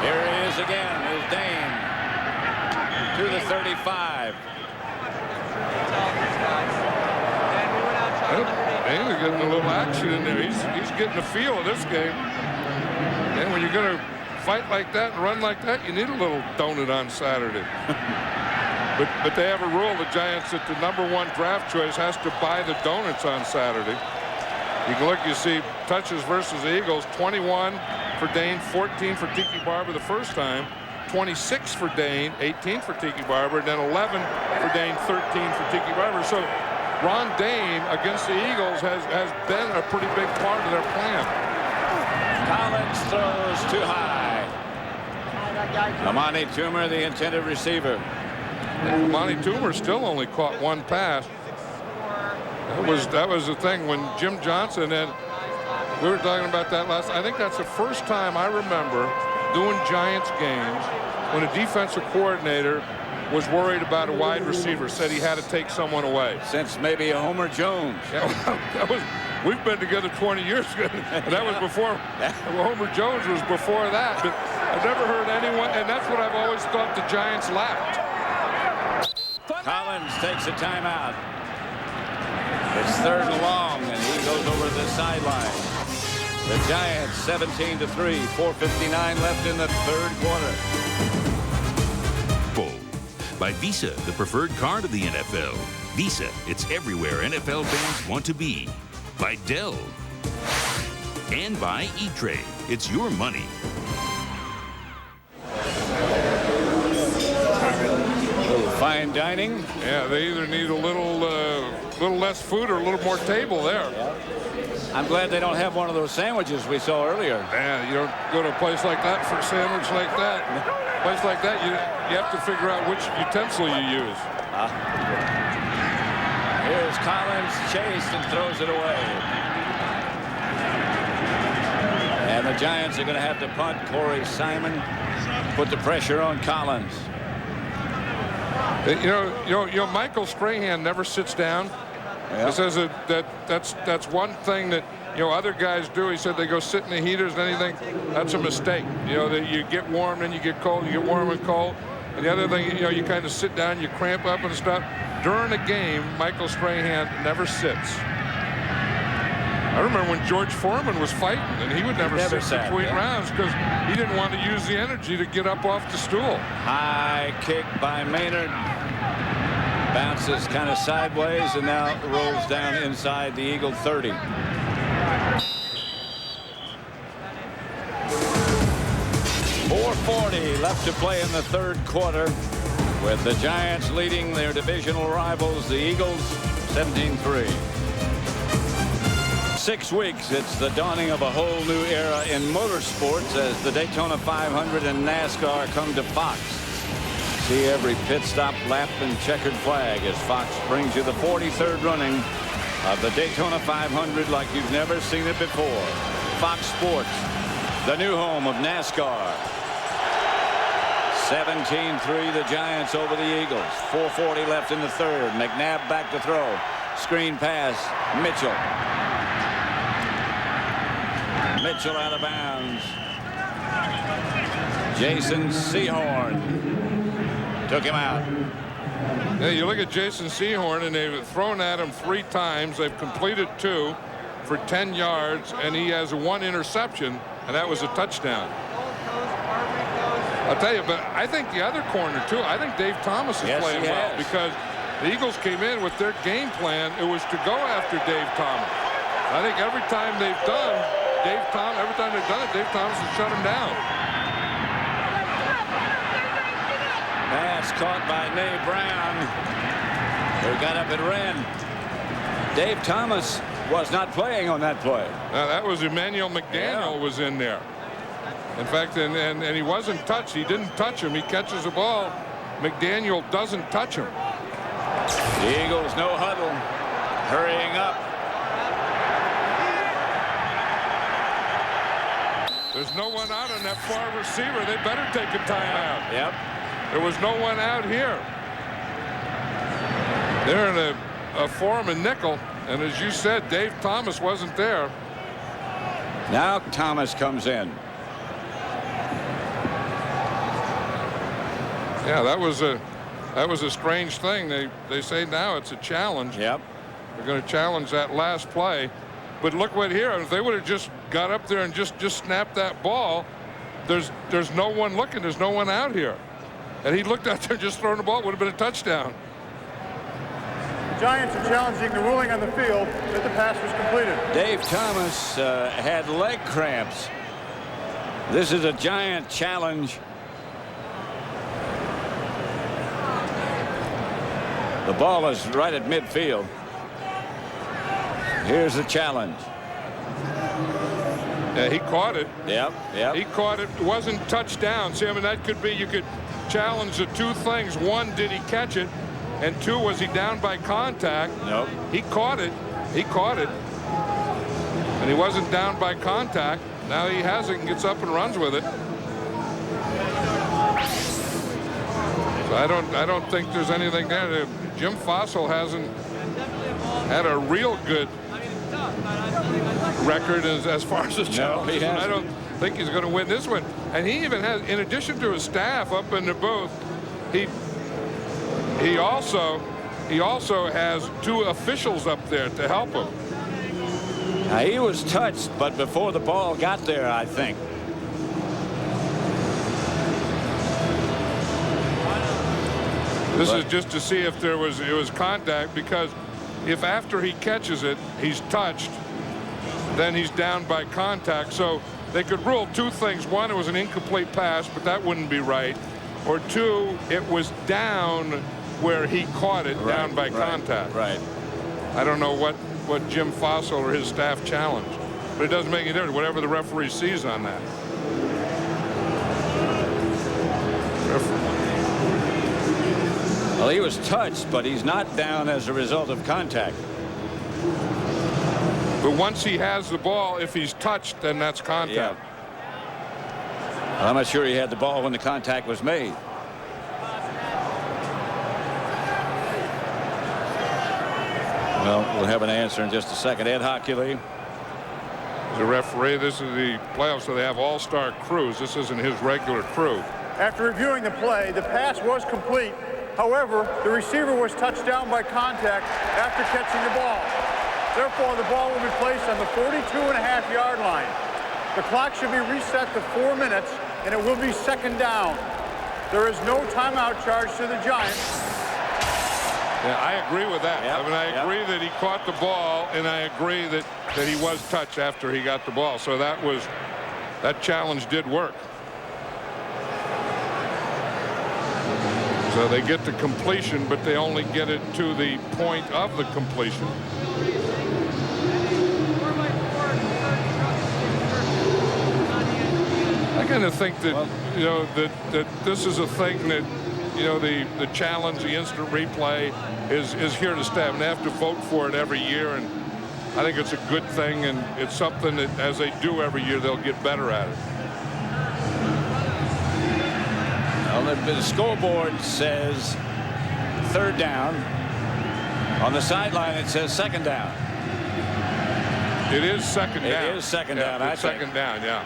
Here he is again. Here's Dane to the 35. Dane's getting a little action in there. He's getting the feel of this game. And when you're going to fight like that and run like that, you need a little donut on Saturday. But they have a rule, the Giants, that the #1 draft choice has to buy the donuts on Saturday. You can look, you see touches versus the Eagles, 21 for Dane, 14 for Tiki Barber the first time, 26 for Dane, 18 for Tiki Barber, and then 11 for Dane, 13 for Tiki Barber. So Ron Dane against the Eagles has been a pretty big part of their plan. Collins throws too high. Amani Toomer, the intended receiver. Amani Toomer still only caught one pass. That was the thing when Jim Johnson, and we were talking about that last. I think that's the first time I remember doing Giants games when a defensive coordinator was worried about a wide receiver, said he had to take someone away. Since maybe Homer Jones. Yeah, we've been together 20 years ago. That was before, Homer Jones was before that. But I've never heard anyone, and that's what I've always thought the Giants lacked. Collins takes a timeout. It's 3rd and long, and he goes over the sideline. The Giants 17-3, 4:59 left in the 3rd quarter. By Visa, the preferred card of the NFL. Visa, it's everywhere NFL fans want to be. By Dell. And by E-Trade, it's your money. Fine dining. Yeah, they either need a little less food or a little more table there. I'm glad they don't have one of those sandwiches we saw earlier. Yeah, you don't go to a place like that for a sandwich like that. A place like that, you have to figure out which utensil you use. Here's Collins, chased and throws it away. And the Giants are going to have to punt. Corey Simon put the pressure on Collins. You know, Michael Strahan never sits down. He says that's one thing that other guys do. He said they go sit in the heaters and anything. That's a mistake. That you get warm, then you get cold. You get warm and cold. And the other thing, you kind of sit down, you cramp up and stuff. During a game, Michael Strahan never sits. I remember when George Foreman was fighting, and he would never sit between rounds because he didn't want to use the energy to get up off the stool. High kick by Maynard. Bounces kind of sideways and now rolls down inside the Eagle 30. .440 left to play in the 3rd quarter, with the Giants leading their divisional rivals, the Eagles, 17-3. 6 weeks, it's the dawning of a whole new era in motorsports as the Daytona 500 and NASCAR come to Fox. See every pit stop, lap, and checkered flag as Fox brings you the 43rd running of the Daytona 500 like you've never seen it before. Fox Sports, the new home of NASCAR. 17-3, the Giants over the Eagles. 4:40 left in the 3rd. McNabb back to throw. Screen pass. Mitchell. Mitchell out of bounds. Jason Sehorn took him out. Yeah, you look at Jason Sehorn, and they've thrown at him 3 times. They've completed 2 for 10 yards, and he has 1 interception, and that was a touchdown. I'll tell you, but I think the other corner, too, I think Dave Thomas is playing well because the Eagles came in with their game plan. It was to go after Dave Thomas. I think every time they've done Dave Thomas, Dave Thomas has shut him down. Pass caught by Nay Brown, who got up and ran. Dave Thomas was not playing on that play. Now, that was Emmanuel McDaniel was in there. In fact, and he wasn't touched. He didn't touch him. He catches the ball. McDaniel doesn't touch him. The Eagles, no huddle, hurrying up. There's no one out on that far receiver. They better take a timeout. Yep. There was no one out here. They're in a Foreman nickel, and as you said, Dave Thomas wasn't there. Now Thomas comes in. Yeah, that was a strange thing. They say now it's a challenge. Yep. They're going to challenge that last play. But look what here. If they would have just got up there and just snapped that ball, there's no one looking. There's no one out here. And he looked out there and just thrown the ball. It would have been a touchdown. The Giants are challenging the ruling on the field that the pass was completed. Dave Thomas had leg cramps. This is a Giant challenge. The ball is right at midfield. Here's the challenge. Yeah, he caught it. Yep. He caught it. It wasn't touchdown. See, I mean, that could be, you could challenge the two things. One, did he catch it? And two, was he down by contact? Nope. He caught it. He caught it. And he wasn't down by contact. Now he has it and gets up and runs with it. So I don't think there's anything there. Jim Fossil hasn't had a real good record as far as the challenge. I don't think he's going to win this one. And he even has, in addition to his staff up in the booth, he also has two officials up there to help him. Now, he was touched, but before the ball got there, I think. This is just to see if it was contact, because if after he catches it, he's touched, then he's down by contact. So they could rule two things. One, it was an incomplete pass, but that wouldn't be right. Or two, it was down where he caught it, down by contact. Right. I don't know what Jim Fossil or his staff challenged, but it doesn't make any difference. Whatever the referee sees on that. Well, he was touched, but he's not down as a result of contact. But once he has the ball, if he's touched, then that's contact. Yeah. I'm not sure he had the ball when the contact was made. Well, we'll have an answer in just a second. Ed Hockley. The referee, this is the playoffs, so they have all-star crews. This isn't his regular crew. After reviewing the play, the pass was complete. However, the receiver was touched down by contact after catching the ball. Therefore, the ball will be placed on the 42.5-yard line. The clock should be reset to 4 minutes, and it will be second down. There is no timeout charge to the Giants. Yeah, I agree with that. I mean, I agree that he caught the ball, and I agree that he was touched after he got the ball. So that challenge did work. So they get the completion, but they only get it to the point of the completion. I kind of think that, you know, that this is a thing that, you know, the challenge, the instant replay is here to stay. And they have to vote for it every year, and I think it's a good thing, and it's something that as they do every year, they'll get better at it. Well, the scoreboard says third down. On the sideline, it says second down. It is second down. It is second down, I think. Second down, yeah.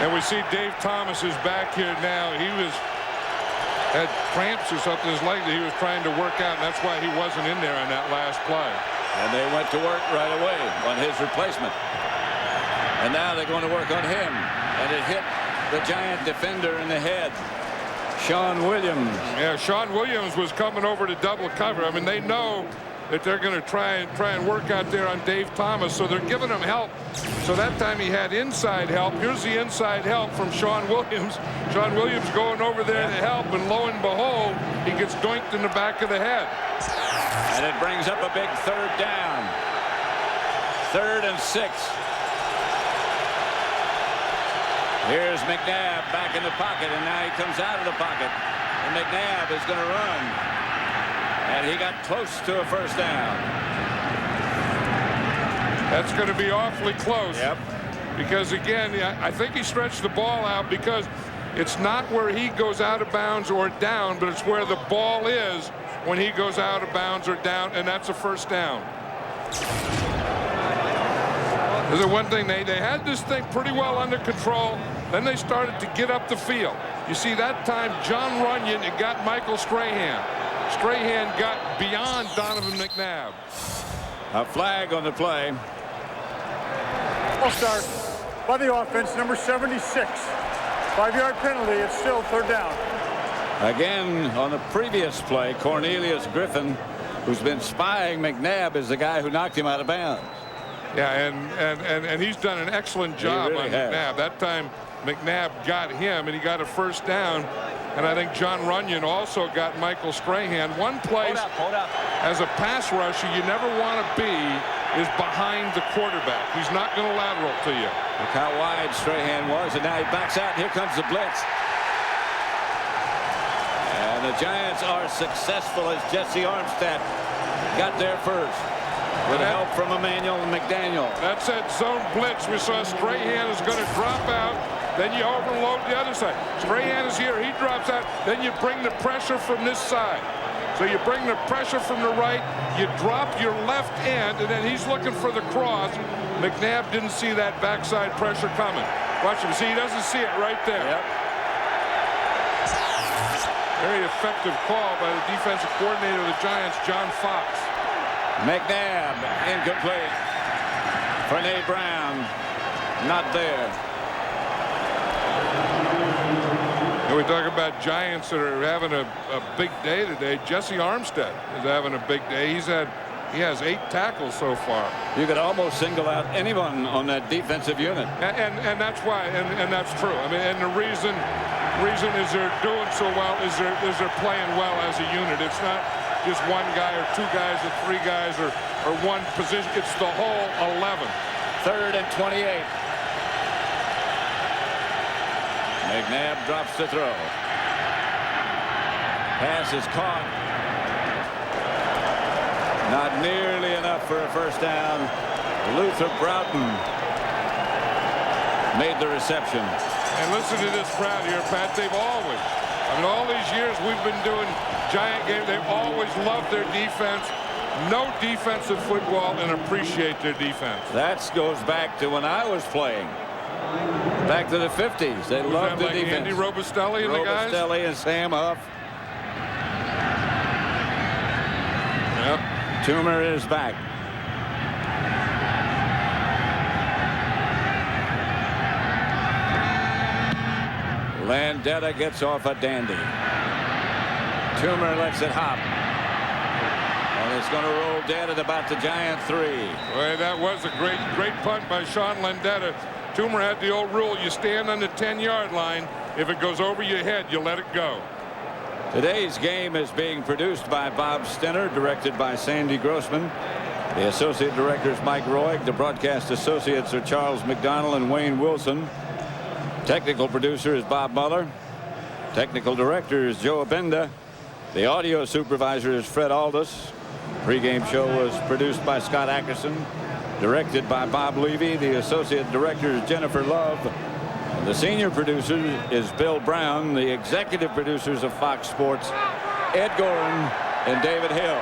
And we see Dave Thomas is back here now. He had cramps or something in his leg that he was trying to work out, and that's why he wasn't in there on that last play. And they went to work right away on his replacement. And now they're going to work on him. And it hit the Giant defender in the head, Sean Williams. Yeah, Sean Williams was coming over to double cover. I mean, they know that they're going to try and work out there on Dave Thomas, so they're giving him help. So that time he had inside help. Here's the inside help from Sean Williams. Sean Williams going over there to help, and lo and behold, he gets doinked in the back of the head. And it brings up a big third down. 3rd and 6. Here's McNabb back in the pocket, and now he comes out of the pocket. And McNabb is going to run. And he got close to a first down. That's going to be awfully close. Yep. Because, again, I think he stretched the ball out because it's not where he goes out of bounds or down, but it's where the ball is when he goes out of bounds or down, and that's a first down. There's the one thing, they had this thing pretty well under control. Then they started to get up the field. You see, that time, John Runyon, it got Michael Strahan. Strahan got beyond Donovan McNabb. A flag on the play. I'll start by the offense, number 76. 5-yard penalty. It's still third down. Again, on the previous play, Cornelius Griffin, who's been spying McNabb, is the guy who knocked him out of bounds. Yeah, and he's done an excellent job on McNabb. That time, McNabb got him, and he got a first down. And I think John Runyon also got Michael Strahan. One place as a pass rusher you never want to be is behind the quarterback. He's not going to lateral to you. Look how wide Strahan was, and now he backs out. Here comes the blitz. And the Giants are successful as Jesse Armstead got there first with help from Emmanuel and McDaniel. That's that zone blitz. We saw Strahan is going to drop out. Then you overload the other side. Strahan is here. He drops out. Then you bring the pressure from this side. So you bring the pressure from the right. You drop your left end, and then he's looking for the cross. McNabb didn't see that backside pressure coming. Watch him. See, he doesn't see it right there. Yep. Very effective call by the defensive coordinator of the Giants, John Fox. McNabb, incomplete. Fernet Brown, not there. And we talk about Giants that are having a big day today. Jesse Armstead is having a big day. He has 8 tackles so far. You could almost single out anyone on that defensive unit. And that's why, and that's true. I mean, and the reason is they're doing so well is they're playing well as a unit. It's not just one guy or 2 guys or 3 guys or one position. It's the whole 11. 3rd and 28. McNabb drops the throw. Pass is caught. Not nearly enough for a first down. Luther Broughton made the reception. And listen to this crowd here, Pat. They've always, I mean, all these years we've been doing Giant games, they've always loved their defense. No defensive football and appreciate their defense. That goes back to when I was playing. Back to the 50s. They loved the defense. Andy Robustelli and the guys? Robustelli and Sam Huff. Yep. Toomer is back. Landetta gets off a dandy. Toomer lets it hop. And it's going to roll dead at about the Giant 3. Well, that was a great punt by Sean Landetta. Toomer had the old rule, you stand on the 10-yard line. If it goes over your head, you let it go. Today's game is being produced by Bob Stenner, directed by Sandy Grossman. The associate director is Mike Roig. The broadcast associates are Charles McDonnell and Wayne Wilson. Technical producer is Bob Muller. Technical director is Joe Abenda. The audio supervisor is Fred Aldous. Pre-game show was produced by Scott Ackerson. Directed by Bob Levy. The associate director is Jennifer Love. And the senior producer is Bill Brown. The executive producers of Fox Sports, Ed Gorin and David Hill.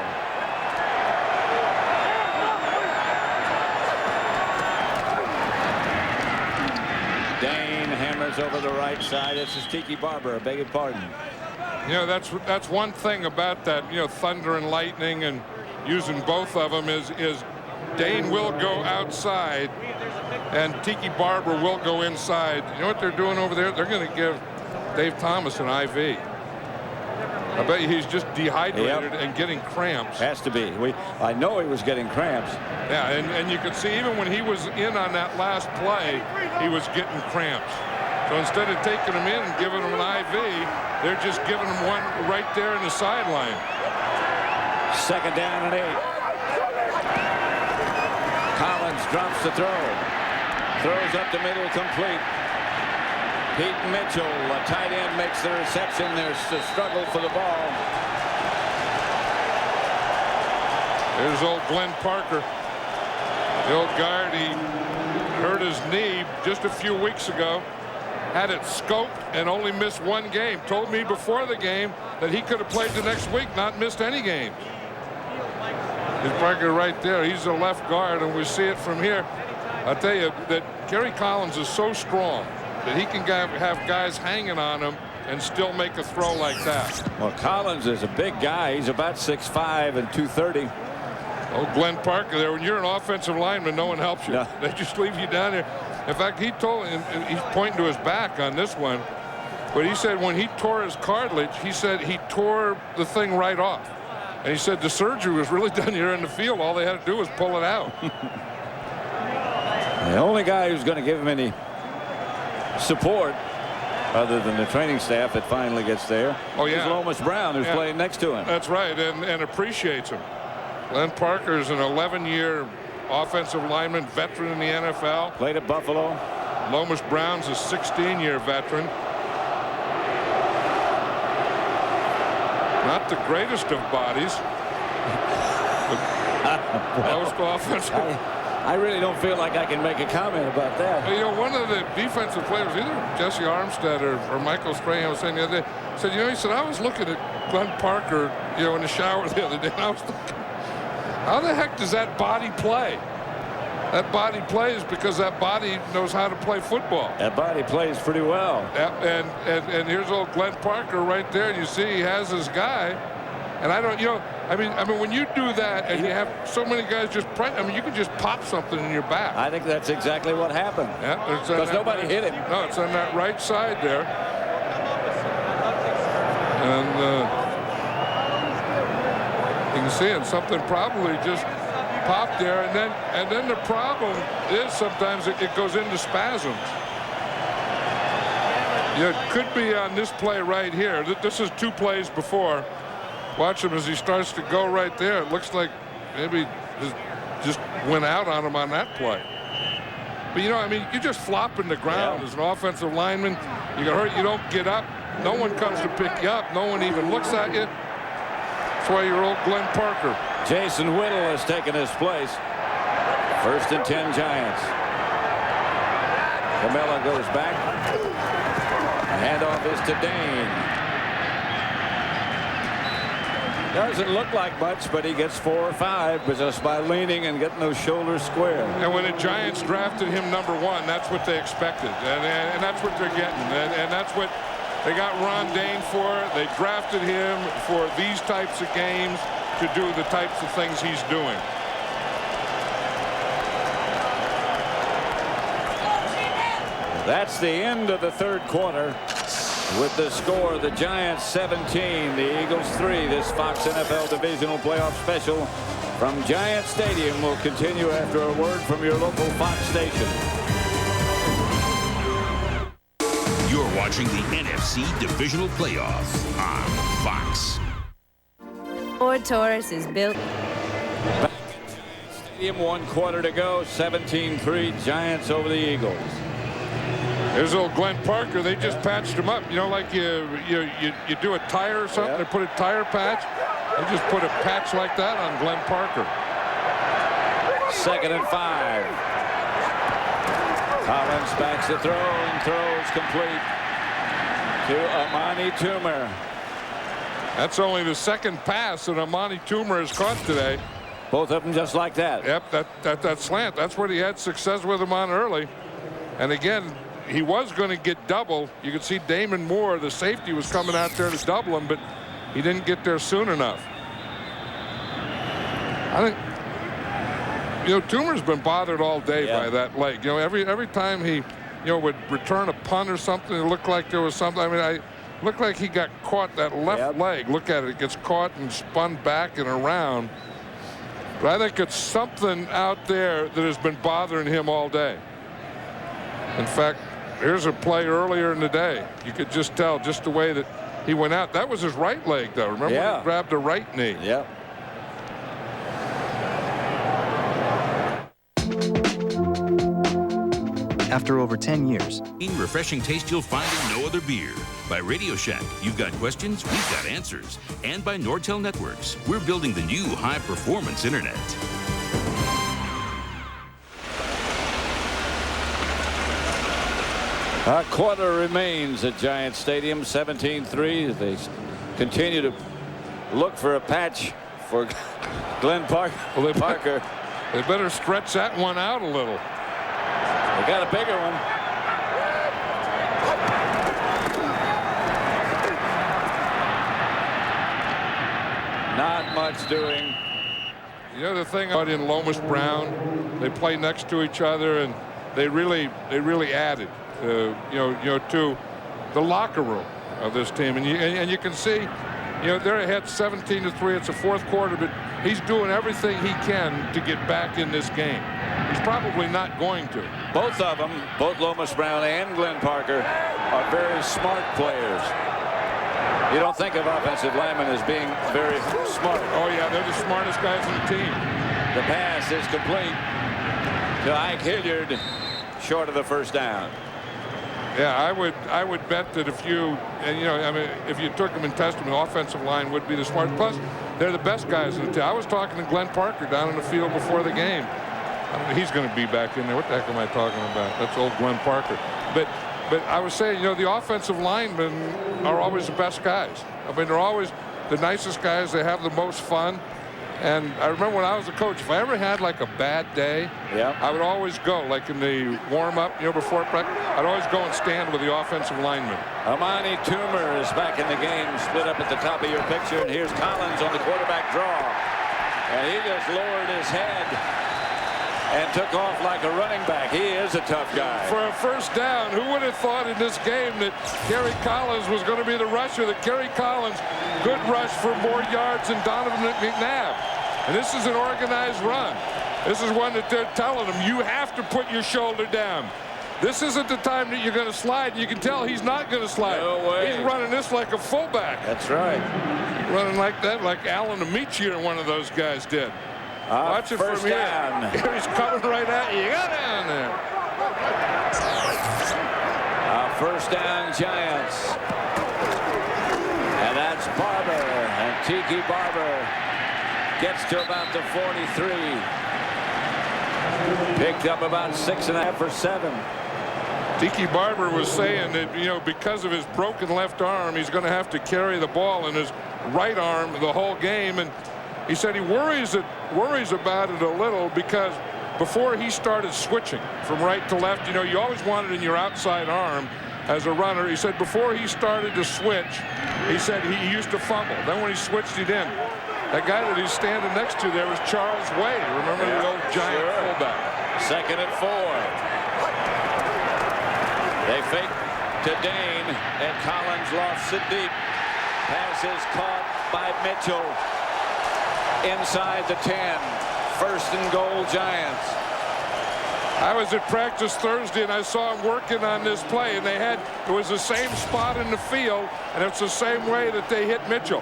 Dane hammers over the right side. This is Tiki Barber. I beg your pardon. You know, that's one thing about that, you know, thunder and lightning and using both of them is Dane will go outside and Tiki Barber will go inside. You know what they're doing over there? They're going to give Dave Thomas an IV. I bet you he's just dehydrated and getting cramps. Has to be. I know he was getting cramps. Yeah, and you could see even when he was in on that last play, he was getting cramps. So instead of taking him in and giving him an IV, they're just giving him one right there in the sideline. 2nd down and 8. Collins drops the throw. Throws up the middle, complete. Pete Mitchell, a tight end, makes the reception. There's a struggle for the ball. There's old Glenn Parker. The old guard, he hurt his knee just a few weeks ago. Had it scoped and only missed 1 game. Told me before the game that he could have played the next week, not missed any games. Here's Parker right there. He's a left guard, and we see it from here. I'll tell you that Kerry Collins is so strong that he can have guys hanging on him and still make a throw like that. Well, Collins is a big guy. He's about 6'5" and 230. Oh, Glenn Parker there. When you're an offensive lineman, no one helps you. No. They just leave you down there. In fact, he told, and he's pointing to his back on this one, but he said when he tore his cartilage, he said he tore the thing right off. And he said the surgery was really done here in the field. All they had to do was pull it out. The only guy who's going to give him any support other than the training staff that finally gets there is Lomas Brown, who's playing next to him. That's right, and appreciates him. Glenn Parker is an 11-year offensive lineman, veteran in the NFL. Played at Buffalo. Lomas Brown's a 16-year veteran. Not the greatest of bodies. Most offensive. I really don't feel like I can make a comment about that. You know, one of the defensive players, either Jesse Armstead or Michael Strahan was saying the other day, said, you know, he said, I was looking at Glenn Parker, you know, in the shower the other day, and I was thinking, how the heck does that body play? That body plays because that body knows how to play football. That body plays pretty well. And here's old Glenn Parker right there. You see he has his guy. And I don't, you know, I mean, when you do that and you have so many guys just, you can just pop something in your back. I think that's exactly what happened. Yeah, because nobody hit him. No, it's on that right side there. And you can see it. Something probably just popped there, and then the problem is sometimes it goes into spasms. Yeah, it could be on this play right here. This is 2 plays before. Watch him as he starts to go right there. It looks like maybe just went out on him on that play. But you know, I mean, you just flop in the ground as an offensive lineman. You get hurt, you don't get up. No one comes to pick you up. No one even looks at you. That's why you're old Glenn Parker. Jason Whittle has taken his place. 1st and 10 Giants. Camella goes back. The handoff is to Dane. Doesn't look like much, but he gets 4 or 5 just by leaning and getting those shoulders square. And when the Giants drafted him #1, that's what they expected, and that's what they're getting, and that's what they got Ron Dane for. They drafted him for these types of games, to do the types of things he's doing. That's the end of the 3rd quarter. With the score, the Giants 17, the Eagles 3. This Fox NFL Divisional Playoff Special from Giant Stadium will continue after a word from your local Fox station. You're watching the NFC Divisional Playoff on Fox. Ford Taurus is built. Stadium, 1 quarter to go, 17-3, Giants over the Eagles. There's old Glenn Parker. They just patched him up. You know, like you do a tire or something. They put a tire patch. They just put a patch like that on Glenn Parker. 2nd and 5. Collins backs the throw and throws complete to Amani Toomer. That's only the 2nd pass that Amani Toomer has caught today. Both of them just like that. Yep, that slant. That's what he had success with him on early. And again, he was going to get double. You could see Damon Moore, the safety, was coming out there to double him, but he didn't get there soon enough. I think, you know, Toomer's been bothered all day by that leg. You know, every time he, you know, would return a punt or something, it looked like there was something. I mean, looked like he got caught, that left leg. Look at it. It gets caught and spun back and around. But I think it's something out there that has been bothering him all day. In fact, here's a play earlier in the day. You could just tell just the way that he went out. That was his right leg, though. Remember when he grabbed the right knee? Yep. After over 10 years. Refreshing taste you'll find in no other beer. By Radio Shack, you've got questions, we've got answers. And by Nortel Networks, we're building the new high-performance internet. A quarter remains at Giant Stadium, 17-3. They continue to look for a patch for Glenn Parker. Well, they better stretch that one out a little. They got a bigger one. Not much doing. The other thing about in Lomas Brown, they play next to each other, and they really added. To the locker room of this team, and you can see, you know, they're ahead 17-3. It's the 4th quarter, but he's doing everything he can to get back in this game. He's probably not going to. Both of them, both Lomas Brown and Glenn Parker, are very smart players. You don't think of offensive linemen as being very smart. Oh yeah, they're the smartest guys in the team. The pass is complete. to Ike Hilliard, short of the first down. Yeah, I would bet that if you if you took them and tested them, the offensive line would be the smart. Plus, they're the best guys in the team. I was talking to Glenn Parker down in the field before the game. I don't know, he's going to be back in there. What the heck am I talking about? That's old Glenn Parker. But I was saying, the offensive linemen are always the best guys. I mean, they're always the nicest guys. They have the most fun. And I remember when I was a coach, if I ever had like a bad day, I would always go, like in the warm-up, before practice, I'd always go and stand with the offensive lineman. Amani Toomer is back in the game, split up at the top of your picture. And here's Collins on the quarterback draw. And he just lowered his head and took off like a running back. He is a tough guy. For a first down, who would have thought in this game that Kerry Collins was going to be the rusher? That Kerry Collins could rush for more yards than Donovan McNabb. And this is an organized run. This is one that they're telling him, you have to put your shoulder down. This isn't the time that you're going to slide. You can tell he's not going to slide. No way. He's running this like a fullback. That's right. Running like that, like Alan Amici or one of those guys did. Watch it from here. Down. He's coming right at you. You got down there. First down, Giants. And that's Barber. And Tiki Barber gets to about the 43. Picked up about 6.5 for 7. Tiki Barber was saying that, because of his broken left arm, he's going to have to carry the ball in his right arm the whole game. And he said he worries about it a little because before he started switching from right to left, you always want it in your outside arm as a runner. He said before he started to switch, he said he used to fumble. Then when he switched it in, that guy that he's standing next to there was Charles Wade. Remember the old giant fullback? 2nd and 4. They fake to Dane, and Collins lost it deep. Pass is caught by Mitchell inside the 10. 1st and goal, Giants. I was at practice Thursday and I saw him working on this play, and it was the same spot in the field, and it's the same way that they hit Mitchell.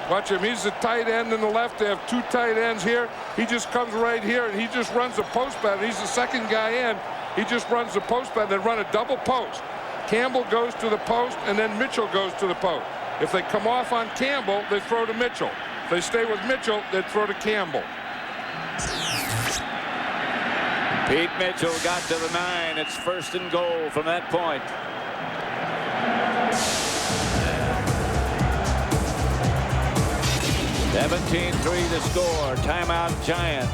Watch him. He's the tight end in the left. They have 2 tight ends here. He just comes right here and he just runs a post bat. He's the second guy in. He just runs the post bat. They run a double post. Campbell goes to the post and then Mitchell goes to the post. If they come off on Campbell, they throw to Mitchell. If they stay with Mitchell, they throw to Campbell. Pete Mitchell got to the 9. It's 1st and goal from that point. $17-3 to score. Timeout, Giants.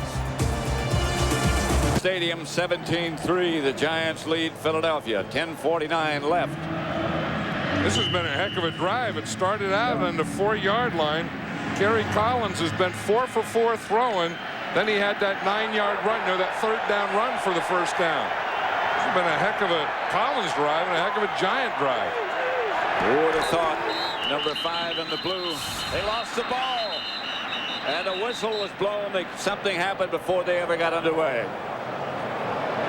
Stadium 17-3. The Giants lead Philadelphia. 10:49 left. This has been a heck of a drive. It started out on the 4-yard line. Kerry Collins has been 4 for 4 throwing. Then he had that 9-yard run, that 3rd down run for the first down. This has been a heck of a Collins drive and a heck of a Giant drive. Who would have thought? Number 5 in the blue. They lost the ball. And a whistle was blown. Something happened before they ever got underway.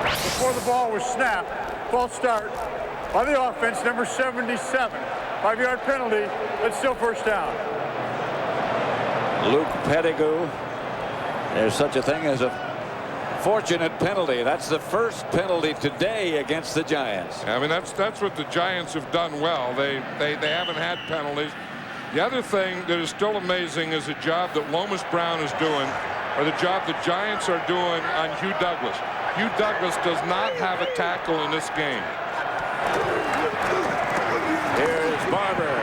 Before the ball was snapped, false start by the offense, number 77. 5-yard penalty, but still first down. Luke Pettigrew. There's such a thing as a fortunate penalty. That's the first penalty today against the Giants. I mean, that's what the Giants have done well. They haven't had penalties. The other thing that is still amazing is the job that Lomas Brown is doing, or the job the Giants are doing on Hugh Douglas. Hugh Douglas does not have a tackle in this game. Here's Barber.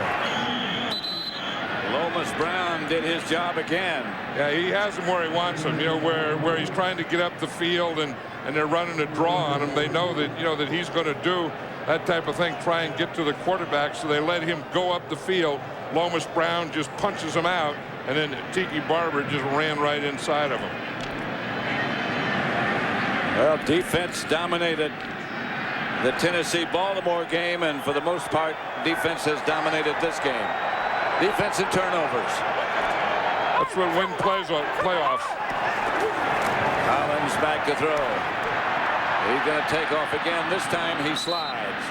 Lomas Brown did his job again. Yeah, he has him where he wants him, where he's trying to get up the field and they're running a draw on him. They know that, that he's going to do that type of thing, try and get to the quarterback, so they let him go up the field. Lomas Brown just punches him out, and then Tiki Barber just ran right inside of him. Well, defense dominated the Tennessee-Baltimore game, and for the most part, defense has dominated this game. Defense and turnovers. That's what win playoffs. Collins back to throw. He's going to take off again. This time he slides.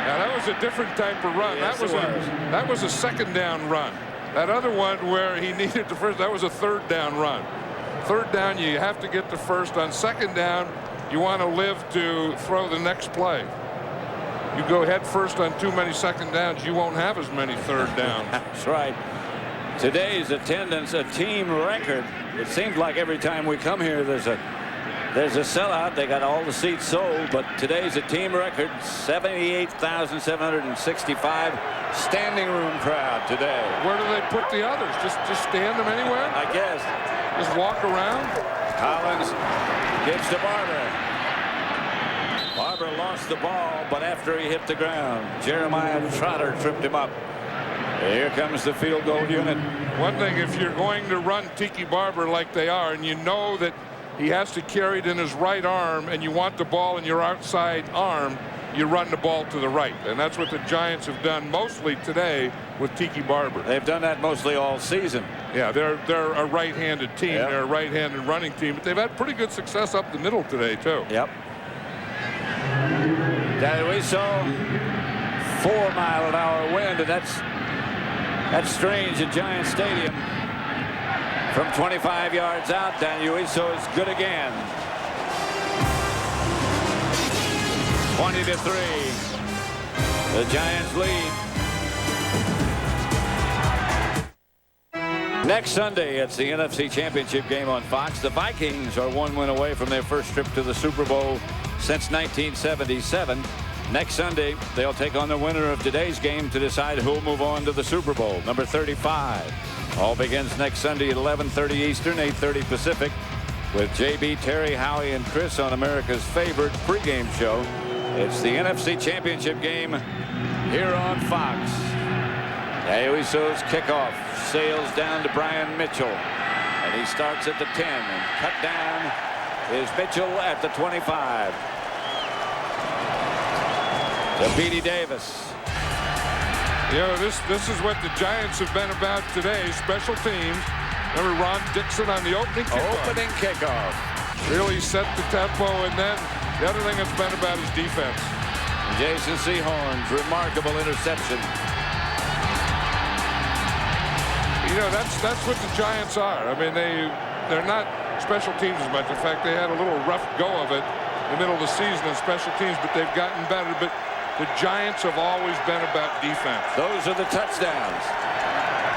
Now that was a different type of run. Yes, that was a 2nd down run. That other one where he needed the first, that was a 3rd down run. 3rd down, you have to get the first. On 2nd down, you want to live to throw the next play. You go head first on too many second downs, you won't have as many third downs. That's right. Today's attendance, a team record. It seems like every time we come here, there's a sellout. They got all the seats sold, but today's a team record, 78,765 standing room crowd today. Where do they put the others? Just stand them anywhere? I guess. Just walk around? Collins gives to Barber. Barber lost the ball, but after he hit the ground, Jeremiah Trotter tripped him up. Here comes the field goal unit. One thing, if you're going to run Tiki Barber like they are, and you know that he has to carry it in his right arm, and you want the ball in your outside arm, you run the ball to the right. And that's what the Giants have done mostly today with Tiki Barber. They've done that mostly all season. Yeah, they're a right-handed team. Yep. They're a right-handed running team, but they've had pretty good success up the middle today, too. Yep. Now we saw 4-mile-an-hour wind, and that's strange at Giant Stadium. From 25 yards out, Daniel Iso is good again. 20-3. The Giants lead. Next Sunday, it's the NFC Championship game on Fox. The Vikings are one win away from their first trip to the Super Bowl since 1977. Next Sunday, they'll take on the winner of today's game to decide who'll move on to the Super Bowl, number 35. All begins next Sunday at 11:30 Eastern, 8:30 Pacific, with JB, Terry, Howie, and Chris on America's favorite pregame show. It's the NFC Championship game here on Fox. Iso's kickoff sails down to Brian Mitchell, and he starts at the 10, and cut down is Mitchell at the 25. To Petey Davis. You know, this is what the Giants have been about today. Special teams. Remember Ron Dixon on the opening kickoff. Really set the tempo, and then the other thing it's been about is defense. Jason Sehorn's remarkable interception. You know, that's what the Giants are. I mean, they're not special teams as much. In fact, they had a little rough go of it in the middle of the season in special teams, but they've gotten better. But the Giants have always been about defense. Those are the touchdowns.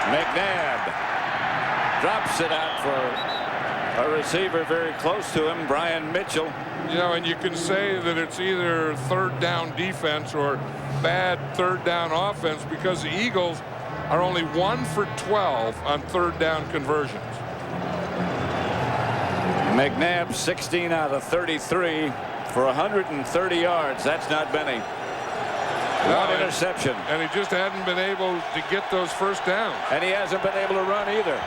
McNabb drops it out for a receiver very close to him, Brian Mitchell. You know, and you can say that it's either third down defense or bad third down offense, because the Eagles are only 1 for 12 on third down conversions. McNabb 16 out of 33 for 130 yards. That's not many. One interception. And he just hadn't been able to get those first downs. And he hasn't been able to run either.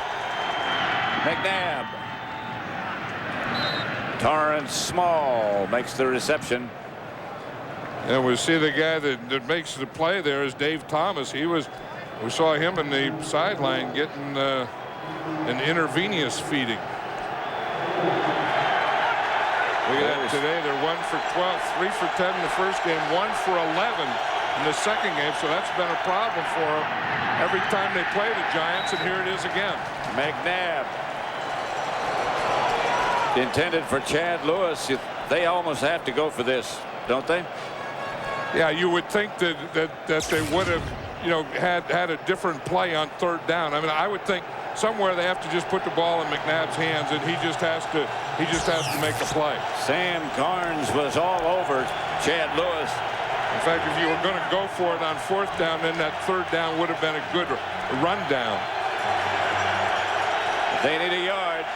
McNabb. Torrance Small makes the reception. And we see the guy that makes the play there is Dave Thomas. We saw him in the sideline getting an intravenous feeding. Look at that today. They're 1 for 12, 3 for 10 in the first game, 1 for 11 in the second game. So that's been a problem for them every time they play the Giants, and here it is again. McNabb. Intended for Chad Lewis. They almost have to go for this, don't they? Yeah, you would think that they would have, you know, had a different play on third down. I mean, I would think somewhere they have to just put the ball in McNabb's hands, and he just has to make a play. Sam Carnes was all over Chad Lewis. In fact, if you were going to go for it on fourth down, then that third down would have been a good run down. They need a yard.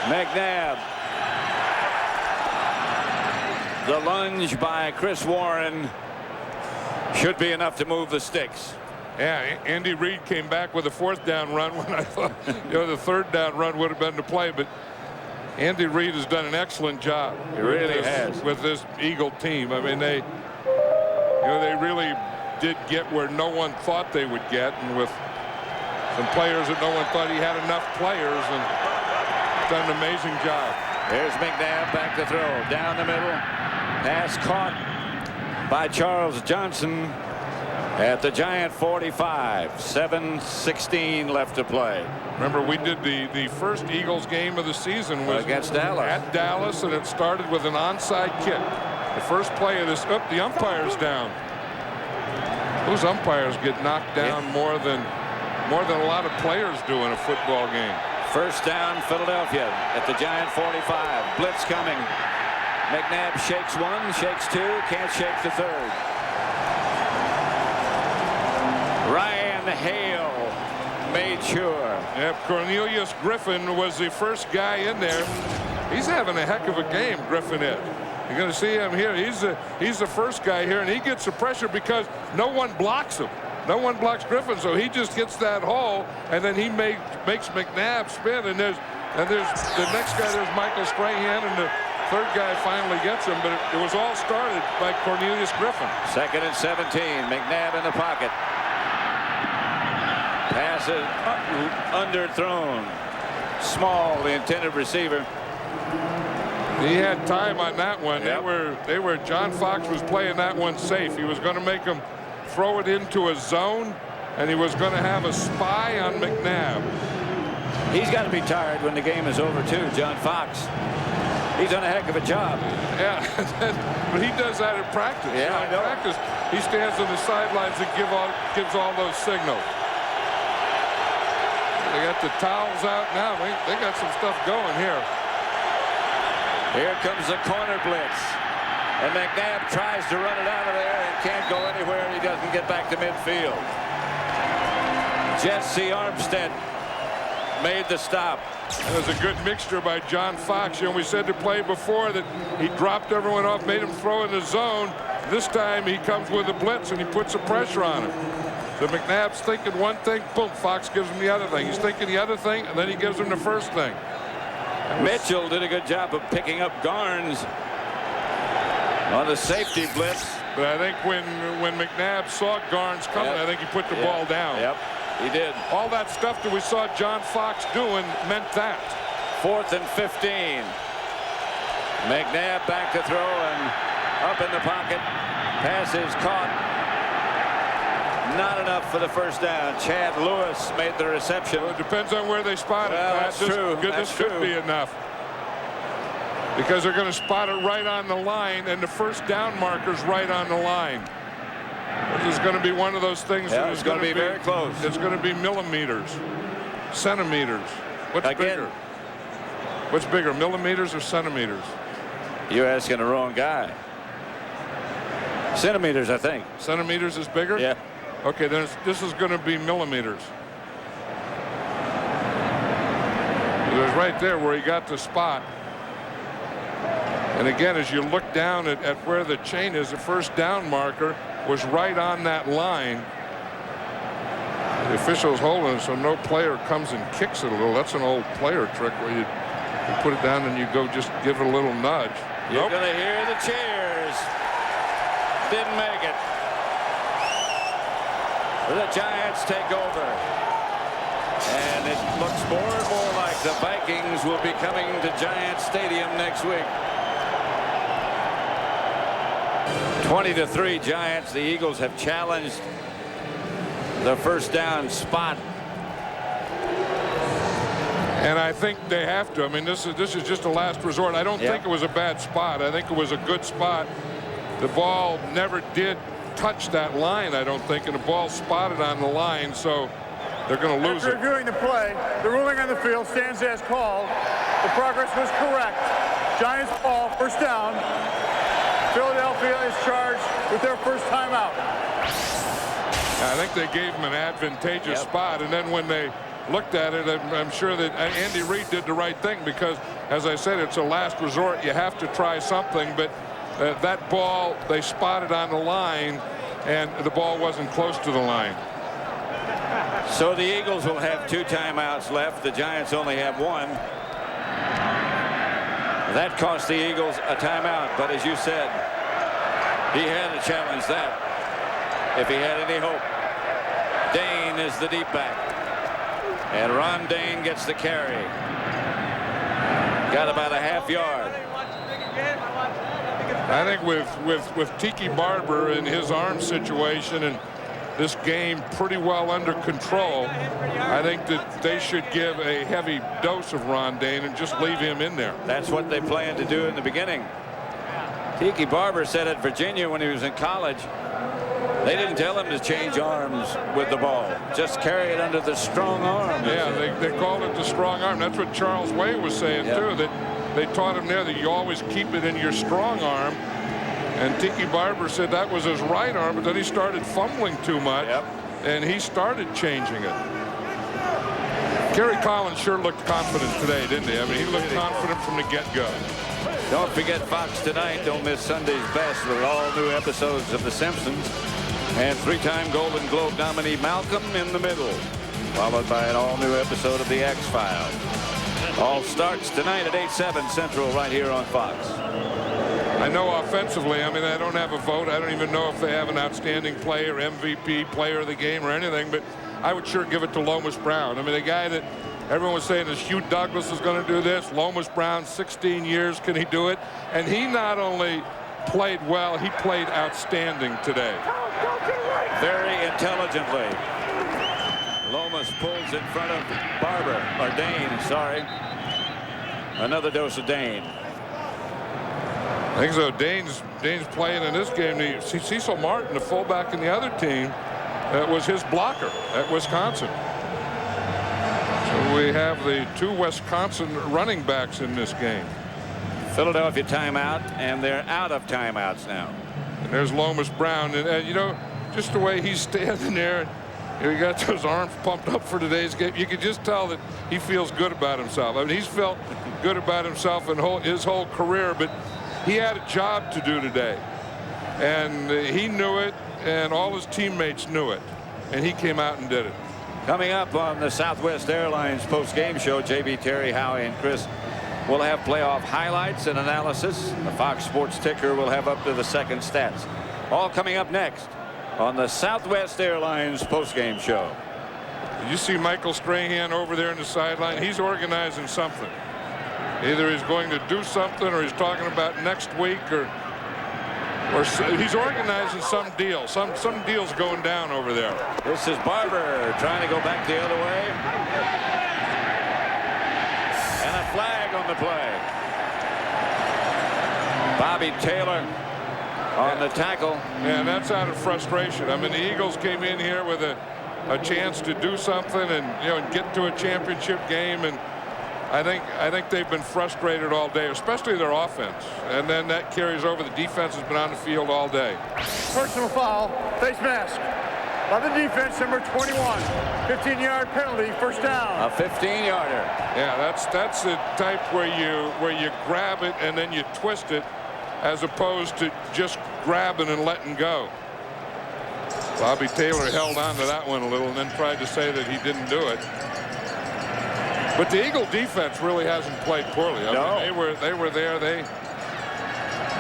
McNabb. The lunge by Chris Warren should be enough to move the sticks. Yeah, Andy Reid came back with a fourth down run when I thought, you know, the third down run would have been to play, but Andy Reid has done an excellent job. He really has with this Eagle team. I mean, they really did get where no one thought they would get, and with some players that no one thought he had enough players, and done an amazing job. Here's McNabb back to throw down the middle. Pass caught by Charles Johnson. At the Giant 45, 7:16 left to play. Remember, we did the first Eagles game of the season was against Dallas. At Dallas, and it started with an onside kick. The first play of this, the umpire's down. Those umpires get knocked down more than a lot of players do in a football game. First down, Philadelphia at the Giant 45. Blitz coming. McNabb shakes one, shakes two, can't shake the third. Ryan Hale made sure. Yep, Cornelius Griffin was the first guy in there. He's having a heck of a game, Griffin is. You're going to see him here. He's the first guy here, and he gets the pressure because no one blocks him. No one blocks Griffin, so he just hits that hole, and then he makes McNabb spin. And there's the next guy. There's Michael Strahan, and the third guy finally gets him. But it was all started by Cornelius Griffin. 2nd and 17. McNabb in the pocket. Pass is underthrown. Small, the intended receiver. He had time on that one. Yep. They were. John Fox was playing that one safe. He was going to make him throw it into a zone, and he was going to have a spy on McNabb. He's got to be tired when the game is over too. John Fox. He's done a heck of a job. Yeah, but he does that in practice. Yeah, in practice, he stands on the sidelines and gives all those signals. They got the towels out now. They got some stuff going here. Here comes the corner blitz. And McNabb tries to run it out of there and can't go anywhere. He doesn't get back to midfield. Jesse Armstead made the stop. That was a good mixture by John Fox. You know, we said to play before that he dropped everyone off, made him throw in the zone. This time he comes with a blitz and he puts some pressure on him. So McNabb's thinking one thing, boom, Fox gives him the other thing. He's thinking the other thing, and then he gives him the first thing. Mitchell did a good job of picking up Garnes on the safety blitz. But I think when McNabb saw Garnes coming, I think he put the ball down. Yep, he did. All that stuff that we saw John Fox doing meant that. 4th and 15. McNabb back to throw and up in the pocket. Pass is caught. Not enough for the first down. Chad Lewis made the reception. Well, it depends on where they spot it. Well, that's true. This could be enough. Because they're going to spot it right on the line, and the first down marker's right on the line. This is going to be one of those things that is going to be very close. It's going to be millimeters, centimeters. What's bigger? What's bigger, millimeters or centimeters? You're asking the wrong guy. Centimeters, I think. Centimeters is bigger? Yeah. Okay, then this is going to be millimeters. There's right there where he got the spot. And again, as you look down at where the chain is, the first down marker was right on that line. The official's holding it so no player comes and kicks it a little. That's an old player trick where you put it down and you go just give it a little nudge. You're going to hear the cheers. Didn't make it. The Giants take over. And it looks more and more like the Vikings will be coming to Giant Stadium next week. 20-3 Giants. The Eagles have challenged the first down spot. And I think they have to. I mean, this is just a last resort. I don't think it was a bad spot. I think it was a good spot. The ball never did touch that line, I don't think, and the ball spotted on the line, so they're going to lose it. After reviewing the play, the ruling on the field stands as called. The progress was correct. Giants ball, first down. Philadelphia is charged with their first timeout. I think they gave him an advantageous spot, and then when they looked at it, I'm sure that Andy Reid did the right thing because, as I said, it's a last resort. You have to try something, but that ball, they spotted on the line, and the ball wasn't close to the line. So the Eagles will have 2 timeouts left. The Giants only have 1. That cost the Eagles a timeout, but as you said, he had to challenge that if he had any hope. Dane is the deep back, and Ron Dane gets the carry. Got about a half yard. I think with Tiki Barber in his arm situation and this game pretty well under control, I think that they should give a heavy dose of Ron Dayne and just leave him in there. That's what they planned to do in the beginning. Tiki Barber said at Virginia when he was in college, they didn't tell him to change arms with the ball. Just carry it under the strong arm. Yeah, they called it the strong arm. That's what Charles Way was saying, too, that they taught him there that you always keep it in your strong arm. And Tiki Barber said that was his right arm, but then he started fumbling too much, and he started changing it. Kerry Collins sure looked confident today, didn't he? I mean, he looked confident from the get-go. Don't forget Fox tonight. Don't miss Sunday's Best with all new episodes of The Simpsons and 3-time Golden Globe nominee Malcolm in the Middle, followed by an all-new episode of The X-Files. All starts tonight at 8/7 Central right here on Fox. I know offensively, I mean, I don't have a vote. I don't even know if they have an outstanding player, MVP, player of the game or anything, but I would sure give it to Lomas Brown. I mean, a guy that everyone was saying is Hugh Douglas is going to do this. Lomas Brown, 16 years, can he do it? And he not only played well, he played outstanding today. Very intelligently. Lomas pulls in front of Barber, or Dayne, sorry. Another dose of Dayne. I think so. Dayne's playing in this game. Cecil Martin, the fullback in the other team, was his blocker at Wisconsin. So we have the 2 Wisconsin running backs in this game. Philadelphia timeout, and they're out of timeouts now. And there's Lomas Brown, and you know, just the way he's standing there, he got those arms pumped up for today's game. You can just tell that he feels good about himself. I mean, he's felt good about himself in his whole career, but he had a job to do today, and he knew it, and all his teammates knew it, and he came out and did it. Coming up on the Southwest Airlines post-game show, JB, Terry, Howie, and Chris will have playoff highlights and analysis. The Fox Sports ticker will have up to the second stats. All coming up next on the Southwest Airlines post-game show. Did you see Michael Strahan over there in the sideline? He's organizing something. Either he's going to do something, or he's talking about next week, or he's organizing some deal. Some deal's going down over there. This is Barber trying to go back the other way. And a flag on the play. Bobby Taylor on the tackle. And that's out of frustration. I mean, the Eagles came in here with a chance to do something and, you know, get to a championship game, and I think they've been frustrated all day, especially their offense. And then that carries over. The defense has been on the field all day. Personal foul, face mask by the defense, number 21. 15-yard penalty, first down. A 15-yarder. Yeah, that's the type where you grab it and then you twist it, as opposed to just grabbing and letting go. Bobby Taylor held on to that one a little and then tried to say that he didn't do it. But the Eagle defense really hasn't played poorly. I mean, they were there.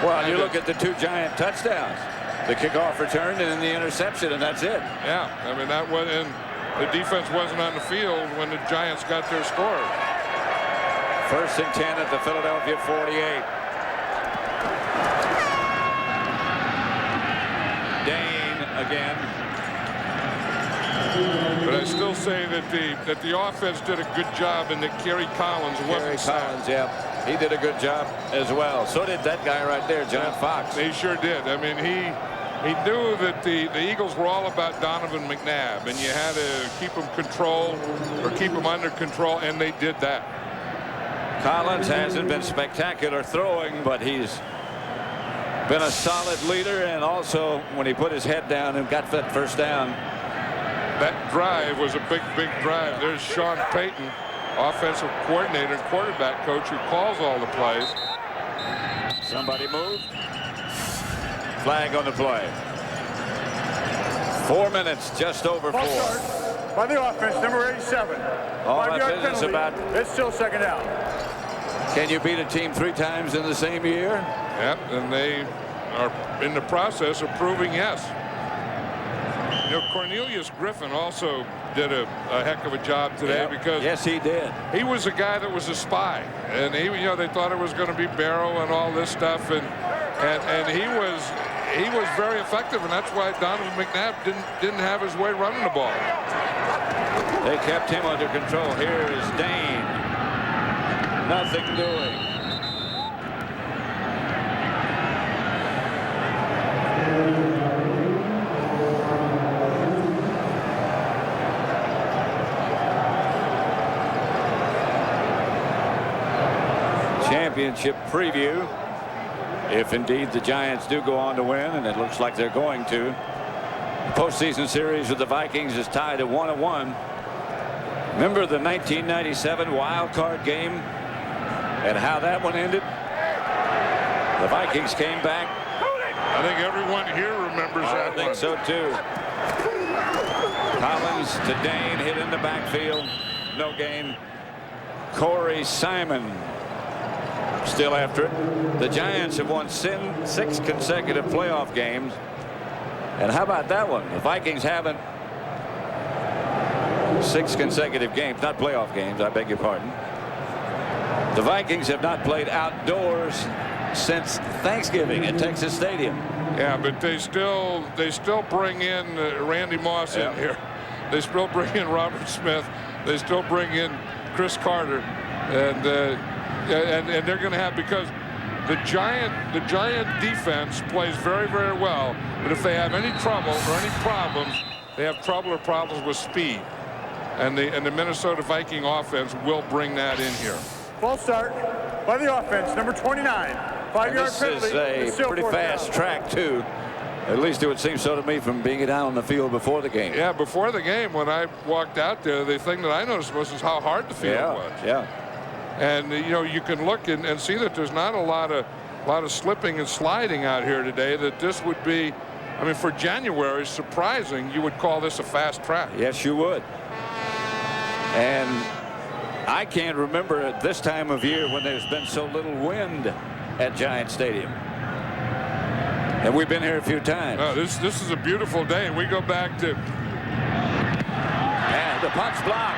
Well, you look at the 2 Giant touchdowns, the kickoff return and then the interception, and that's it. Yeah, I mean, that was, and the defense wasn't on the field when the Giants got their score. 1st and 10 at the Philadelphia 48. Dayne again. But I still say that the offense did a good job, and that Kerry Collins wasn't sacked. Yeah, he did a good job as well. So did that guy right there, John Fox. He sure did. I mean, he knew that the Eagles were all about Donovan McNabb, and you had to keep him controlled or keep him under control, and they did that. Collins hasn't been spectacular throwing, but he's been a solid leader, and also when he put his head down and got that first down. That drive was a big drive. There's Sean Payton, offensive coordinator and quarterback coach, who calls all the plays. Somebody moved. Flag on the play. 4 minutes, just over 4. By the offense, number 87. All that business about. It's still second down. Can you beat a team 3 times in the same year? Yep, and they are in the process of proving yes. You know, Cornelius Griffin also did a heck of a job today, because yes, he did. He was a guy that was a spy, and he, you know, they thought it was going to be Barrow and all this stuff, and he was very effective, and that's why Donovan McNabb didn't have his way running the ball. They kept him under control. Here is Dane. Nothing doing. Championship preview. If indeed the Giants do go on to win, and it looks like they're going to. The postseason series with the Vikings is tied at 1-1. Remember the 1997 wild card game and how that one ended? The Vikings came back. I think everyone here remembers that. I think so too. Collins to Dane, hit in the backfield. No gain. Corey Simon still after it. The Giants have won 6 consecutive playoff games. And how about that one? The Vikings haven't. 6 consecutive games, not playoff games, I beg your pardon. The Vikings have not played outdoors since Thanksgiving at Texas Stadium. Yeah, but they still bring in Randy Moss in here. They still bring in Robert Smith. They still bring in Chris Carter, and they're going to have, because the Giant defense plays very, very well. But if they have any trouble or any problems, they have trouble or problems with speed. And the Minnesota Viking offense will bring that in here. False start by the offense, number 29. 5-yard penalty. This is a pretty fast track, too. At least it would seem so to me from being down on the field before the game. Yeah, before the game, when I walked out there, the thing that I noticed was how hard the field was. Yeah. And you can look and see that there's not a lot of slipping and sliding out here today. That this would be, I mean, for January, surprising. You would call this a fast track. Yes, you would. And I can't remember at this time of year when there's been so little wind at Giant Stadium. And we've been here a few times. This is a beautiful day. We go back to, and the punch block.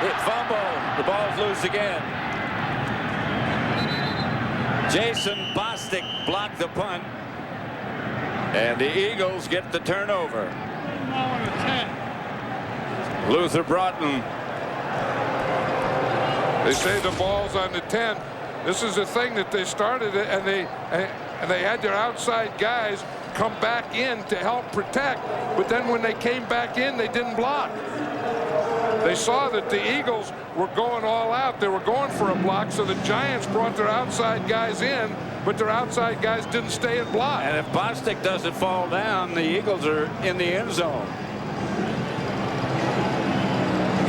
It fumbled. The ball's loose again. Jason Bostic blocked the punt. And the Eagles get the turnover. Luther Broughton. They say the ball's on the 10. This is the thing that they started it, and they had their outside guys come back in to help protect. But then when they came back in, they didn't block. They saw that the Eagles were going all out. They were going for a block, so the Giants brought their outside guys in, but their outside guys didn't stay and block. And if Bostic doesn't fall down, the Eagles are in the end zone.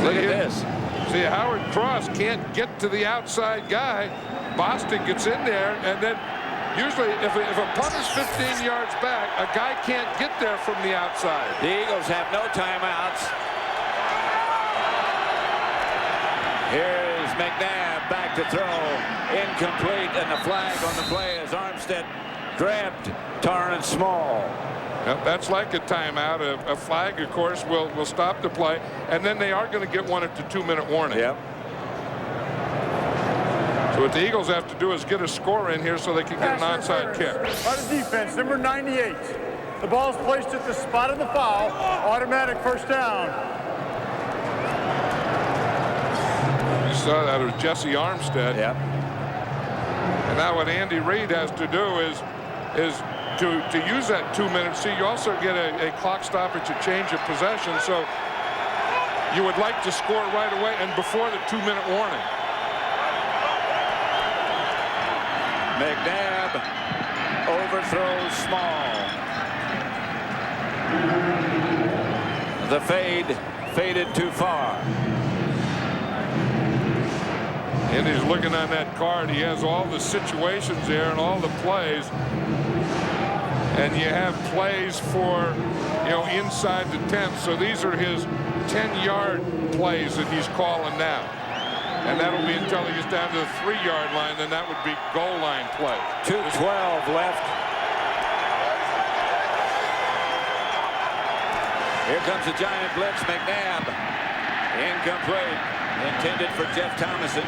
Look at this. See, Howard Cross can't get to the outside guy. Bostic gets in there, and then usually if a punter's 15 yards back, a guy can't get there from the outside. The Eagles have no timeouts. Here is McNabb back to throw. Incomplete, and the flag on the play as Armstead grabbed Torrance Small. Yep, that's like a timeout. A flag, of course, will stop the play, and then they are going to get one at the 2-minute warning. Yep. So what the Eagles have to do is get a score in here so they can get an onside kick. By the defense, number 98. The ball is placed at the spot of the foul. Automatic first down. You saw that. It was Jesse Armstead. Yep. And now what Andy Reid has to do is to use that 2 minutes. See, you also get a clock stoppage, a change of possession. So you would like to score right away and before the 2-minute warning. McNabb overthrows Small. The faded too far. And he's looking on that card. He has all the situations there and all the plays. And you have plays for, inside the 10. So these are his 10-yard plays that he's calling now. And that'll be until he gets down to the 3-yard line. Then that would be goal line play. 2:12 left. Here comes the Giant blitz. McNabb. Incomplete. Intended for Jeff Thomason.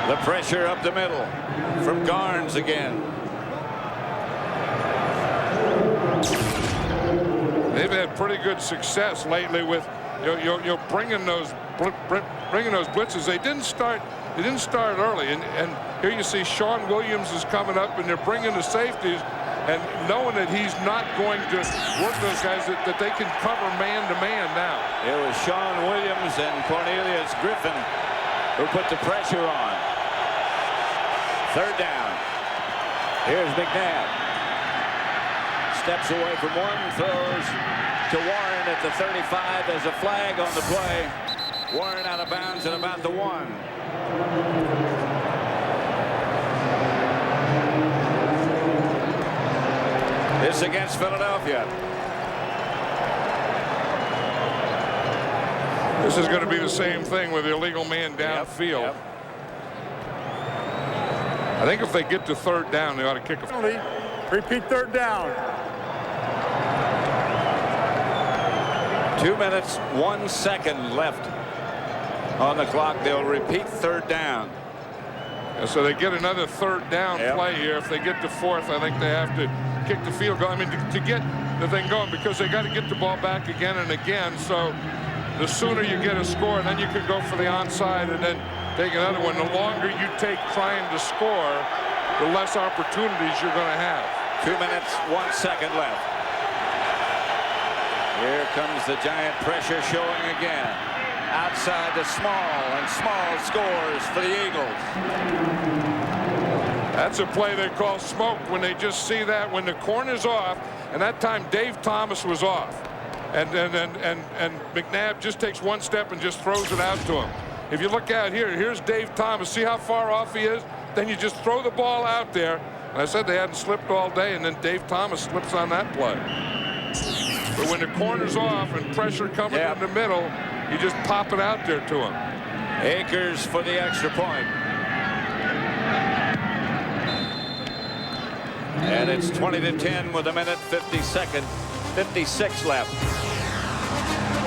The pressure up the middle from Garnes again. They've had pretty good success lately with you're bringing those blitzes. They didn't start early, and here you see Sean Williams is coming up, and they're bringing the safeties, and knowing that he's not going to work those guys, that they can cover man to man now. It was Sean Williams and Cornelius Griffin who put the pressure on. Third down. Here's McNabb. Steps away from one, throws to Warren at the 35. There's a flag on the play. Warren out of bounds at about the 1. This against Philadelphia. This is going to be the same thing with the illegal man downfield. Yep. I think if they get to third down, they ought to kick a penalty. Repeat third down. 2 minutes, 1 second left on the clock. They'll repeat third down. And so they get another third down play here. If they get to fourth, I think they have to kick the field goal. I mean, to get the thing going, because they got to get the ball back again and again. So the sooner you get a score, then you can go for the onside and then take another one. The longer you take trying to score, the less opportunities you're going to have. 2 minutes, 1 second left. Here comes the Giant pressure showing again. Outside to Small, and Small scores for the Eagles. That's a play they call smoke when they just see that when the corner's off, and that time Dave Thomas was off. And McNabb just takes one step and just throws it out to him. If you look out here, here's Dave Thomas. See how far off he is? Then you just throw the ball out there. And I said they hadn't slipped all day, and then Dave Thomas slips on that play. But when the corner's off and pressure coming in the middle, you just pop it out there to him. Akers for the extra point. And it's 20-10 with a minute 56 left.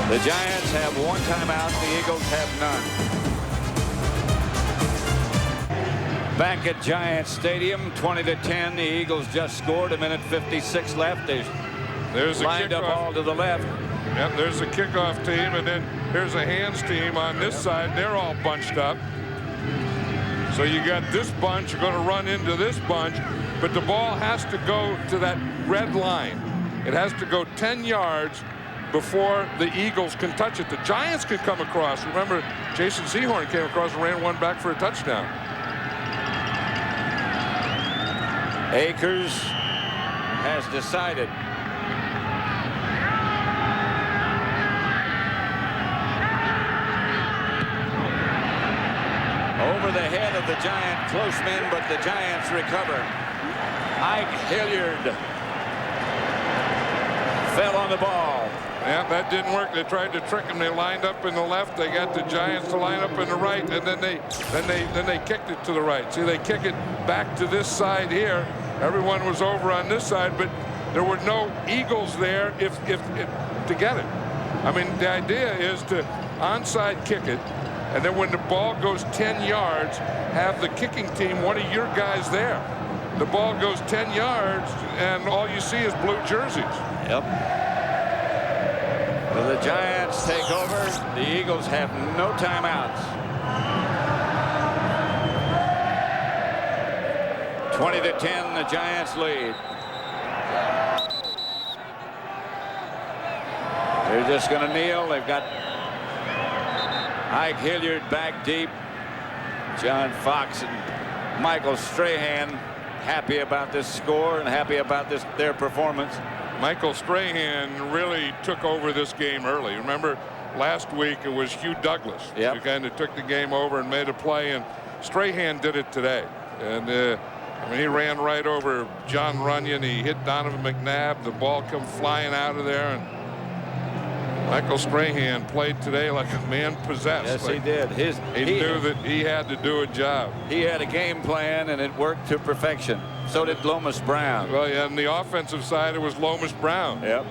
The Giants have one timeout. The Eagles have none. Back at Giants Stadium, 20-10. The Eagles just scored. A minute 56 left. There's a lined up all to the left. Yep, there's a kickoff team, and then there's a hands team on this side. They're all bunched up. So you got this bunch. You're going to run into this bunch, but the ball has to go to that red line. It has to go 10 yards before the Eagles can touch it. The Giants can come across. Remember, Jason Sehorn came across and ran one back for a touchdown. Akers has decided. Over the head of the Giant close men, but the Giants recover. Ike Hilliard fell on the ball. Yeah, that didn't work. They tried to trick him. They lined up in the left. They got the Giants to line up in the right, and then they kicked it to the right. See, they kick it back to this side here. Everyone was over on this side, but there were no Eagles there if to get it. I mean, the idea is to onside kick it, and then when the ball goes 10 yards, have the kicking team, one of your guys there. The ball goes 10 yards, and all you see is blue jerseys. Yep. Well, the Giants take over. The Eagles have no timeouts. 20-10, the Giants lead. They're just going to kneel. They've got Ike Hilliard back deep. John Fox and Michael Strahan happy about this score and happy about their performance. Michael Strahan really took over this game early. Remember, last week it was Hugh Douglas who kind of took the game over and made a play, and Strahan did it today. And I mean, he ran right over John Runyon. He hit Donovan McNabb. The ball come flying out of there, and Michael Strahan played today like a man possessed. Yes, like he did. He knew that he had to do a job. He had a game plan, and it worked to perfection. So did Lomas Brown. Well, yeah, on the offensive side, it was Lomas Brown. Yep.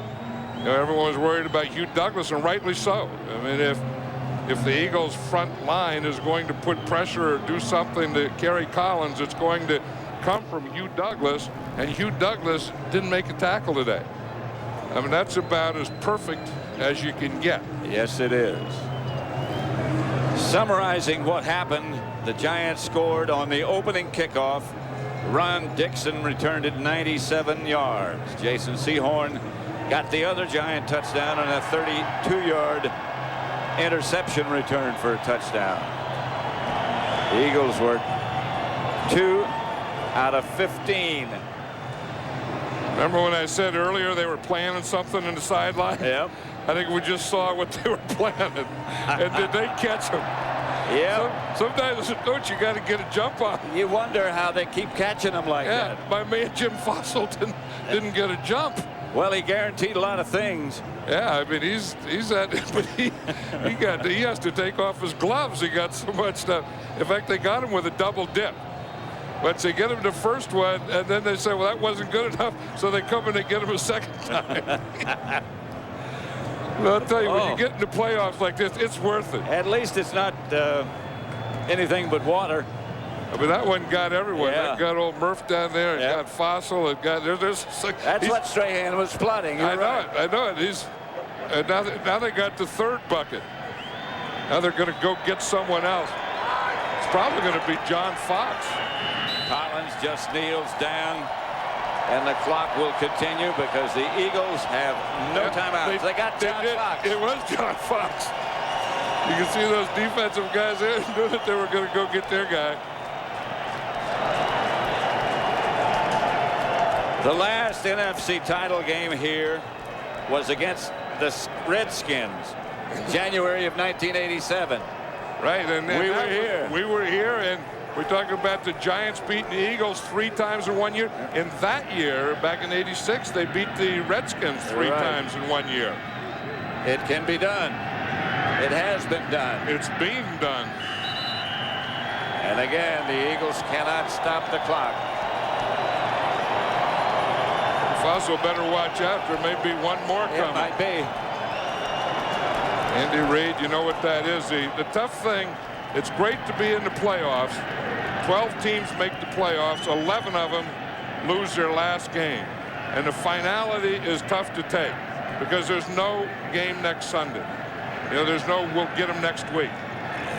You know, everyone was worried about Hugh Douglas, and rightly so. I mean, if the Eagles' front line is going to put pressure or do something to Kerry Collins, it's going to come from Hugh Douglas, and Hugh Douglas didn't make a tackle today. I mean, that's about as perfect as you can get. Yes, it is. Summarizing what happened, the Giants scored on the opening kickoff. Ron Dixon returned it 97 yards. Jason Sehorn got the other Giant touchdown on a 32-yard interception return for a touchdown. The Eagles were 2 out of 15. Remember when I said earlier they were planning something in the sideline? Yep. I think we just saw what they were planning. And did they catch them? Yeah. Sometimes, don't you got to get a jump on? You wonder how they keep catching them like that. My man Jim Fossil didn't get a jump. Well, he guaranteed a lot of things. Yeah, I mean, he's at, but he has to take off his gloves. He got so much stuff. In fact, they got him with a double dip. Once they get him the first one, and then they say, well, that wasn't good enough, so they come in and get him a second time. Well, I'll tell you, when you get into playoffs like this, it's worth it. At least it's not anything but water. I mean, that one got everyone. Yeah. That got old Murph down there. It got Fossil. It got there's. That's what Strahan was plotting. I know it. And now they got the third bucket. Now they're going to go get someone else. It's probably going to be John Fox. Collins just kneels down, and the clock will continue because the Eagles have no timeouts. They got John Fox. It was John Fox. You can see those defensive guys there knew that they were going to go get their guy. The last NFC title game here was against the Redskins, January of 1987. Right, and we were here. We were here, and we're talking about the Giants beating the Eagles 3 times in 1 year. In that year, back in '86, they beat the Redskins 3 times in 1 year. It can be done. It has been done. It's being done. And again, the Eagles cannot stop the clock. Fossil better watch out. There may be one more coming. It might be. Andy Reid, you know what that is. The tough thing, it's great to be in the playoffs. 12 teams make the playoffs. 11 of them lose their last game. And the finality is tough to take because there's no game next Sunday. You know, there's no we'll get them next week.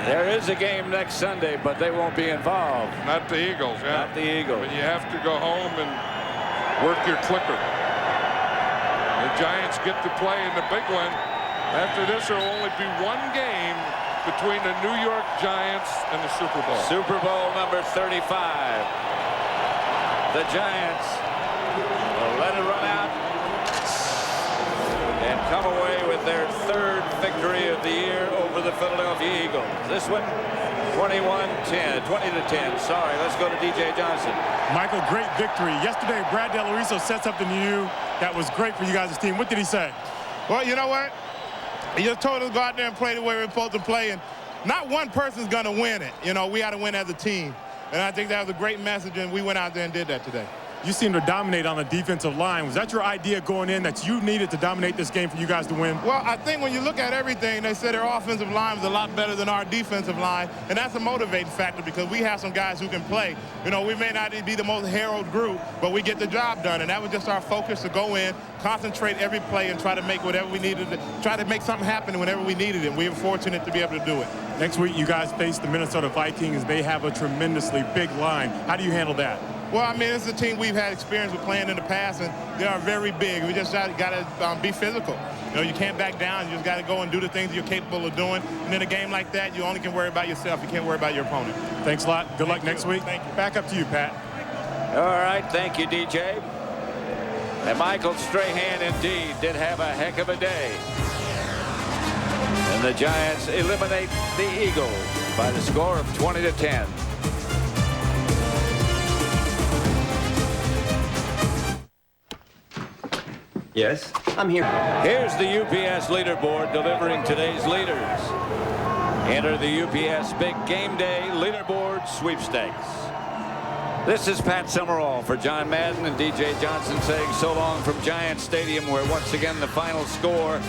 There is a game next Sunday, but they won't be involved. Not the Eagles. Yeah. Not the Eagles. But you have to go home and work your clicker. The Giants get to play in the big one. After this, there will only be one game between the New York Giants and the Super Bowl. Super Bowl number 35. The Giants will let it run out and come away with their 3rd victory of the year over the Philadelphia Eagles. This one, 20-10. Sorry, let's go to DJ Johnson. Michael, great victory. Yesterday, Brad Del said something to you that was great for you guys' team. What did he say? Well, you know what? He just told us to go out there and play the way we're supposed to play, and not one person's going to win it. You know, we got to win as a team. And I think that was a great message, and we went out there and did that today. You seem to dominate on the defensive line. Was that your idea going in, that you needed to dominate this game for you guys to win? Well, I think when you look at everything, they said their offensive line was a lot better than our defensive line, and that's a motivating factor because we have some guys who can play. You know, we may not be the most heralded group, but we get the job done, and that was just our focus to go in, concentrate every play, and try to make whatever we needed, try to make something happen whenever we needed it. And we were fortunate to be able to do it. Next week, you guys face the Minnesota Vikings. They have a tremendously big line. How do you handle that? Well, I mean, it's a team we've had experience with playing in the past, and they are very big. We just got to be physical. You know, you can't back down. You just got to go and do the things you're capable of doing. And in a game like that, you only can worry about yourself. You can't worry about your opponent. Thanks a lot. Good luck next week. Thank you. Back up to you, Pat. All right. Thank you, DJ. And Michael Strahan, indeed, did have a heck of a day. And the Giants eliminate the Eagles by the score of 20-10. Yes, I'm here. Here's the UPS leaderboard delivering today's leaders. Enter the UPS Big Game Day Leaderboard Sweepstakes. This is Pat Summerall for John Madden and DJ Johnson saying so long from Giants Stadium, where once again the final score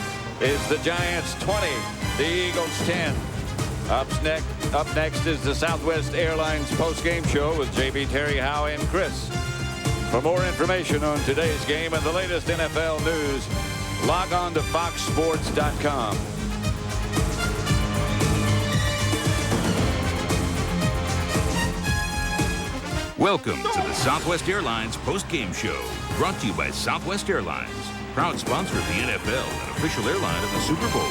is the Giants 20, the Eagles 10. Up next is the Southwest Airlines post-game show with JB, Terry, Howe, and Chris. For more information on today's game and the latest NFL news, log on to foxsports.com. Welcome to the Southwest Airlines post-game show, brought to you by Southwest Airlines, proud sponsor of the NFL and official airline of the Super Bowl.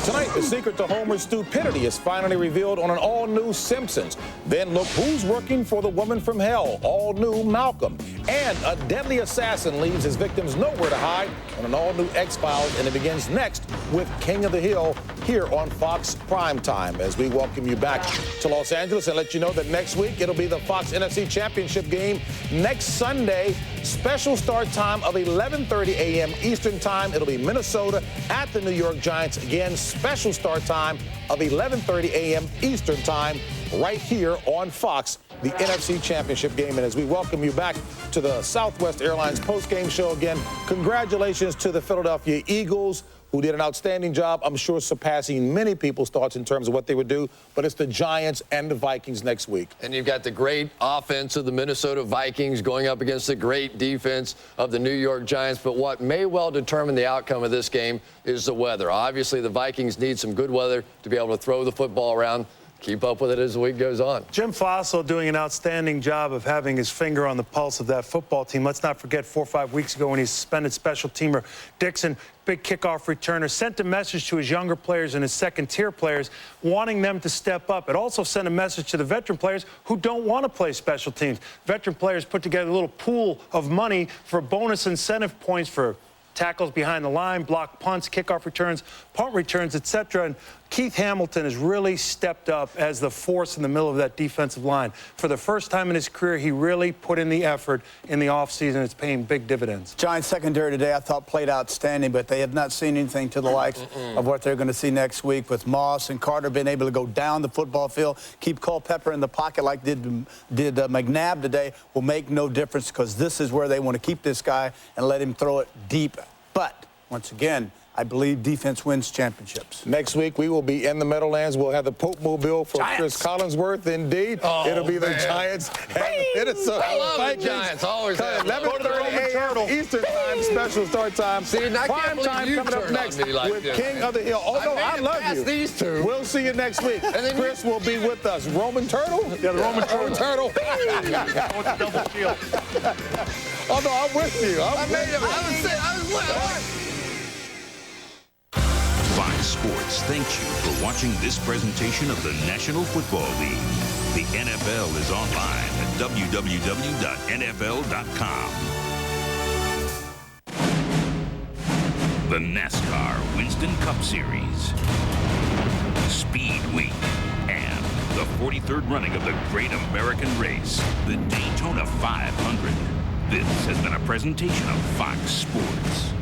Tonight, the secret to Homer's stupidity is finally revealed on an all-new Simpsons. Then look who's working for the woman from hell, all-new Malcolm. And a deadly assassin leaves his victims nowhere to hide on an all-new X-Files, and it begins next with King of the Hill here on Fox Primetime as we welcome you back to Los Angeles and let you know that next week it'll be the Fox NFC Championship game next Sunday. Special start time of 11:30 a.m. Eastern Time. It'll be Minnesota at the New York Giants. Again, special start time of 11:30 a.m. Eastern Time right here on Fox, the NFC Championship game. And as we welcome you back to the Southwest Airlines post-game show again, congratulations to the Philadelphia Eagles, who did an outstanding job, I'm sure surpassing many people's thoughts in terms of what they would do. But it's the Giants and the Vikings next week. And you've got the great offense of the Minnesota Vikings going up against the great defense of the New York Giants. But what may well determine the outcome of this game is the weather. Obviously, the Vikings need some good weather to be able to throw the football around. Keep up with it as the week goes on. Jim Fossil doing an outstanding job of having his finger on the pulse of that football team. Let's not forget 4 or 5 weeks ago when he suspended special teamer Dixon, big kickoff returner, sent a message to his younger players and his second-tier players, wanting them to step up. It also sent a message to the veteran players who don't want to play special teams. Veteran players put together a little pool of money for bonus incentive points for tackles behind the line, block punts, kickoff returns, punt returns, etc. And Keith Hamilton has really stepped up as the force in the middle of that defensive line. For the first time in his career, he really put in the effort in the offseason. It's paying big dividends. Giants secondary today, I thought, played outstanding, but they have not seen anything to the likes of what they're going to see next week with Moss and Carter being able to go down the football field, keep Culpepper in the pocket like did McNabb today will make no difference because this is where they want to keep this guy and let him throw it deep. But, once again, I believe defense wins championships. Next week, we will be in the Meadowlands. We'll have the Pope Mobile for Chris Collinsworth. Indeed, it'll be the Giants and the Minnesota Vikings. Giants, always 11:30 a.m. Eastern Time, special start time. See, I can't Prime time coming up next with King of the Hill. Although I love you. These two. We'll see you next week. And then Chris will be with us. Roman Turtle? Yeah, the Roman Turtle. Double shield. Oh, no, I'm with you. Fox Sports thanks you for watching this presentation of the National Football League. The NFL is online at www.nfl.com. The NASCAR Winston Cup Series, Speed Week, and the 43rd running of the Great American Race, the Daytona 500. This has been a presentation of Fox Sports.